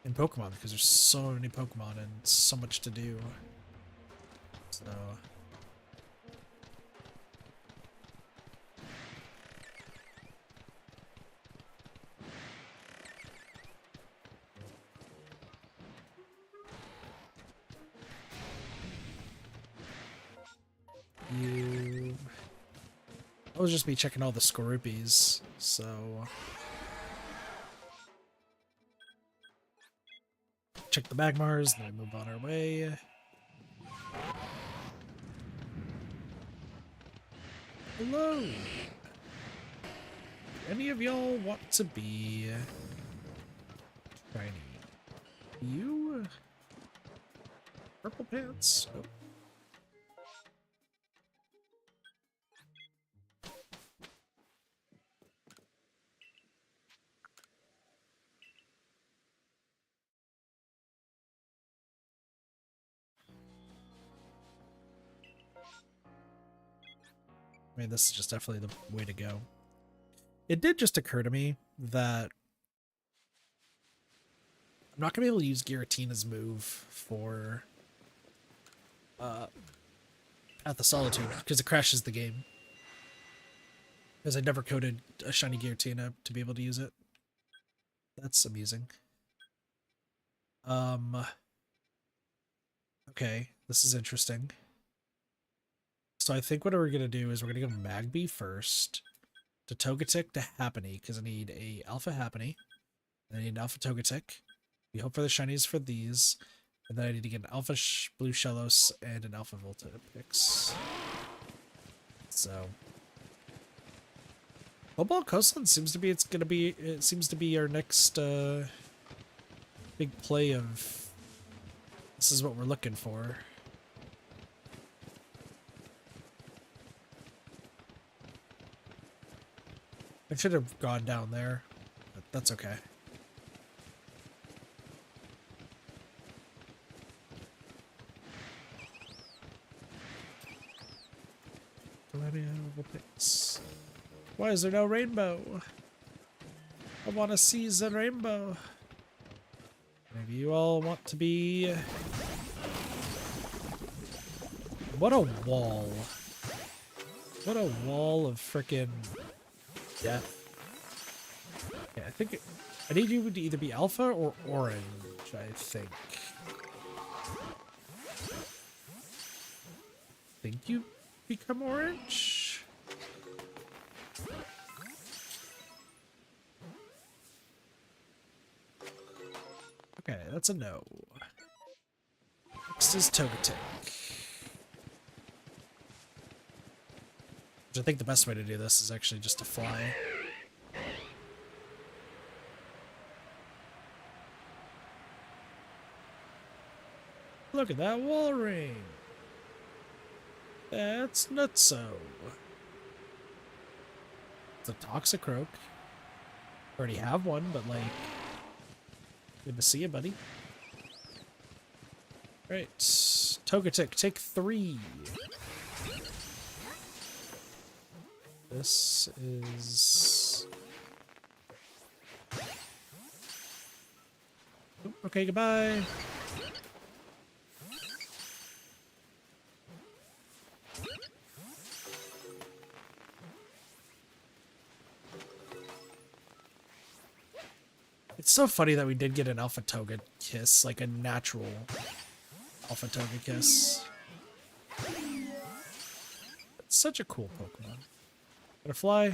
in Pokemon because there's so many Pokemon and so much to do. So... I'll just be checking all the Scorupis, so... Check the Magmars, then we move on our way. Hello! Do any of y'all want to be... shiny? You? Purple pants? Oh. I mean, this is just definitely the way to go. It did just occur to me that I'm not going to be able to use Giratina's move for Path of Solitude because it crashes the game. Because I never coded a shiny Giratina to be able to use it. That's amusing. Okay, this is interesting. So I think what we're going to do is we're going to go Magby first, to Togetic to Happiny, because I need a Alpha Happiny, and I need an Alpha Togetic. We hope for the shinies for these, and then I need to get an Alpha Blue Shellos and an Alpha Vulpix. So... Cobalt Coastline seems to be our next big play of this is what we're looking for. I should have gone down there, but that's okay. Why is there no rainbow? I want to seize a rainbow. Maybe you all want to be... What a wall. What a wall of frickin' death. Yeah, I think... I need you to either be alpha or orange, I think. Think you become orange? Okay, that's a no. Next is Togetic. Which I think the best way to do this is actually just to fly. Look at that wall ring. That's nutso. It's a Toxicroak. Already have one, but like... Good to see you, buddy. Right. Togetic, take 3. This is... Oop, okay, goodbye. It's so funny that we did get an Alpha Toga kiss, like a natural Alpha Toga kiss. It's such a cool Pokemon. Butterfly?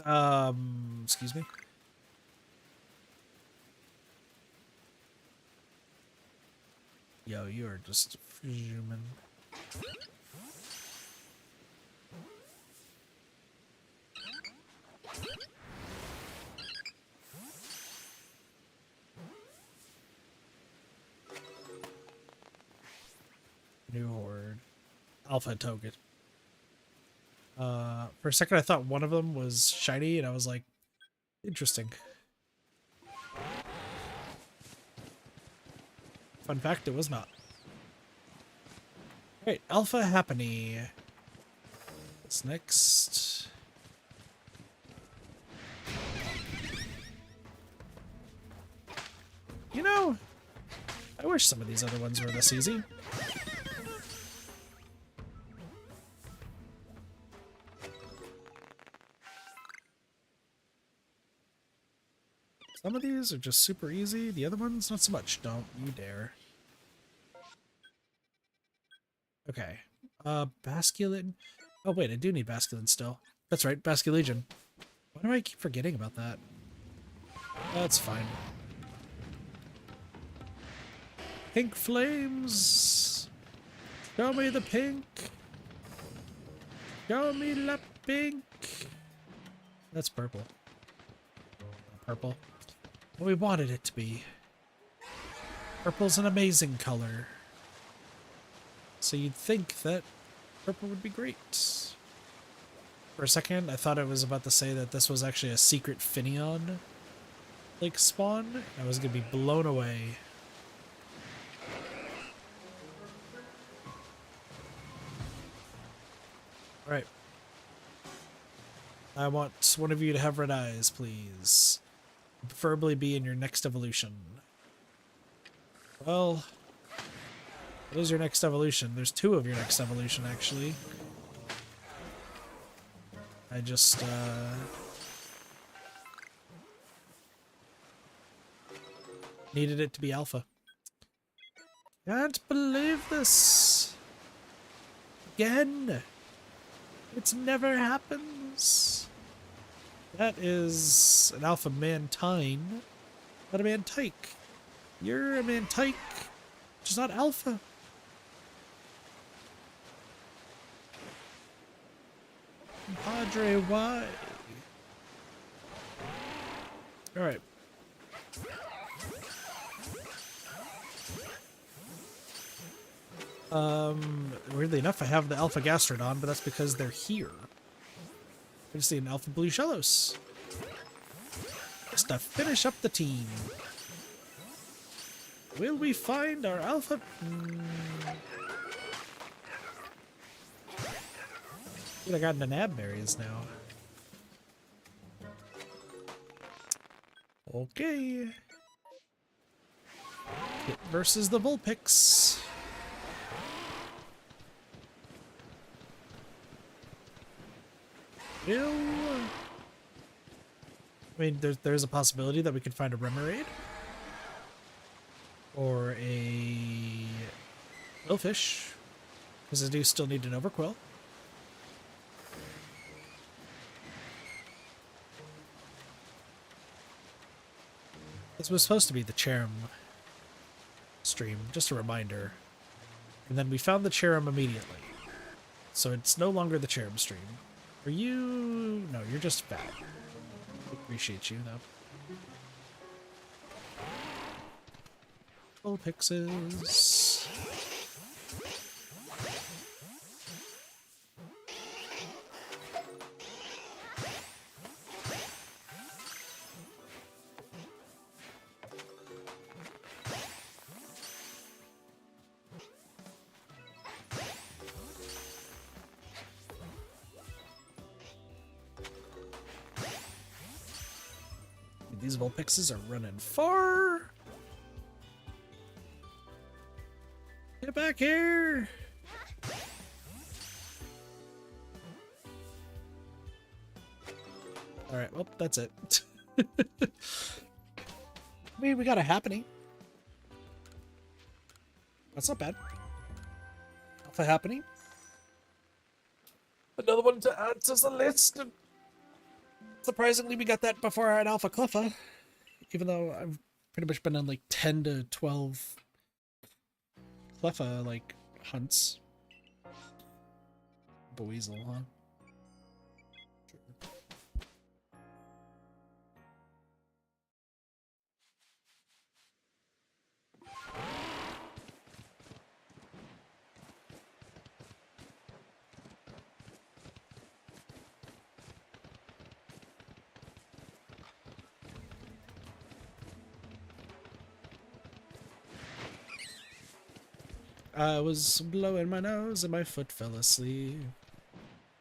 Yeah. Excuse me. Yo, you are just human. New horde. Alpha Toga. For a second I thought one of them was shiny and I was like, interesting. Fun fact, it was not. Alright, Alpha Happiny. What's next? You know, I wish some of these other ones were this easy. Some of these are just super easy. The other ones, not so much. Don't you dare. Okay. Basculin. Oh, wait, I do need Basculin still. That's right, Basculegion. Why do I keep forgetting about that? That's fine. Pink flames. Show me the pink. Show me the pink. That's purple. Purple. What we wanted it to be. Purple's an amazing color. So you'd think that purple would be great. For a second, I thought I was about to say that this was actually a secret Finneon like spawn. I was gonna be blown away. Alright. I want one of you to have red eyes, please. Preferably be in your next evolution. Well, what is your next evolution? There's two of your next evolution, actually. I just, needed it to be alpha. Can't believe this. Again. It never happens. That is an alpha Mantine, not a Mantike. You're a Mantike, which is not alpha. Padre, why? Alright. Weirdly enough, I have the Alpha Gastrodon, but that's because they're here. I just need an Alpha Blue Shellos. Just to finish up the team. Will we find our Alpha? Dude, I got Nanab berries now. Okay. It versus the Vulpix. Will... I mean, there's a possibility that we could find a Remoraid. Or a... Willfish. Because I do still need an Overquill. This was supposed to be the Cherum stream, just a reminder. And then we found the Cherum immediately. So it's no longer the Cherum stream. Are you... No, you're just fat. Appreciate you, though. Vulpixes. These Vulpixes are running far. Get back here! Alright, well, that's it. I mean, we got a happening. That's not bad. Alpha happening. Another one to add to the list. Surprisingly, we got that before I had Alpha Cleffa. Even though I've pretty much been on like 10 to 12 Cleffa, like, hunts. Buizel, huh? I was blowing my nose and my foot fell asleep.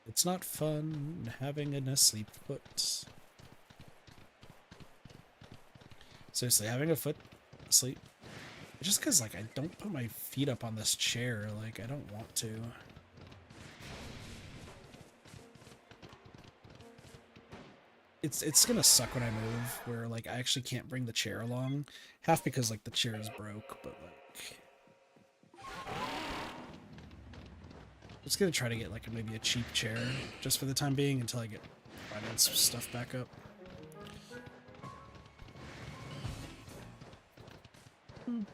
It's not fun having an asleep foot. Seriously, having a foot asleep. Just because, like, I don't put my feet up on this chair. Like, I don't want to. It's gonna suck when I move, where, like, I actually can't bring the chair along. Half because, like, the chair is broke, but, like... I'm just gonna try to get, like, maybe a cheap chair, just for the time being, until I get finance stuff back up. I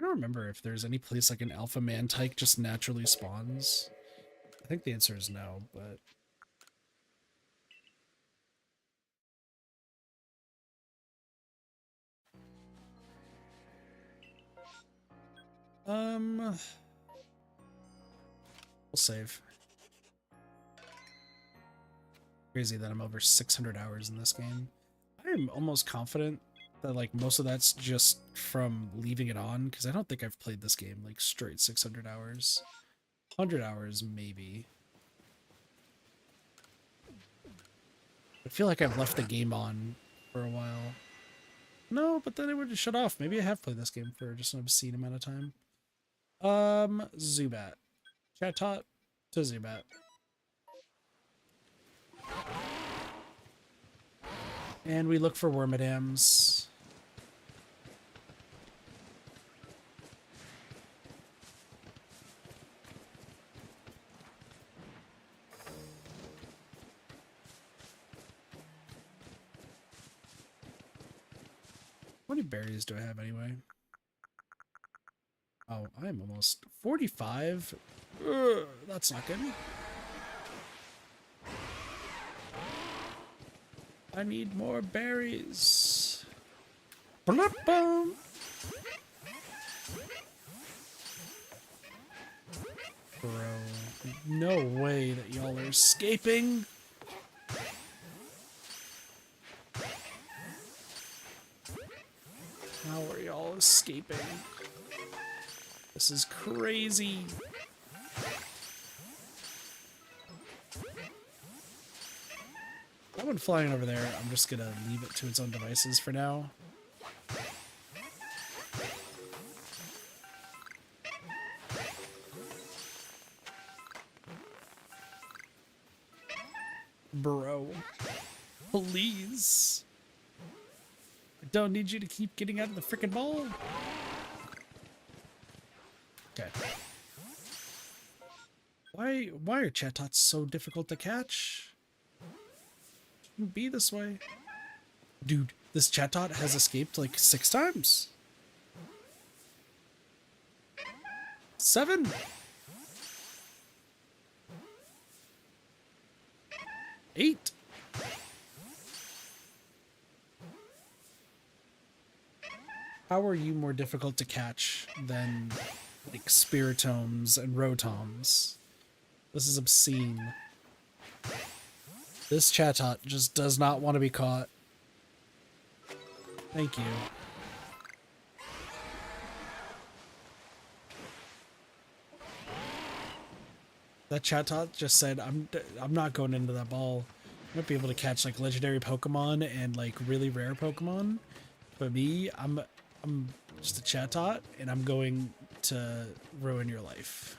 don't remember if there's any place like an alpha man-tyke just naturally spawns. I think the answer is no, but... We'll save. Crazy that I'm over 600 hours in this game. I am almost confident that, like, most of that's just from leaving it on, because I don't think I've played this game, like, straight 600 hours. 100 hours, maybe. I feel like I've left the game on for a while. No, but then it would shut off. Maybe I have played this game for just an obscene amount of time. Zubat. Chatot to Zubat. And we look for Wormadams. How many berries do I have anyway? Oh, I'm almost 45. Ugh, that's not good. I need more berries. Blah-bum. Bro, no way that y'all are escaping. How are y'all escaping? This is crazy. That one flying over there, I'm just gonna leave it to its own devices for now. Bro, please. I don't need you to keep getting out of the frickin' ball. Okay. Why are Chatots so difficult to catch? Shouldn't be this way. Dude, this Chatot has escaped like 6 times. 7. Eight. How are you more difficult to catch than like Spiritoms and Rotoms? This is obscene. This Chatot just does not want to be caught. Thank you. That Chatot just said, I'm not going into that ball. I might be able to catch like legendary Pokemon and like really rare Pokemon. But me, I'm I'm just a chatot, and I'm going to ruin your life.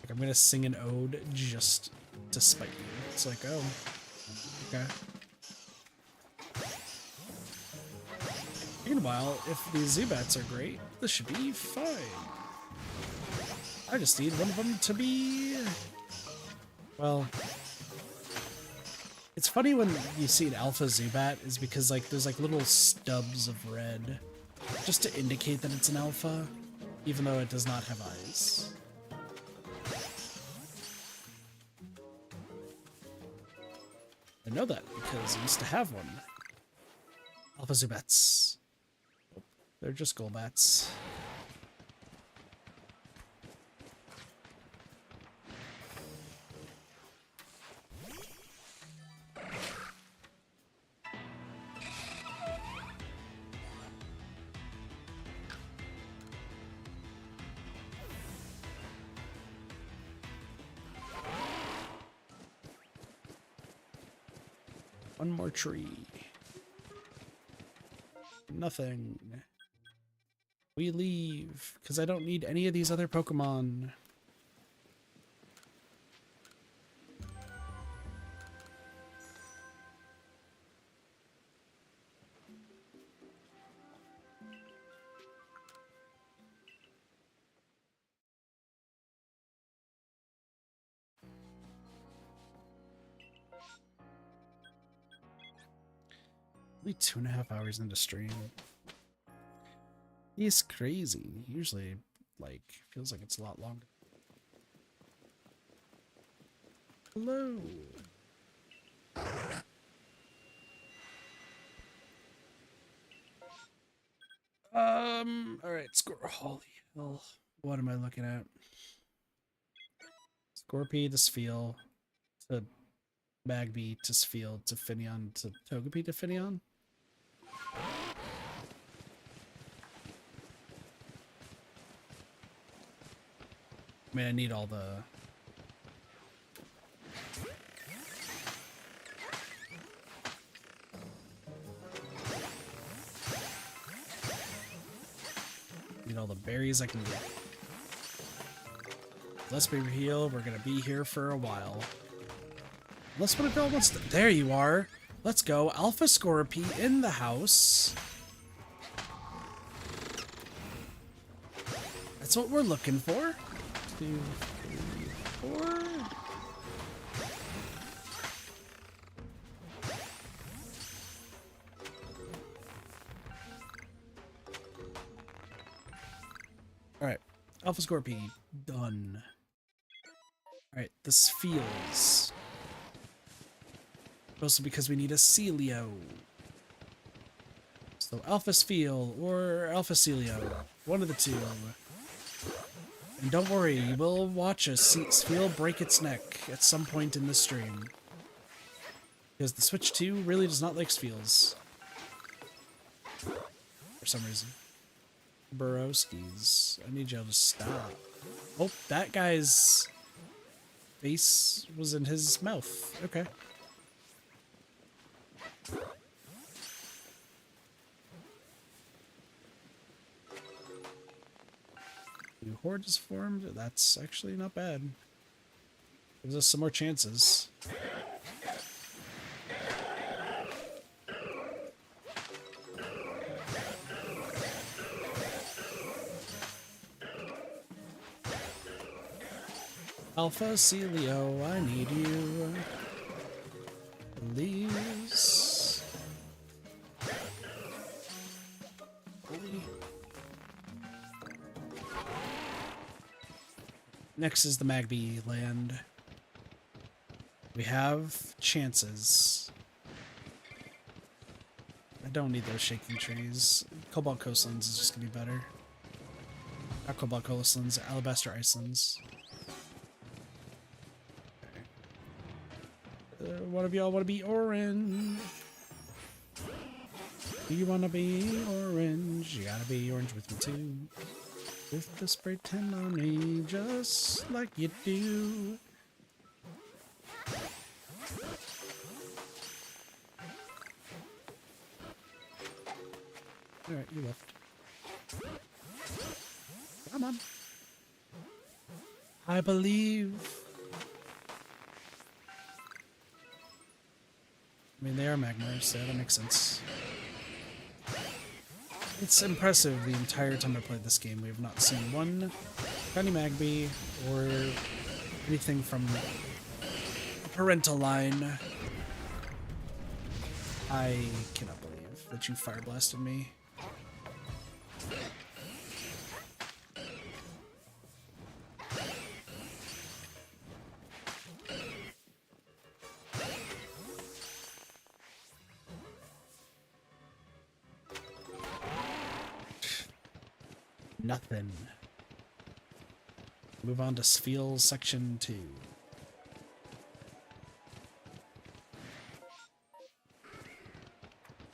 Like, I'm gonna sing an ode just to spite you. It's like, oh, okay. Meanwhile, if these Zubats are great, this should be fine. I just need one of them to be... Well... It's funny when you see an alpha Zubat is because like there's like little stubs of red just to indicate that it's an alpha, even though it does not have eyes. I know that because I used to have one. Alpha Zubats. They're just Golbats. One more tree. Nothing. We leave, because I don't need any of these other Pokemon. Only 2.5 hours into stream. He's crazy. Usually, like, feels like it's a lot longer. Hello. Alright, holy hell. What am I looking at? Scorpy to Viel to Magby to Viel to Finneon to Togepi to Finneon. I mean, I need all the... Need all the berries I can get. Let's be real, we're gonna be here for a while. Let's put a bill once. There you are. Let's go. Alpha Scorpy in the house. That's what we're looking for. 2, 3, 4. Alright. Alpha Scorpy. Done. Alright, this feels. Also because we need a Celio. So Alpha Viel or Alpha Celio. One of the two. And don't worry, you will watch a Viel break its neck at some point in the stream. Because the Switch 2 really does not like Feels. For some reason. Burrowskis. I need y'all to stop. Oh, that guy's face was in his mouth. Okay. New horde is formed. That's actually not bad. Gives us some more chances. Alpha Celio, I need you. Please. Next is the Magby land. We have chances. I don't need those shaking trees. Cobalt Coastlands is just gonna be better. Not Cobalt Coastlands, Alabaster Icelands. One of y'all want to be orange? Do you want to be orange? You gotta be orange with me too. With the spray tan on me, just like you do. Alright, you left. Come on. I believe. I mean, they are Magmars, so that makes sense. It's impressive the entire time I played this game. We have not seen one Tiny Magby or anything from the parental line. I cannot believe that you fire blasted me. Nothing. Move on to Viel section 2.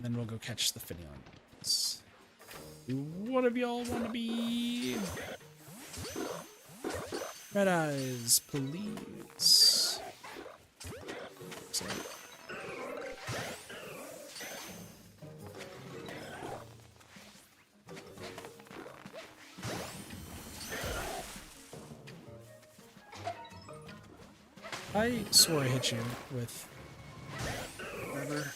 Then we'll go catch the Finions. One of y'all want to be Red Eyes, please. Sorry. I swore I hit you with whatever.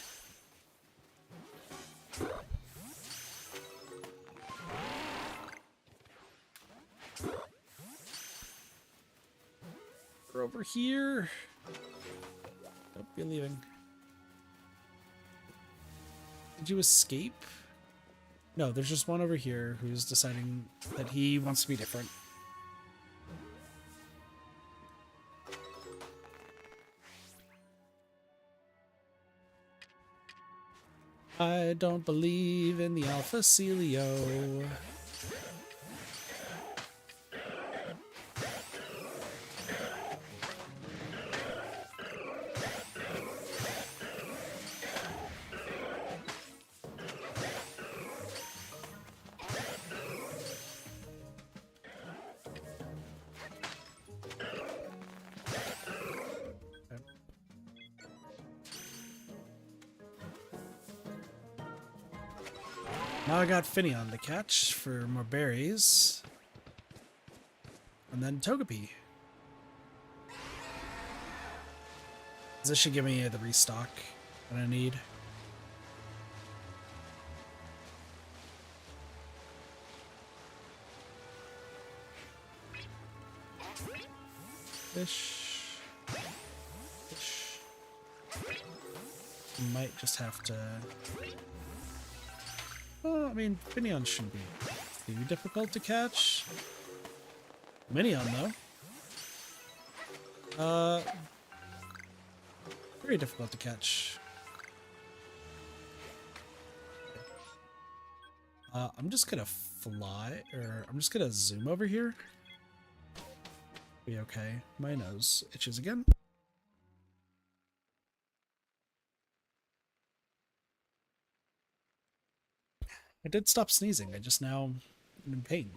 We're over here. Don't be leaving. Did you escape? No, there's just one over here who's deciding that he wants to be different. I don't believe in the Alpha Celio. Now I got Finion to catch for more berries. And then Togepi. This should give me the restock that I need. Fish. Fish. Might just have to... Well, I mean, Finion shouldn't be too difficult to catch. Minion, though. Very difficult to catch. I'm just gonna fly, or I'm just gonna zoom over here. Be okay. My nose itches again. I did stop sneezing, I just now am in pain.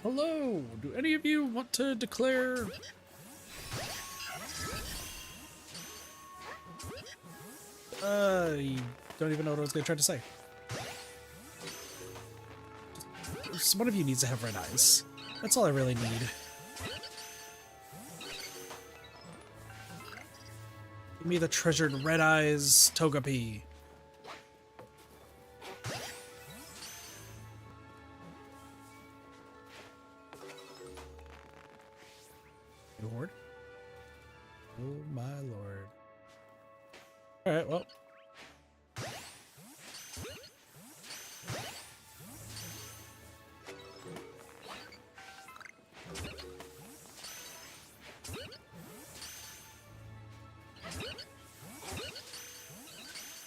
Hello! Do any of you want to declare... You don't even know what I was going to try to say. Just one of you needs to have red eyes. That's all I really need. Give me the treasured red eyes, Togepi. You horde? Oh my lord. Alright, well.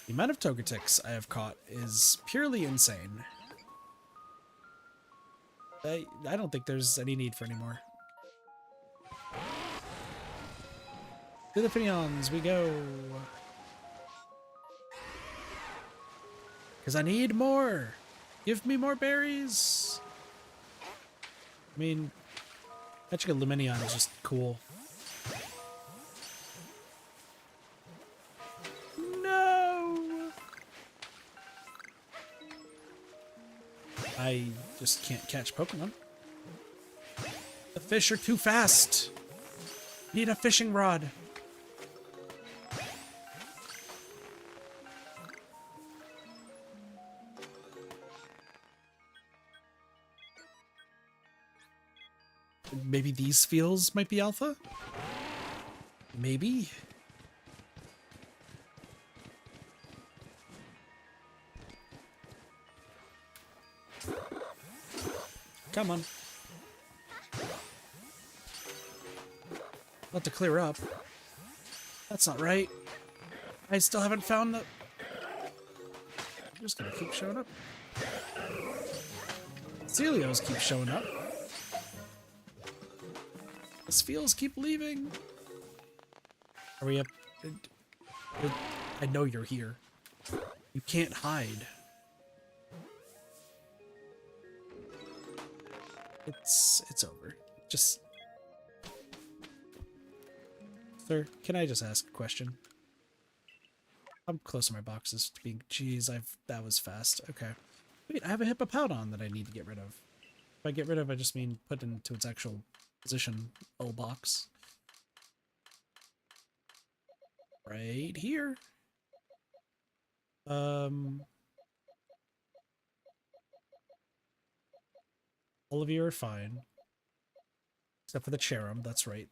The amount of Togetix I have caught is purely insane. I don't think there's any need for any more. To the Finions we go. Because I need more. Give me more berries. mean, catching a Luminion is just cool. No! I just can't catch Pokemon. The fish are too fast. Need a fishing rod. Maybe these Feels might be alpha? Maybe? Come on. About to clear up. That's not right. I still haven't found the... I'm just gonna keep showing up. Celios keep showing up. The Feels keep leaving. Are we up? I know you're here. You can't hide. It's over. Just... Sir, can I just ask a question? I'm close to my boxes to being... Jeez, that was fast. Okay. Wait, I have a Hippopowdon that I need to get rid of. If I get rid of, I just mean put into its actual position. Little box. Right here. All of you are fine. Except for the Cherum, that's right.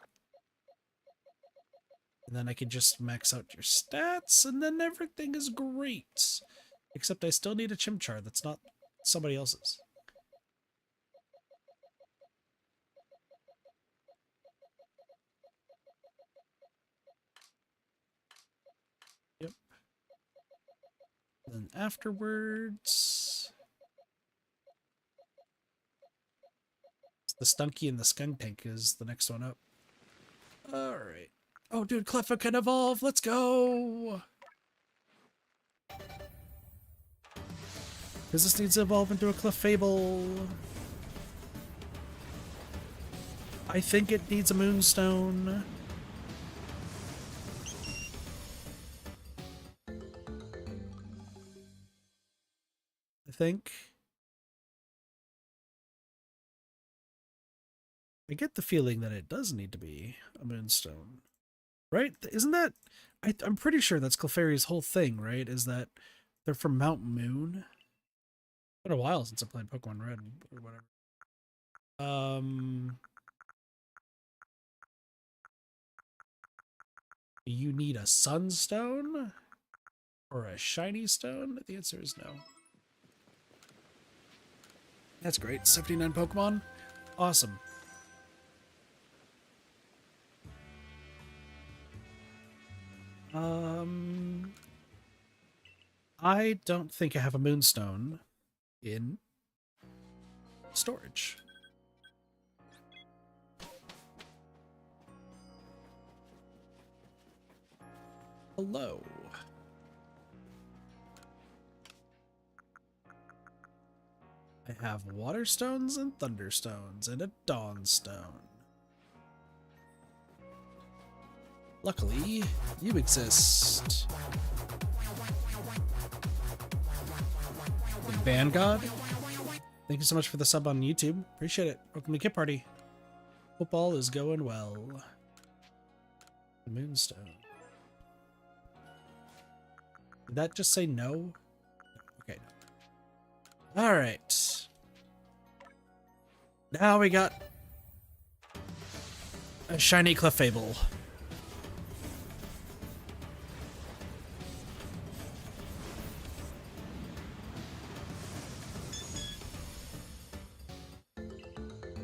And then I can just max out your stats, and then everything is great. Except I still need a Chimchar that's not somebody else's. Yep. And then afterwards... the Stunky and the Skuntank is the next one up. Alright. Oh, dude, Cleffa can evolve! Let's go! Because this needs to evolve into a Clefable. I think it needs a Moonstone. I think. I get the feeling that it does need to be a Moonstone. Right? Isn't that... I'm pretty sure that's Clefairy's whole thing, right? Is that they're from Mount Moon? It's been a while since I played Pokemon Red or whatever. You need a Sunstone? Or a Shiny Stone? The answer is no. That's great. 79 Pokemon? Awesome. I don't think I have a Moonstone in storage. Hello. I have Water Stones and Thunderstones and a Dawnstone. Luckily, you exist. Vanguard, thank you so much for the sub on YouTube. Appreciate it. Welcome to Kit Party. Hope all is going well. The Moonstone. Did that just say no? Okay. Alright. Now we got a shiny Clefable.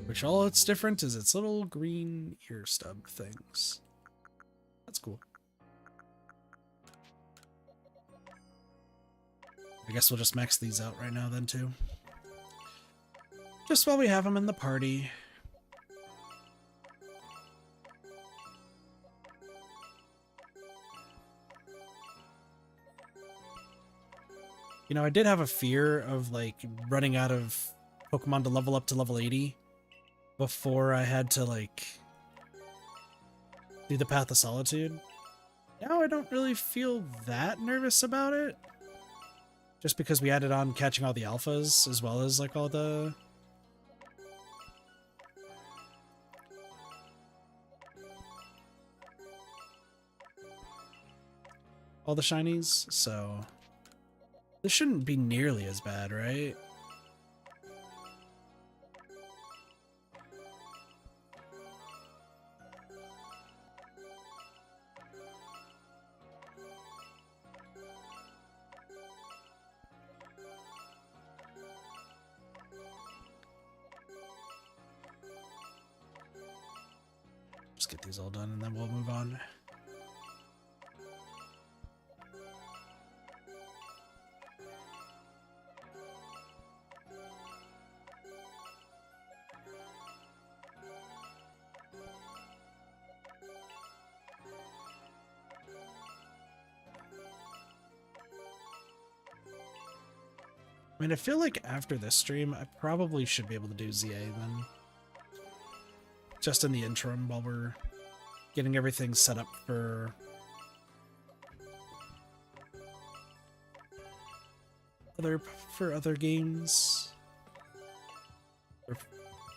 Which all it's different is its little green ear stub things. That's cool. I guess we'll just max these out right now then too. Just while we have them in the party. You know, I did have a fear of like running out of Pokemon to level up to level 80. before I had to, like, do the Path of Solitude. Now I don't really feel that nervous about it. Just because we added on catching all the alphas, as well as, like, all the... all the shinies, so... this shouldn't be nearly as bad, right? Just get these all done and then we'll move on. I mean, I feel like after this stream, I probably should be able to do ZA then. Just in the interim while we're getting everything set up for other games. Or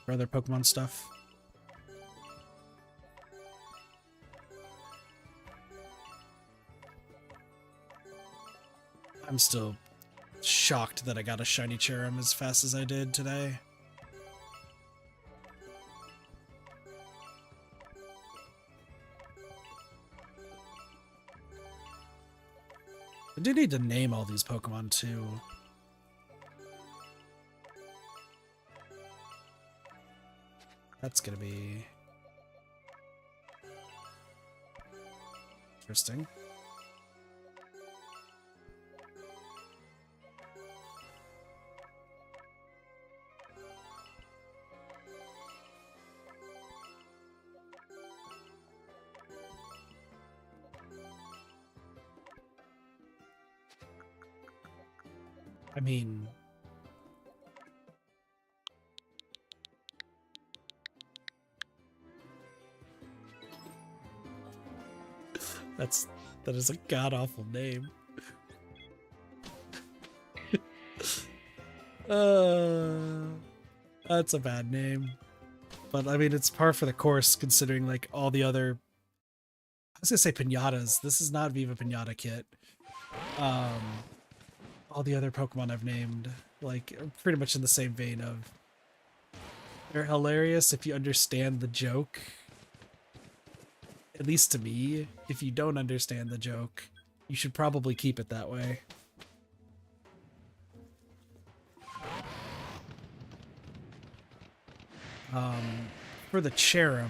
for other Pokemon stuff. I'm still shocked that I got a shiny Cherubi as fast as I did today. I do need to name all these Pokemon too. That's gonna be interesting. I mean, that is a god-awful name. That's a bad name. But I mean, it's par for the course considering like all the other, I was gonna say pinatas. This is not Viva Pinata Kit. All the other Pokemon I've named, like, are pretty much in the same vein of they're hilarious if you understand the joke. At least to me, if you don't understand the joke, you should probably keep it that way. For the Cherubi,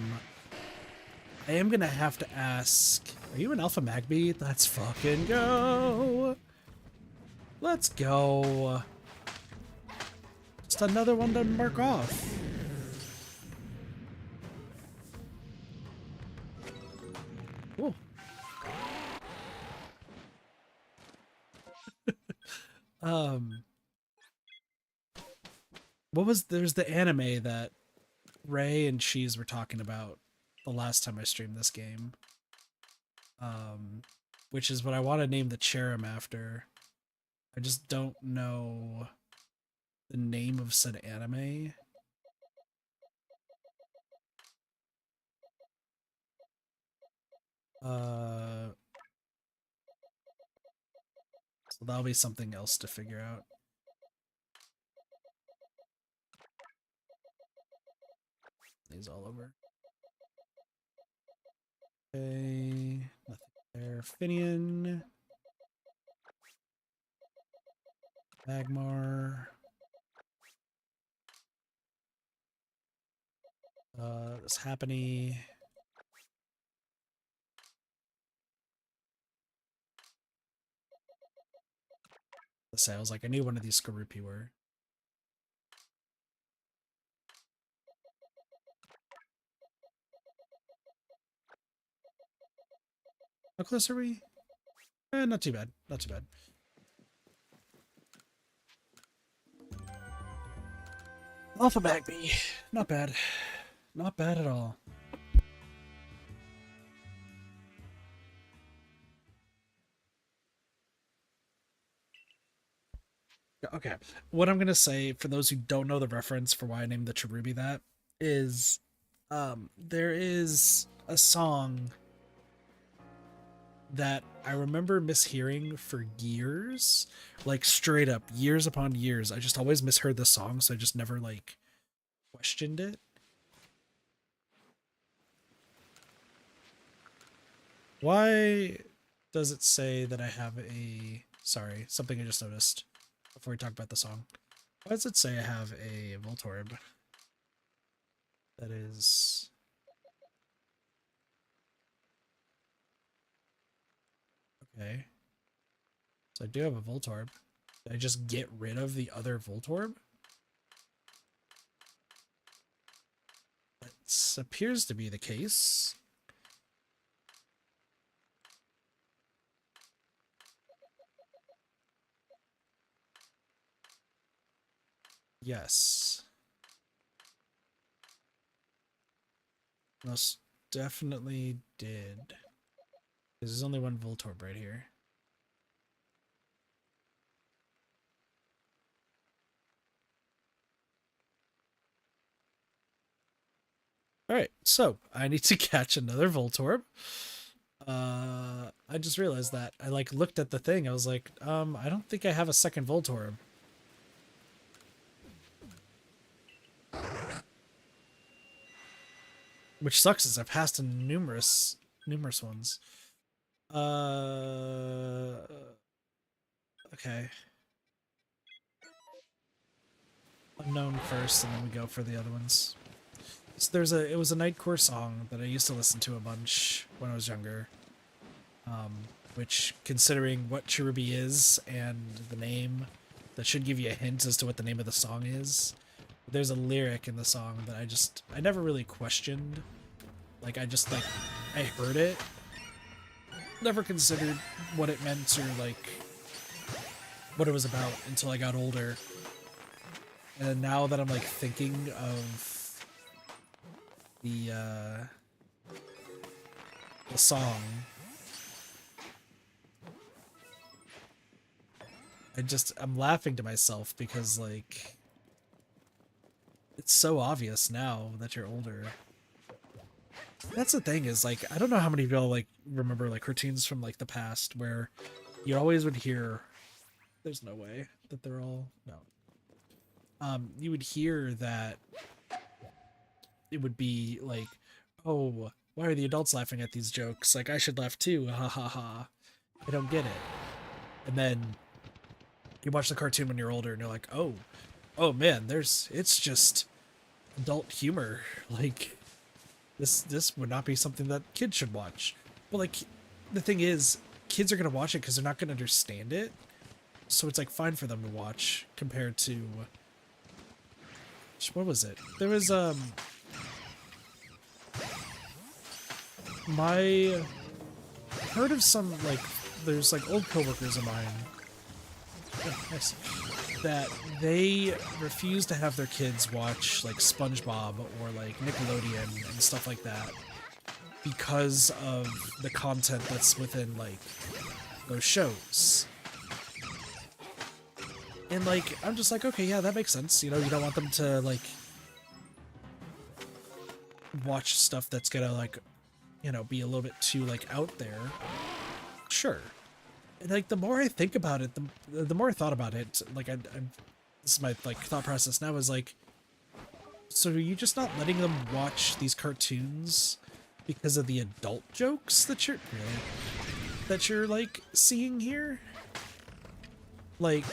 I am gonna have to ask, are you an Alpha Magby? Let's fucking go! Let's go. Just another one to mark off. Cool. There's the anime that Ray and Cheese were talking about the last time I streamed this game. Which is what I want to name the Cherubi after. I just don't know the name of said anime. So that'll be something else to figure out. These all over. Okay, nothing there. Finian. Magmar. This Happiny. The sales, like I knew one of these Cherubi were. How close are we? Not too bad. Not too bad. Alpha Magby. Not bad. not bad at all. Okay, what I'm gonna say for those who don't know the reference for why I named the Cherubi that is, there is a song that I remember mishearing for years, like straight up years upon years. I just always misheard the song, so I just never like questioned it. Why does it say that I have a... Sorry, something I just noticed before we talk about the song. Why does it say I have a Voltorb? That is... Okay. So I do have a Voltorb. Did I just get rid of the other Voltorb? That appears to be the case. Yes. Most definitely did. There's only one Voltorb right here. Alright, so I need to catch another Voltorb. I just realized that. I like looked at the thing, I was like, I don't think I have a second Voltorb. Which sucks as I've passed in numerous ones. Okay. Unknown first, and then we go for the other ones. So it was a Nightcore song that I used to listen to a bunch when I was younger. Which, considering what Cherubi is and the name, that should give you a hint as to what the name of the song is. There's a lyric in the song that I never really questioned. Like, I heard it. Never considered what it meant or, like, what it was about until I got older. And now that I'm, like, thinking of the song, I'm laughing to myself because, like, it's so obvious now that you're older. That's the thing is, like, I don't know how many people, like, remember, like, cartoons from, like, the past where you always would hear... There's no way that they're all... No. You would hear that it would be, like, oh, why are the adults laughing at these jokes? Like, I should laugh too, ha ha ha. I don't get it. And then you watch the cartoon when you're older and you're like, oh man, it's just adult humor. Like, this would not be something that kids should watch. But, like, the thing is, kids are going to watch it because they're not going to understand it. So it's, like, fine for them to watch compared to... What was it? There was, I heard of some, like, there's, like, old coworkers of mine that they refuse to have their kids watch, like, SpongeBob or, like, Nickelodeon and stuff like that because of the content that's within, like, those shows. And, like, I'm just like, okay, yeah, that makes sense. You know, you don't want them to, like, watch stuff that's gonna, like, you know, be a little bit too, like, out there. Sure. And, like, the more I think about it, the more I thought about it, like, this is my, like, thought process now is, like, so are you just not letting them watch these cartoons because of the adult jokes that you're, like, seeing here? Like,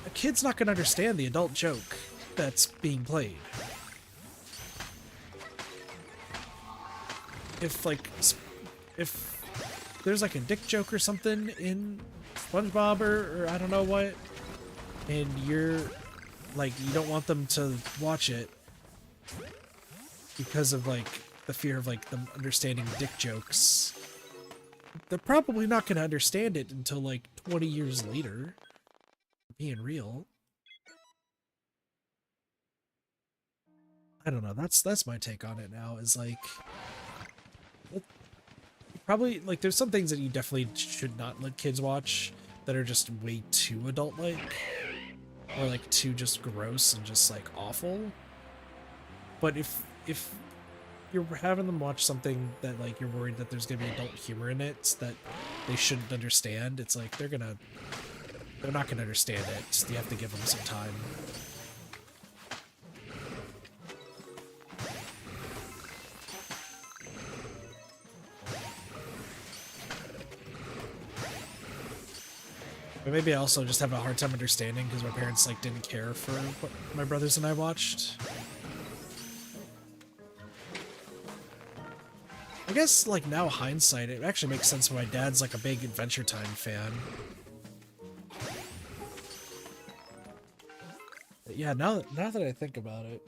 a kid's not gonna understand the adult joke that's being played. If there's, like, a dick joke or something in SpongeBob or I don't know what, and you're, like, you don't want them to watch it because of, like, the fear of, like, them understanding dick jokes, they're probably not going to understand it until, like, 20 years later. Being real. I don't know. That's my take on it now. Is like probably like there's some things that you definitely should not let kids watch that are just way too adult like or like too just gross and just like awful. But if you're having them watch something that like you're worried that there's gonna be adult humor in it that they shouldn't understand, it's like they're not gonna understand it. Just, you have to give them some time. But maybe I also just have a hard time understanding because my parents like didn't care for what my brothers and I watched. I guess like now hindsight, it actually makes sense why my dad's like a big Adventure Time fan. But yeah, now that I think about it.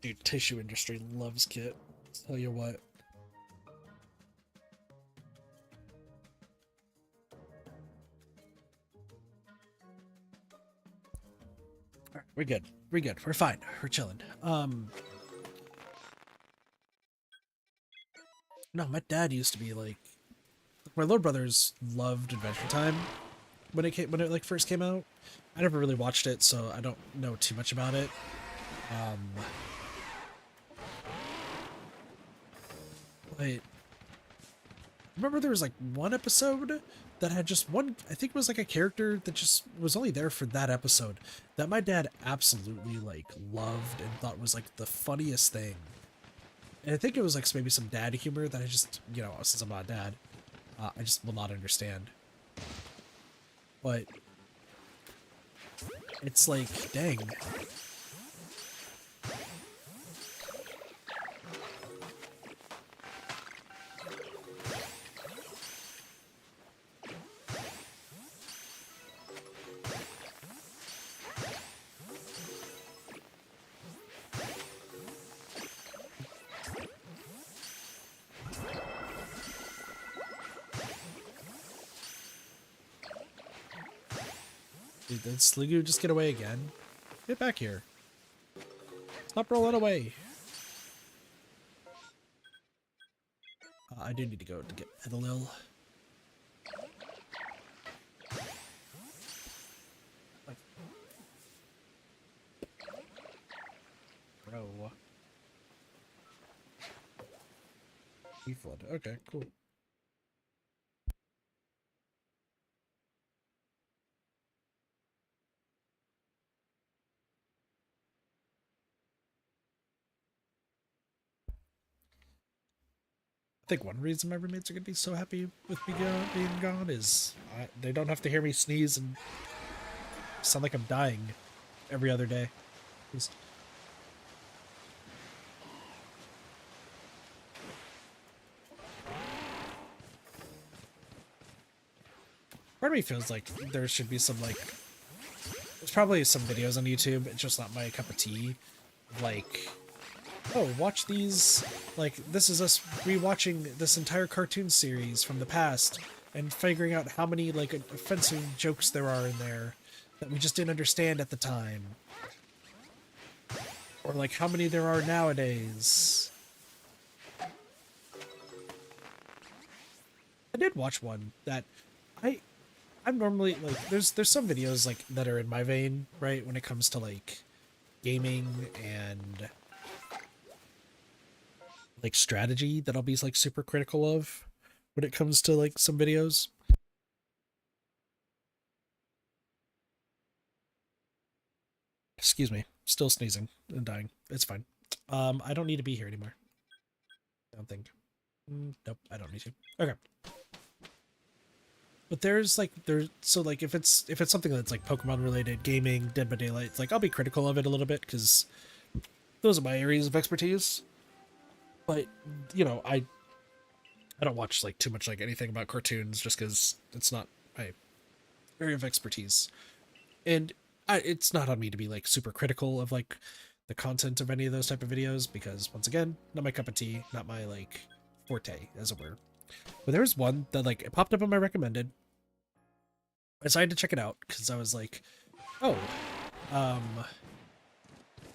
Dude, tissue industry loves Kit. Tell you what. Alright, we're good. We're good. We're fine. We're chilling. No, my dad used to be like my little brothers loved Adventure Time when it like first came out. I never really watched it, so I don't know too much about it. Wait. Remember there was like one episode that had just one, I think it was like a character that just was only there for that episode that my dad absolutely like loved and thought was like the funniest thing. And I think it was like maybe some dad humor that I just, you know, since I'm not a dad, I just will not understand. But it's like, dang. Dude, did Sliggoo just get away again? Get back here. Stop rolling away. I do need to go to get Edalil. Bro. Flood. Okay, cool. I think one reason my roommates are gonna be so happy with me being gone is they don't have to hear me sneeze and sound like I'm dying every other day. Just... Part of me feels like there should be some like, there's probably some videos on YouTube. It's just not my cup of tea. Like, oh, watch these, like, this is us rewatching this entire cartoon series from the past and figuring out how many, like, offensive jokes there are in there that we just didn't understand at the time. Or, like, how many there are nowadays. I did watch one that I'm normally, like, there's some videos, like, that are in my vein, right, when it comes to, like, gaming and like strategy that I'll be like super critical of when it comes to like some videos. Excuse me, still sneezing and dying. It's fine. I don't need to be here anymore. I don't think. Nope, I don't need to. Okay. But so like if it's something that's like Pokemon related, gaming, Dead by Daylight, it's like I'll be critical of it a little bit because those are my areas of expertise. But you know, I don't watch like too much like anything about cartoons just because it's not my area of expertise, and it's not on me to be like super critical of like the content of any of those type of videos because once again, not my cup of tea, not my like forte, as it were. But there was one that like it popped up on my recommended. I decided to check it out because I was like, oh, um,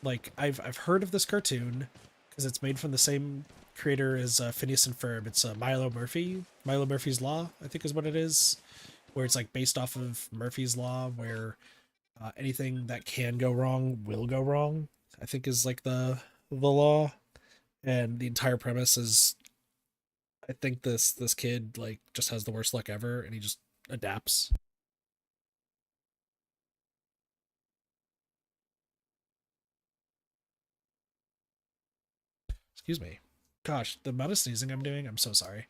like I've heard of this cartoon because it's made from the same creator as Phineas and Ferb. It's Milo Murphy. Milo Murphy's Law, I think, is what it is, where it's like based off of Murphy's Law, where anything that can go wrong will go wrong. I think is like the law, and the entire premise is, I think this kid like just has the worst luck ever, and he just adapts. Excuse me. Gosh, the amount of sneezing I'm doing, I'm so sorry.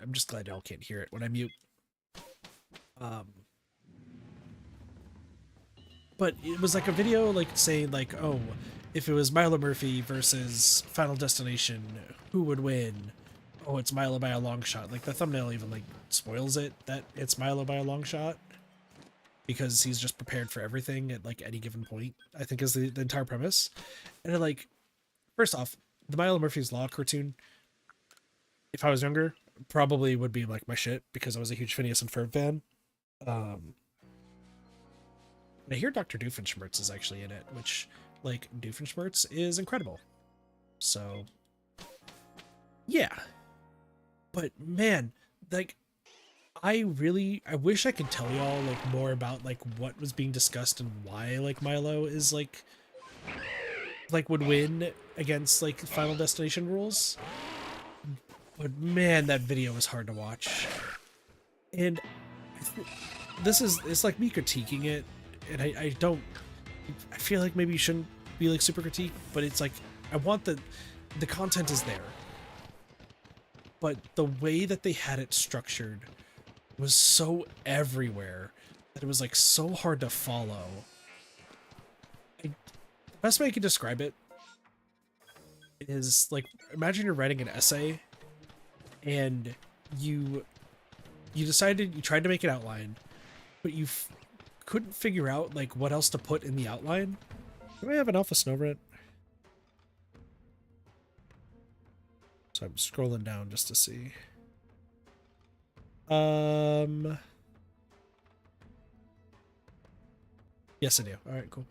I'm just glad y'all can't hear it when I mute. Um, but it was like a video like saying like, oh, if it was Milo Murphy versus Final Destination, who would win? Oh, it's Milo by a long shot. Like the thumbnail even like spoils it that it's Milo by a long shot because he's just prepared for everything at like any given point, I think is the entire premise. And it, like, first off, the Milo Murphy's Law cartoon, if I was younger, probably would be like my shit because I was a huge Phineas and Ferb fan. Um, I hear Dr. Doofenshmirtz is actually in it, which, like, Doofenshmirtz is incredible. So, yeah. But man, like, I wish I could tell y'all like more about like what was being discussed and why like Milo is like would win against like Final Destination rules. But man, that video was hard to watch. And it's like me critiquing it, and I don't, I feel like maybe you shouldn't be like super critique, but it's like I want the content is there, but the way that they had it structured was so everywhere that it was like so hard to follow. The best way I can describe it is like, imagine you're writing an essay and you tried to make an outline, but you couldn't figure out like what else to put in the outline. Do I have an alpha snow red? So I'm scrolling down just to see. Yes, I do. All right, cool.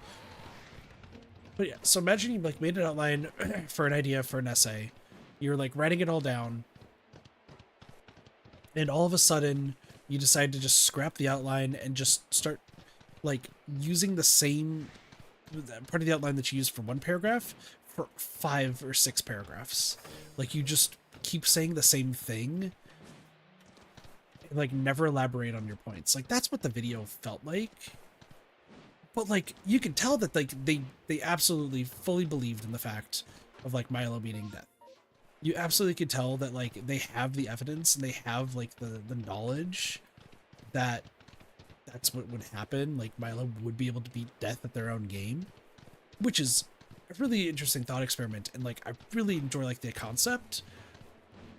But yeah, so imagine you like made an outline for an idea for an essay. You're like writing it all down, and all of a sudden you decide to just scrap the outline and just start like using the same part of the outline that you used for one paragraph for 5 or 6 paragraphs. Like you just keep saying the same thing and like never elaborate on your points. Like that's what the video felt like. But like you can tell that like they absolutely fully believed in the fact of like Milo beating death. You absolutely could tell that like they have the evidence and they have like the knowledge that that's what would happen. Like Milo would be able to beat death at their own game, which is a really interesting thought experiment. And like I really enjoy like the concept,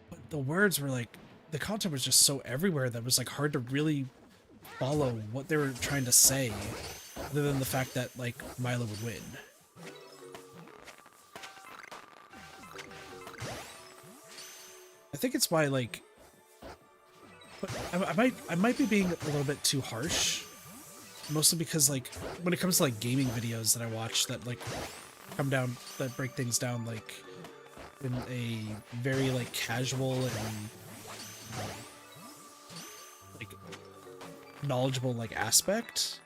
but the words were like, the content was just so everywhere that it was like hard to really follow what they were trying to say, other than the fact that like Milo would win. I think it's why like, but I might be being a little bit too harsh, mostly because like when it comes to like gaming videos that I watch that like that break things down like in a very like casual and like knowledgeable like aspect,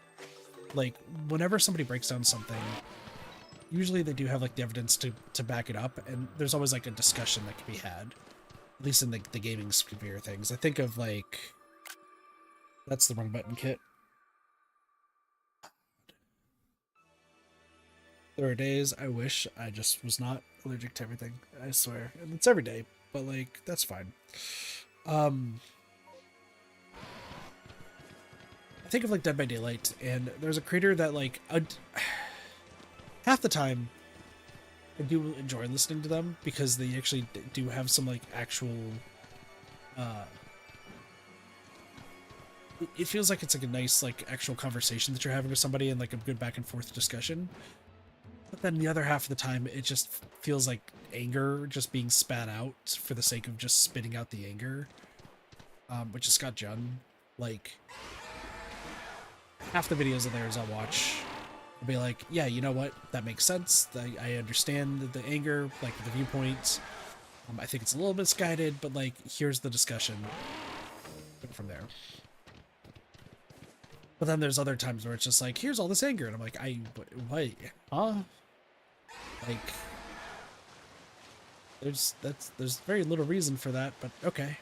like whenever somebody breaks down something, usually they do have like the evidence to back it up, and there's always like a discussion that can be had, at least in the gaming sphere things. I think of like, that's the wrong button, Kit. There are days I wish I just was not allergic to everything, I swear. And it's every day, but like, that's fine. I think of like Dead by Daylight, and there's a creator that like, half the time I do enjoy listening to them because they actually do have some like actual, it feels like it's like a nice like actual conversation that you're having with somebody and like a good back and forth discussion. But then the other half of the time, it just feels like anger just being spat out for the sake of just spitting out the anger, which is Scott Jun. Like, half the videos of theirs I'll watch, I'll be like, yeah, you know what? That makes sense. I understand the anger, like the viewpoint. I think it's a little misguided, but like, here's the discussion from there. But then there's other times where it's just like, here's all this anger, and I'm like, what, huh? Like, there's very little reason for that, but okay. I'm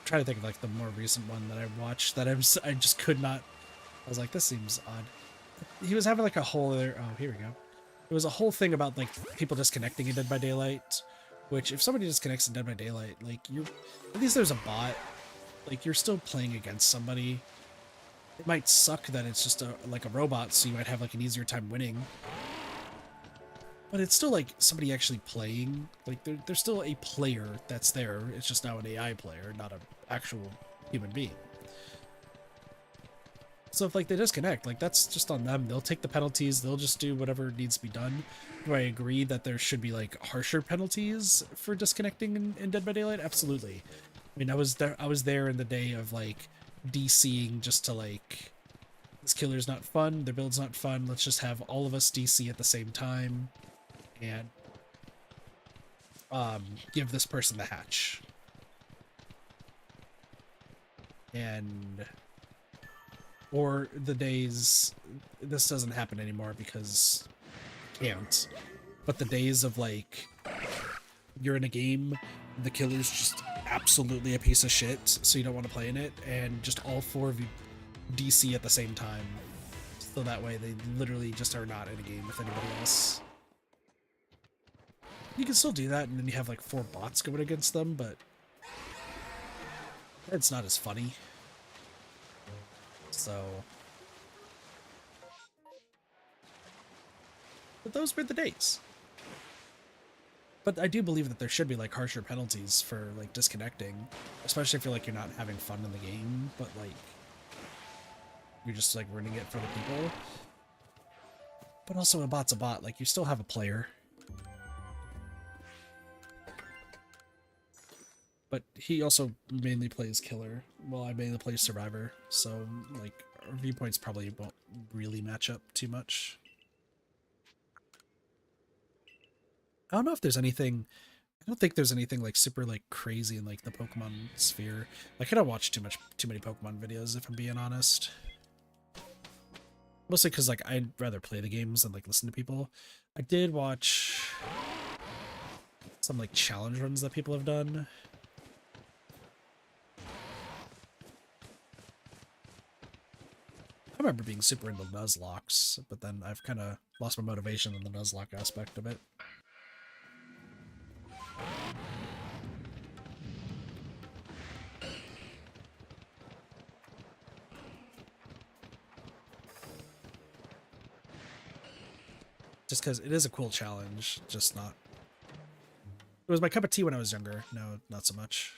trying to think of like the more recent one that I watched that I just could not. I was like, this seems odd. He was having like a whole other. Oh, here we go. It was a whole thing about like people disconnecting in Dead by Daylight, which if somebody disconnects in Dead by Daylight, like at least there's a bot. Like you're still playing against somebody. It might suck that it's just like a robot, so you might have like an easier time winning. But it's still like somebody actually playing. Like there's still a player that's there. It's just now an AI player, not an actual human being. So if like they disconnect, like that's just on them. They'll take the penalties. They'll just do whatever needs to be done. Do I agree that there should be like harsher penalties for disconnecting in Dead by Daylight? Absolutely. I mean, I was there in the day of like DCing just to like, this killer's not fun, their build's not fun, let's just have all of us DC at the same time and give this person the hatch. And or the days, this doesn't happen anymore because it can't, but the days of like you're in a game, the killer's just absolutely a piece of shit, so you don't want to play in it, and just all four of you DC at the same time, so that way they literally just are not in a game with anybody else. You can still do that, and then you have like 4 bots going against them, but it's not as funny. So, but those were the days. But I do believe that there should be like harsher penalties for like disconnecting, especially if you're like you're not having fun in the game, but like you're just like ruining it for the people. But also a bot's a bot, like you still have a player. But he also mainly plays killer, while I mainly play survivor, so like our viewpoints probably won't really match up too much. I don't know if there's anything. I don't think there's anything like super like crazy in like the Pokemon sphere. Like I don't watch too many Pokemon videos, if I'm being honest. Mostly because like I'd rather play the games than like listen to people. I did watch some like challenge runs that people have done. I remember being super into Nuzlocks, but then I've kind of lost my motivation in the Nuzlocke aspect of it. Just because it is a cool challenge, just not... It was my cup of tea when I was younger. No, not so much.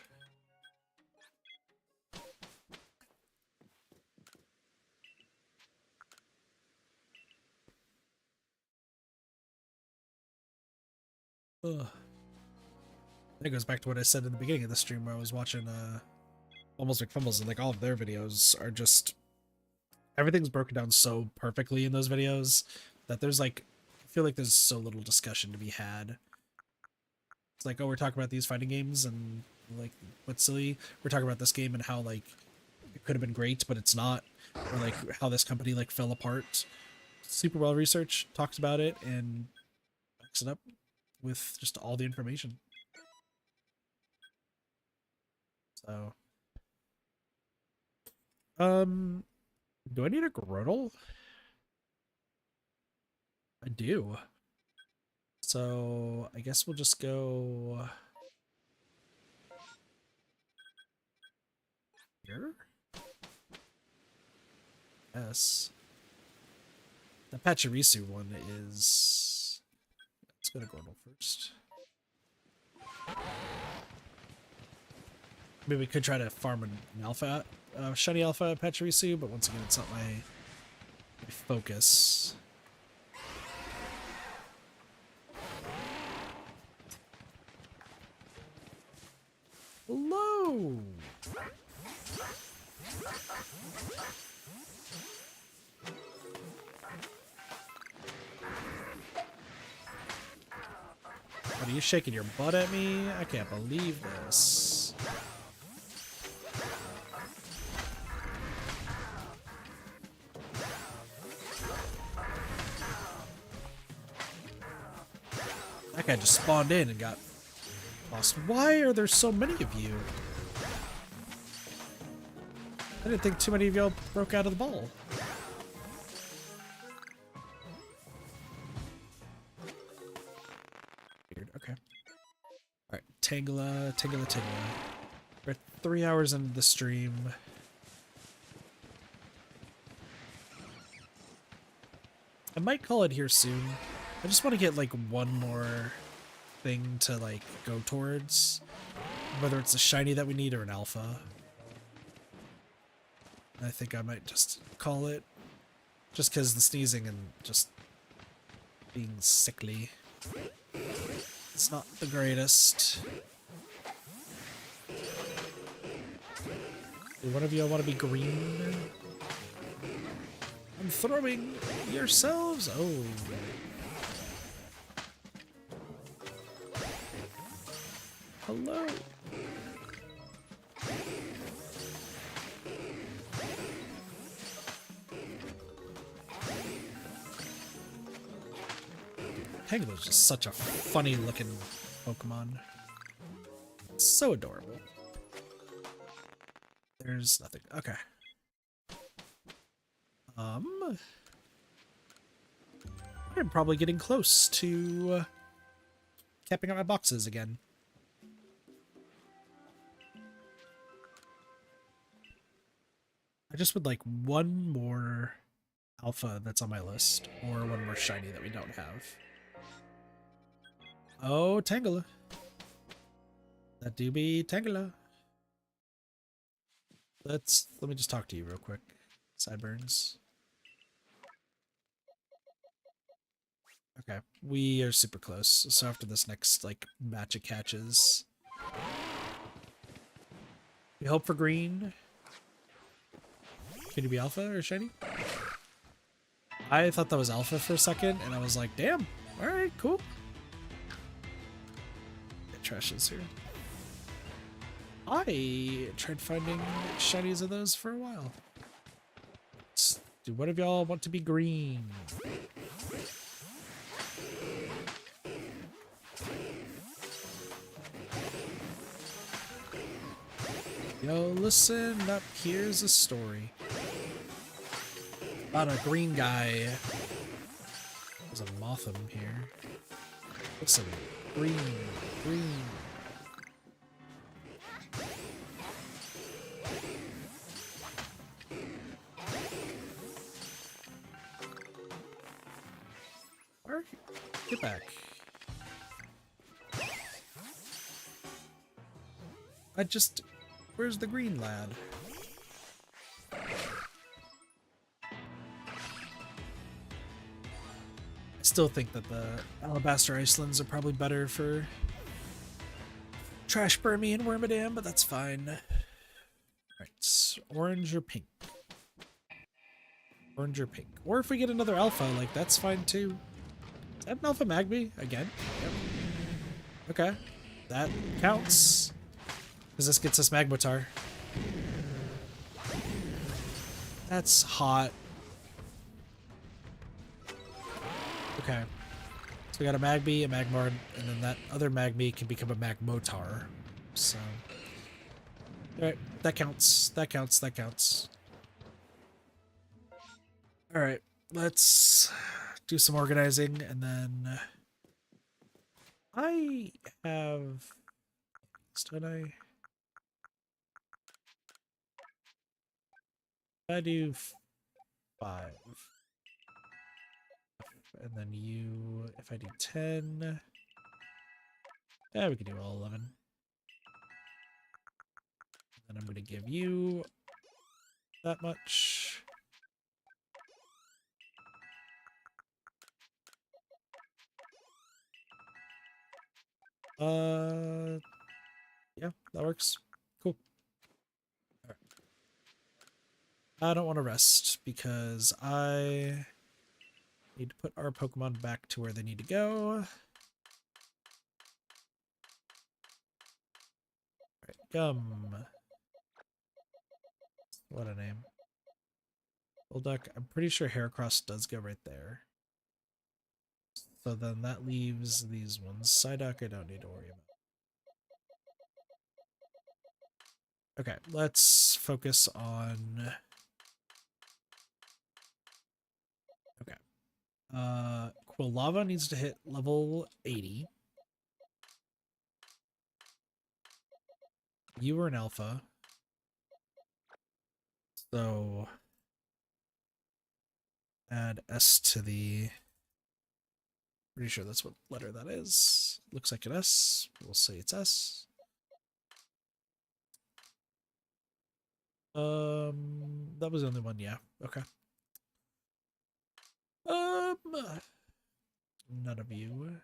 Ugh. That goes back to what I said in the beginning of the stream where I was watching Almost McFumbles, and like all of their videos are just... Everything's broken down so perfectly in those videos that there's like... I feel like there's so little discussion to be had. It's like, oh, we're talking about these fighting games and like what's silly. We're talking about this game and how like it could have been great, but it's not. Or like how this company like fell apart. Super well researched, talks about it, and backs it up with just all the information. So, do I need a Groddle? I do. So I guess we'll just go here. Yes. The Pachirisu one is... Let's go to Groddle first. Maybe we could try to farm an alpha, shiny alpha Pachirisu, but once again, it's not my focus. What, are you shaking your butt at me? I can't believe this. That guy just spawned in and got lost. Why are there so many of you? I didn't think too many of y'all broke out of the ball. Weird, okay. Alright, Tangela. We're 3 hours into the stream. I might call it here soon. I just want to get like one more thing to like go towards. Whether it's a shiny that we need or an alpha. I think I might just call it. Just because the sneezing and just being sickly. It's not the greatest. Do one of you want to be green? I'm throwing yourselves. Oh. Hello. Tangela's just such a funny looking Pokemon. So adorable. There's nothing. Okay. I'm probably getting close to capping out my boxes again. I just would like one more alpha that's on my list, or one more shiny that we don't have. Oh, Tangela. That do be Tangela. Let me just talk to you real quick. Sideburns. Okay, we are super close. So after this next like batch of catches, we hope for green. Can you be alpha or shiny? I thought that was alpha for a second, and I was like, damn, alright, cool. Get trashes here. I tried finding shinies of those for a while. Do one of y'all want to be green? Yo, listen up, here's a story about a green guy. There's a Motham here. Listen, green. Alright, get back. Where's the green lad? I still think that the Alabaster Icelands are probably better for Trash Burmy and Wormadam, but that's fine. Right, orange or pink? Orange or pink. Or if we get another alpha, like, that's fine too. Is that an alpha Magby again? Yep. Okay, that counts. Because this gets us Magmotar. That's hot. Okay. So we got a Magby, a Magmar, and then that other Magby can become a Magmotar. So. Alright, that counts. That counts. Alright, let's do some organizing, and then I have... Don't I? I do 5. And then you, if I do 10. Yeah, we can do all 11. And I'm going to give you that much. Yeah, that works. Cool. All right. I don't want to rest because I need to put our Pokemon back to where they need to go. All right, Gum. What a name. Golduck, I'm pretty sure Heracross does go right there. So then that leaves these ones. Psyduck, I don't need to worry about. Okay, let's focus on... Okay. Quilava needs to hit level 80. You were an alpha. So add S to the... Pretty sure that's what letter that is. Looks like an S. We'll say it's S. That was the only one, yeah. Okay. None of you.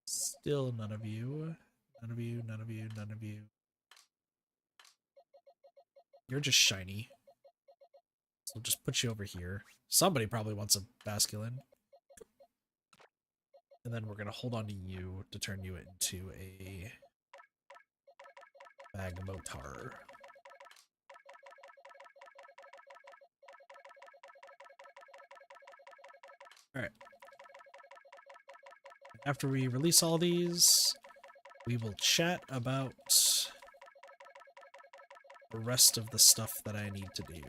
Still none of you. None of you, none of you, none of you. You're just shiny. So I'll just put you over here. Somebody probably wants a Basculin. And then we're going to hold on to you to turn you into a Magmotar. Alright. After we release all these, we will chat about the rest of the stuff that I need to do.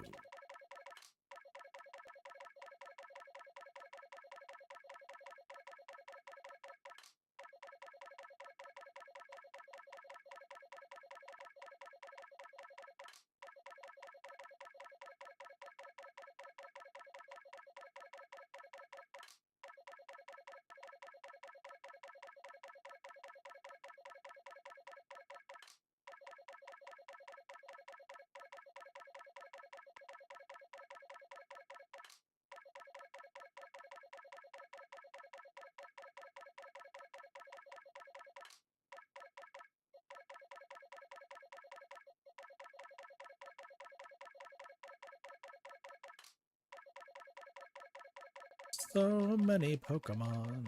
So many Pokemon.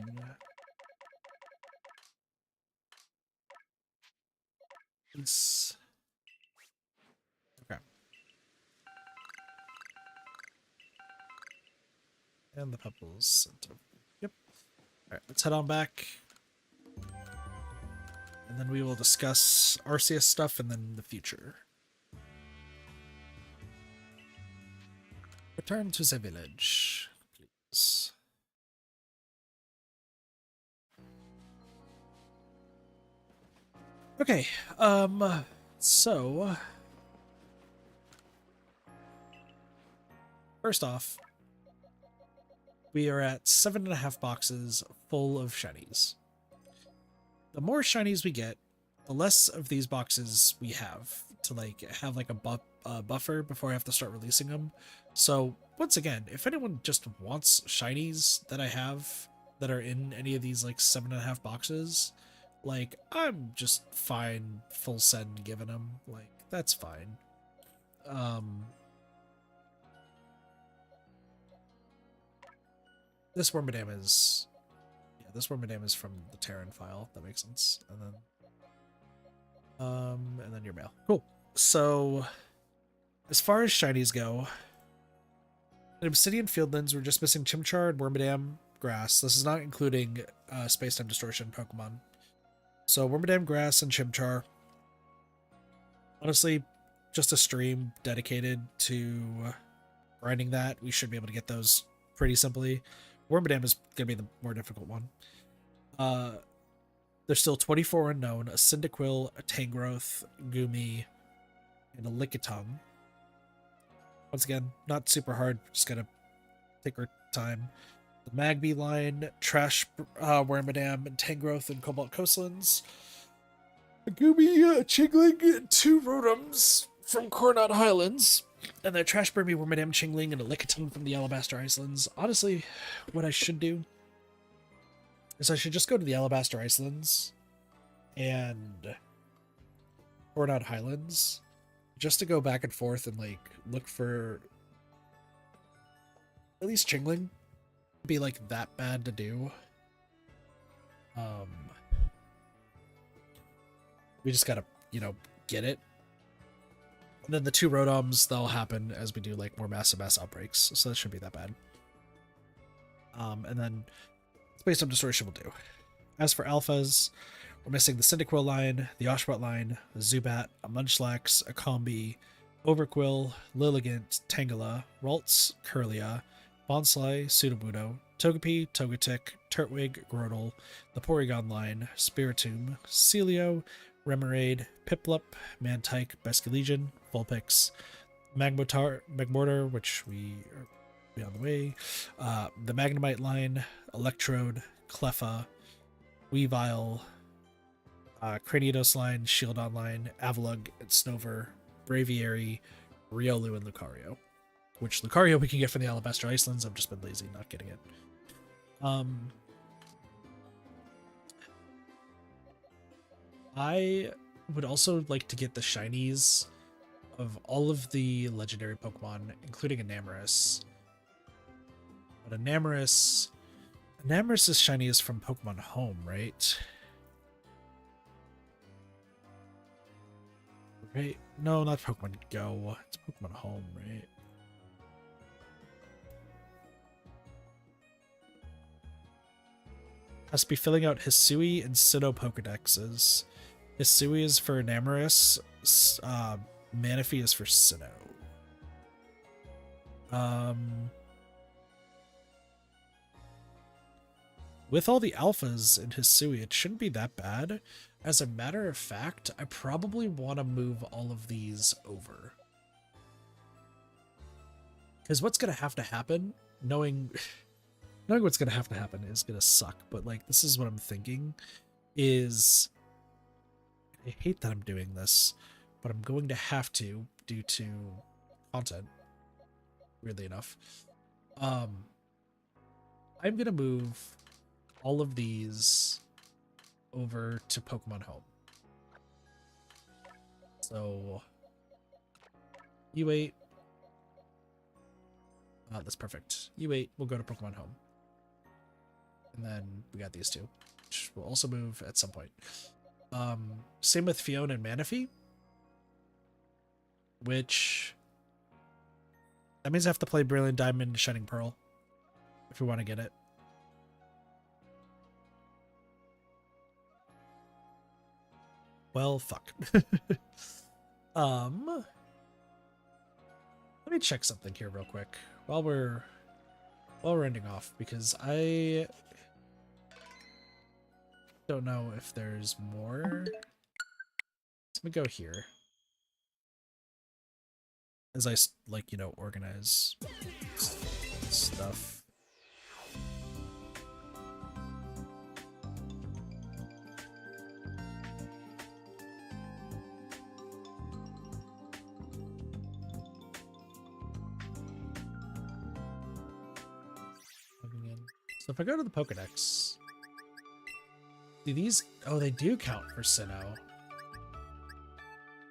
Peace. Okay. And the Pebbles Center. Yep. Alright, let's head on back. And then we will discuss Arceus stuff and then the future. Return to the village, please. Okay, so first off, we are at 7.5 boxes full of shinies. The more shinies we get, the less of these boxes we have to have a buffer before I have to start releasing them. So once again, if anyone just wants shinies that I have that are in any of these 7.5 boxes, I'm just fine full send giving them. That's fine. This Wormadam is... Yeah, this Wormadam is from the Terran file. That makes sense. And then your mail. Cool. So, as far as shinies go, in Obsidian Fieldlands, we're just missing Chimchar and Wormadam Grass. This is not including Space-Time Distortion Pokemon. So, Wormadam Grass and Chimchar. Honestly, just a stream dedicated to grinding that. We should be able to get those pretty simply. Wormadam is going to be the more difficult one. There's still 24 unknown, a Cyndaquil, a Tangrowth, Goomy, and a Lickitung. Once again, not super hard, just gotta take our time. The Magby line, Trash Wormadam, and Tangrowth and Cobalt Coastlands. A Goomy, a Chingling, 2 Rotoms from Coronat Highlands, and the Trash Burmy Wormadam Chingling and a Lickitung from the Alabaster Islands. Honestly, what I should do is I should just go to the Alabaster Islands and Coronat Highlands just to go back and forth and look for At least Chingling would be like that bad to do. We just gotta, you know, get it. And then the 2 Rotoms, they'll happen as we do like more mass outbreaks, so that shouldn't be that bad. And then Space Up Distortion will do. As for alphas, we're missing the Cyndaquil line, the Oshawott line, the Zubat, a Munchlax, a Combi, Overquill, Lilligant, Tangela, Ralts, Kirlia, Bonsly, Sudowoodo, Togepi, Togetic, Turtwig, Groudon, the Porygon line, Spiritomb, Celio, Remoraid, Piplup, Mantike, Basculegion, Vulpix, Magmortar, which we are on the way, the Magnemite line, Electrode, Cleffa, Weavile, Cranidos line, Shieldon line, Avalugg, and Snover, Braviary, Riolu, and Lucario. Which Lucario we can get from the Alabaster Icelands. I've just been lazy not getting it. I would also like to get the shinies of all of the legendary Pokemon, including Enamorus. But Enamorus is shiny is from Pokemon Home, right? Right? No, not Pokemon Go. It's Pokemon Home, right? Has to be filling out Hisui and Sinnoh Pokedexes. Hisui is for Enamorus. Manaphy is for Sinnoh. With all the alphas in Hisui, it shouldn't be that bad. As a matter of fact, I probably want to move all of these over. Because what's going to have to happen, knowing what's going to have to happen is going to suck. But like, this is what I'm thinking is, I hate that I'm doing this, but I'm going to have to due to content, weirdly enough. I'm going to move all of these over to Pokemon Home. So you wait. That's perfect. You wait, we'll go to Pokemon Home. And then we got these two, which will also move at some point. Same with Fiona and Manaphy. Which that means I have to play Brilliant Diamond, Shining Pearl if we want to get it. Well, fuck. Let me check something here real quick while we're ending off, because I don't know if there's more. Let me go here as I like, you know, organize stuff. So if I go to the Pokedex, do these, oh, they do count for Sinnoh.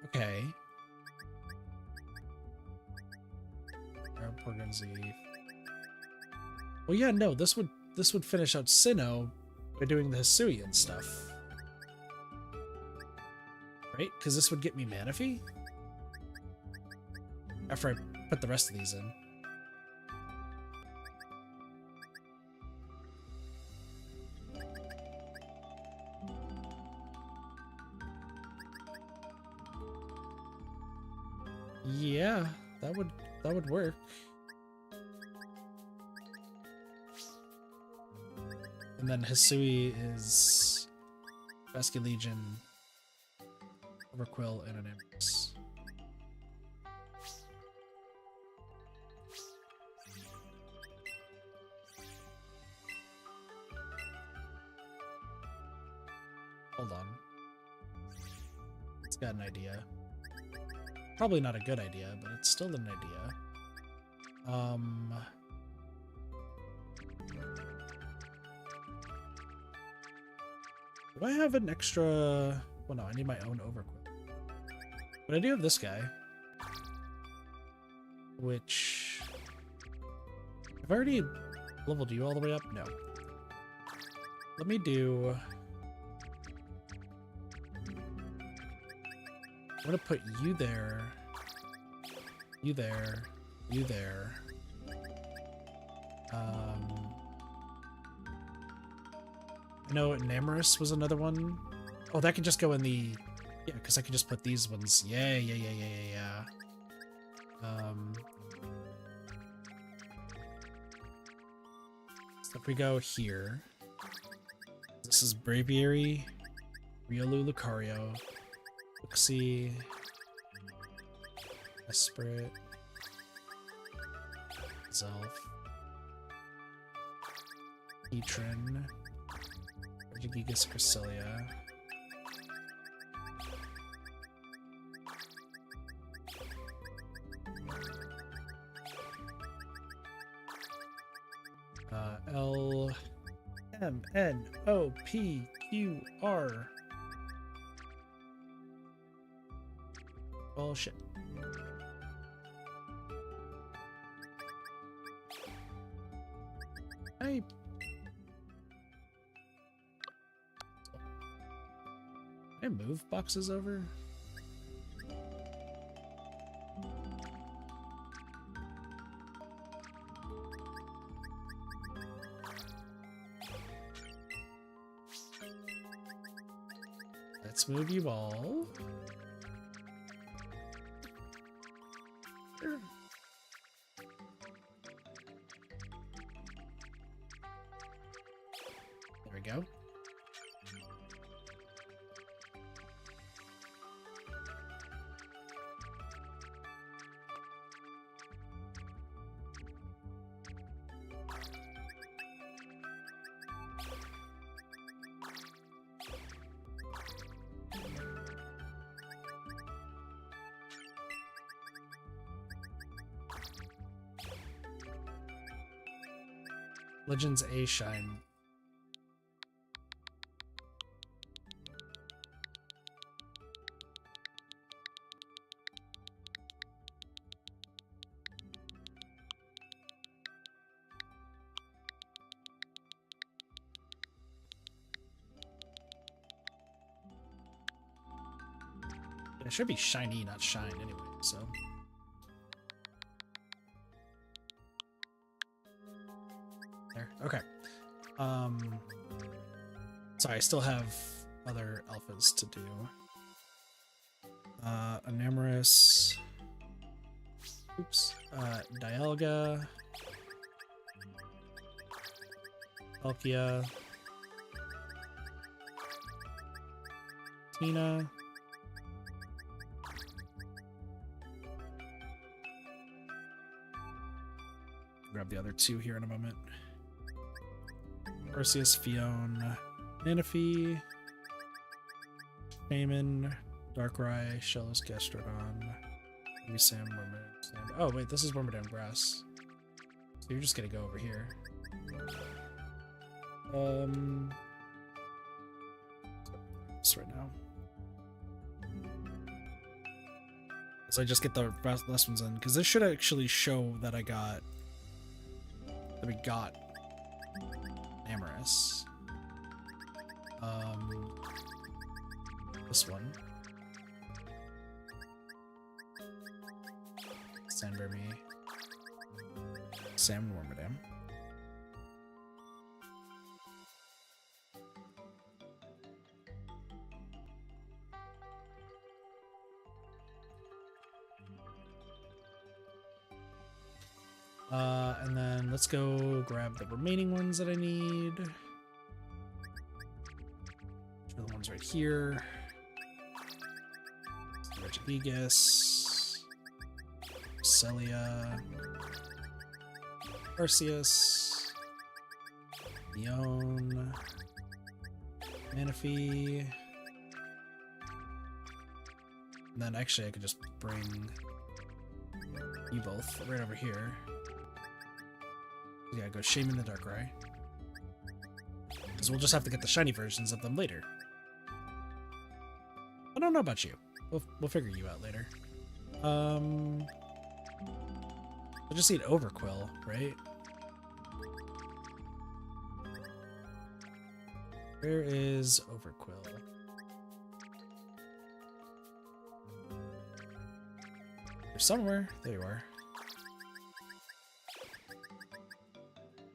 Okay. Well, yeah, no, this would finish out Sinnoh by doing the Hisui and stuff. Right? Because this would get me Manaphy after I put the rest of these in. Yeah, that would work. And then Hisui is Basculegion, Overquill, and Enamorus. Hold on. It's got an idea. Probably not a good idea, but it's still an idea. Do I have an extra... Well, no, I need my own Overquill. But I do have this guy. Which... If already leveled you all the way up? No. Let me do... I'm gonna put you there. You there. You there. I know Namorous was another one. Oh, that can just go in the... Yeah, because I can just put these ones. Yeah. So if we go here, this is Braviary, Riolu Lucario, Uxie, Esprit, Zelf, Heatran, Regigigas Cresselia, LMNOPQR. Bullshit. Can I move boxes over? Let's move you all. There we go. Legends A Shine. It should be shiny, not shine anyway, so. There. Okay. Sorry, I still have other alphas to do. Enamorous. Oops. Dialga. Palkia. Tina. Grab the other two here in a moment. Arceus, Fion, Manaphy, Shaman, Darkrai, Shellos, Gastrodon, Resam, Wormadam. Oh wait, this is Wormadam Grass. So you're just gonna go over here. This right now. So I just get the last ones in, because this should actually show that we got Amorous. This one. Sandbermy. Sam Wormadam. And then let's go grab the remaining ones that I need. Which are the ones right here. Regigigas, Celia, Arceus, Leon, Manaphy. And then actually I could just bring you both right over here. Yeah, go Shaman the Darkrai. Because we'll just have to get the shiny versions of them later. I don't know about you. We'll figure you out later. I just need Overquill, right? Where is Overquill? You're somewhere. There you are.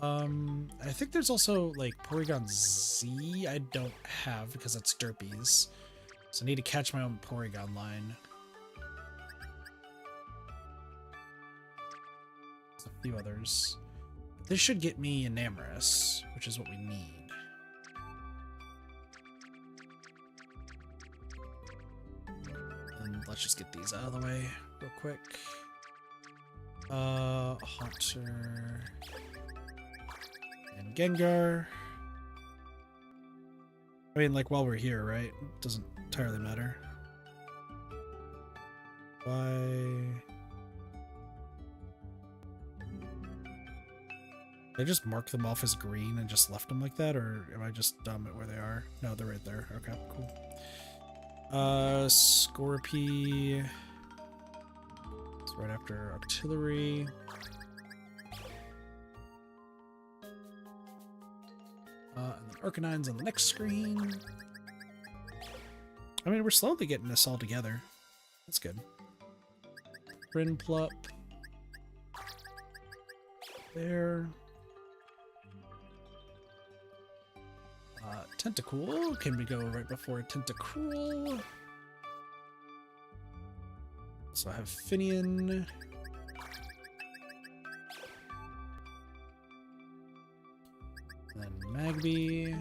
I think there's also like Porygon Z I don't have because it's Derpies. So I need to catch my own Porygon line. There's a few others. This should get me Enamorous, which is what we need. And let's just get these out of the way real quick. Haunter and Gengar. I mean, like, while we're here, right? Doesn't entirely matter. Why? Did I just mark them off as green and just left them like that, or am I just dumb at where they are? No, they're right there. Okay, cool. Scorpy. It's right after Artillery. And then Arcanine's on the next screen. I mean, we're slowly getting this all together. That's good. Prinplup. There. Tentacool. Can we go right before Tentacruel? So I have Finian. Then Magby.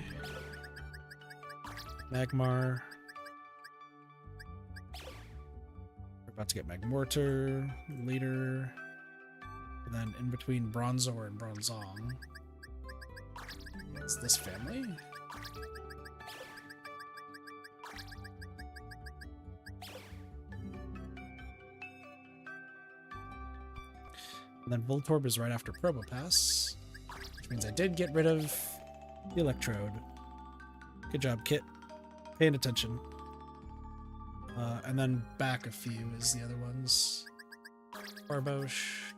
Magmar. We're about to get Magmortar later. And then in between Bronzor and Bronzong. Is this family? And then Voltorb is right after Probopass, which means I did get rid of the Electrode. Good job, Kit. Paying attention. And then back a few is the other ones. Barbosh.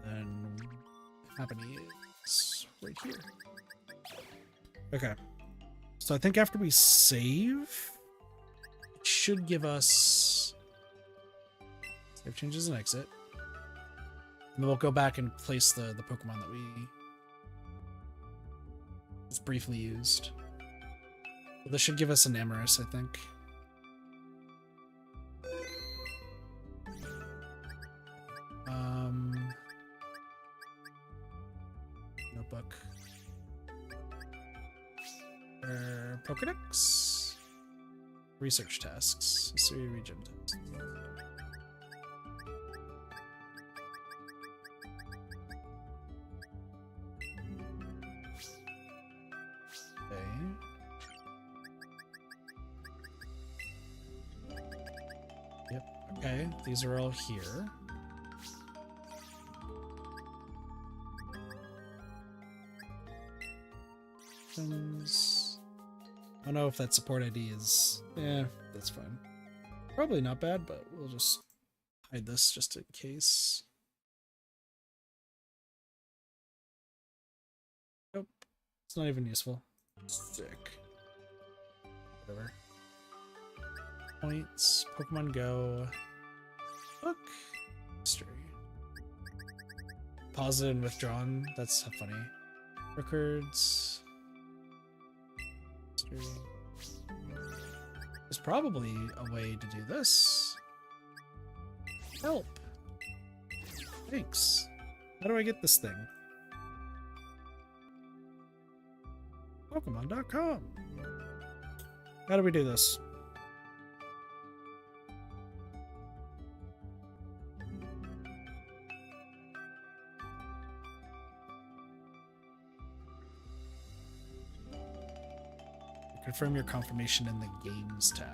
And Happiny is right here. Okay. So I think after we save, it should give us save changes and exit. And then we'll go back and place the Pokemon that we just briefly used. Well, this should give us an Amorous, I think. Notebook. Pokedex. Research tasks. Siri region tasks. Yep, okay, these are all here. I don't know if that support ID is... yeah, that's fine. Probably not bad, but we'll just hide this just in case. Nope, it's not even useful. Sick. Whatever. Points, Pokemon Go, book, history. Paused and withdrawn, that's funny. Records, history. There's probably a way to do this. Help! Thanks. How do I get this thing? Pokemon.com. How do we do this? Confirm your confirmation in the Games tab.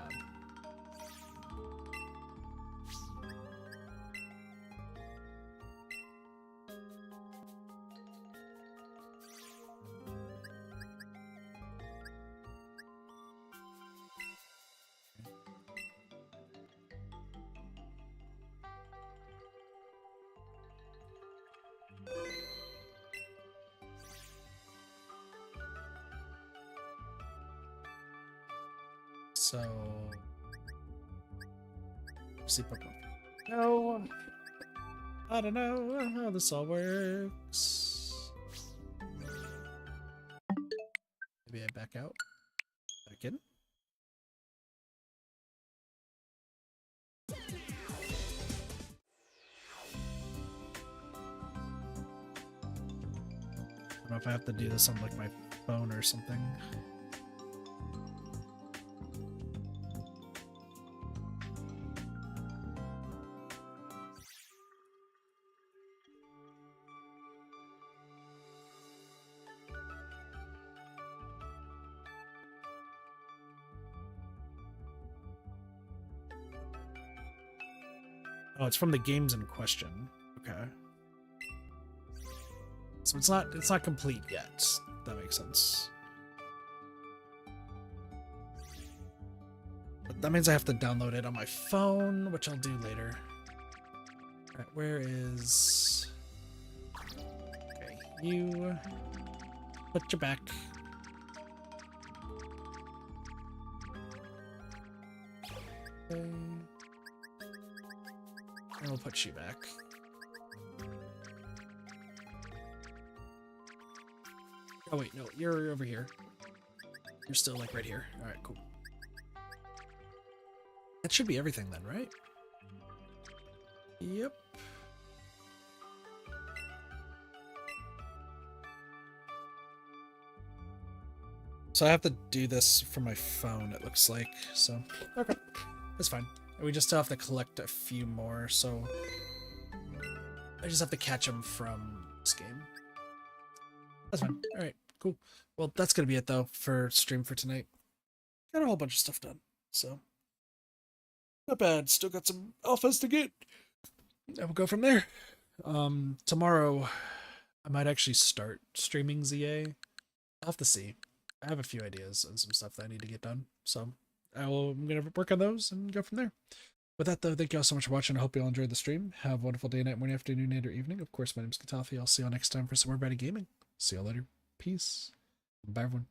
So, see Pokemon. No, I don't know how this all works. Maybe I back out, back in. I don't know if I have to do this on like my phone or something. Oh, it's from the games in question. Okay. So it's not complete yet. That makes sense. But that means I have to download it on my phone, which I'll do later. Alright, where is... Okay, you... Put your back. Okay. And we'll put you back. Oh wait, no, you're over here. You're still like right here. Alright, cool. That should be everything then, right? Yep. So I have to do this from my phone, it looks like. So, okay, that's fine. We just still have to collect a few more, so I just have to catch them from this game. That's fine. Alright, cool. Well, that's gonna be it, though, for stream for tonight. Got a whole bunch of stuff done, so not bad. Still got some alphas to get. And we'll go from there. Tomorrow, I might actually start streaming ZA. I'll have to see. I have a few ideas and some stuff that I need to get done, so I'm gonna work on those and go from there. With that, though, thank you all so much for watching. I hope you all enjoyed the stream. Have a wonderful day, night, morning, afternoon, night, or evening. Of course, my name's Katafi. I'll see you all next time for some more Betty Gaming. See you all later. Peace. Bye, everyone.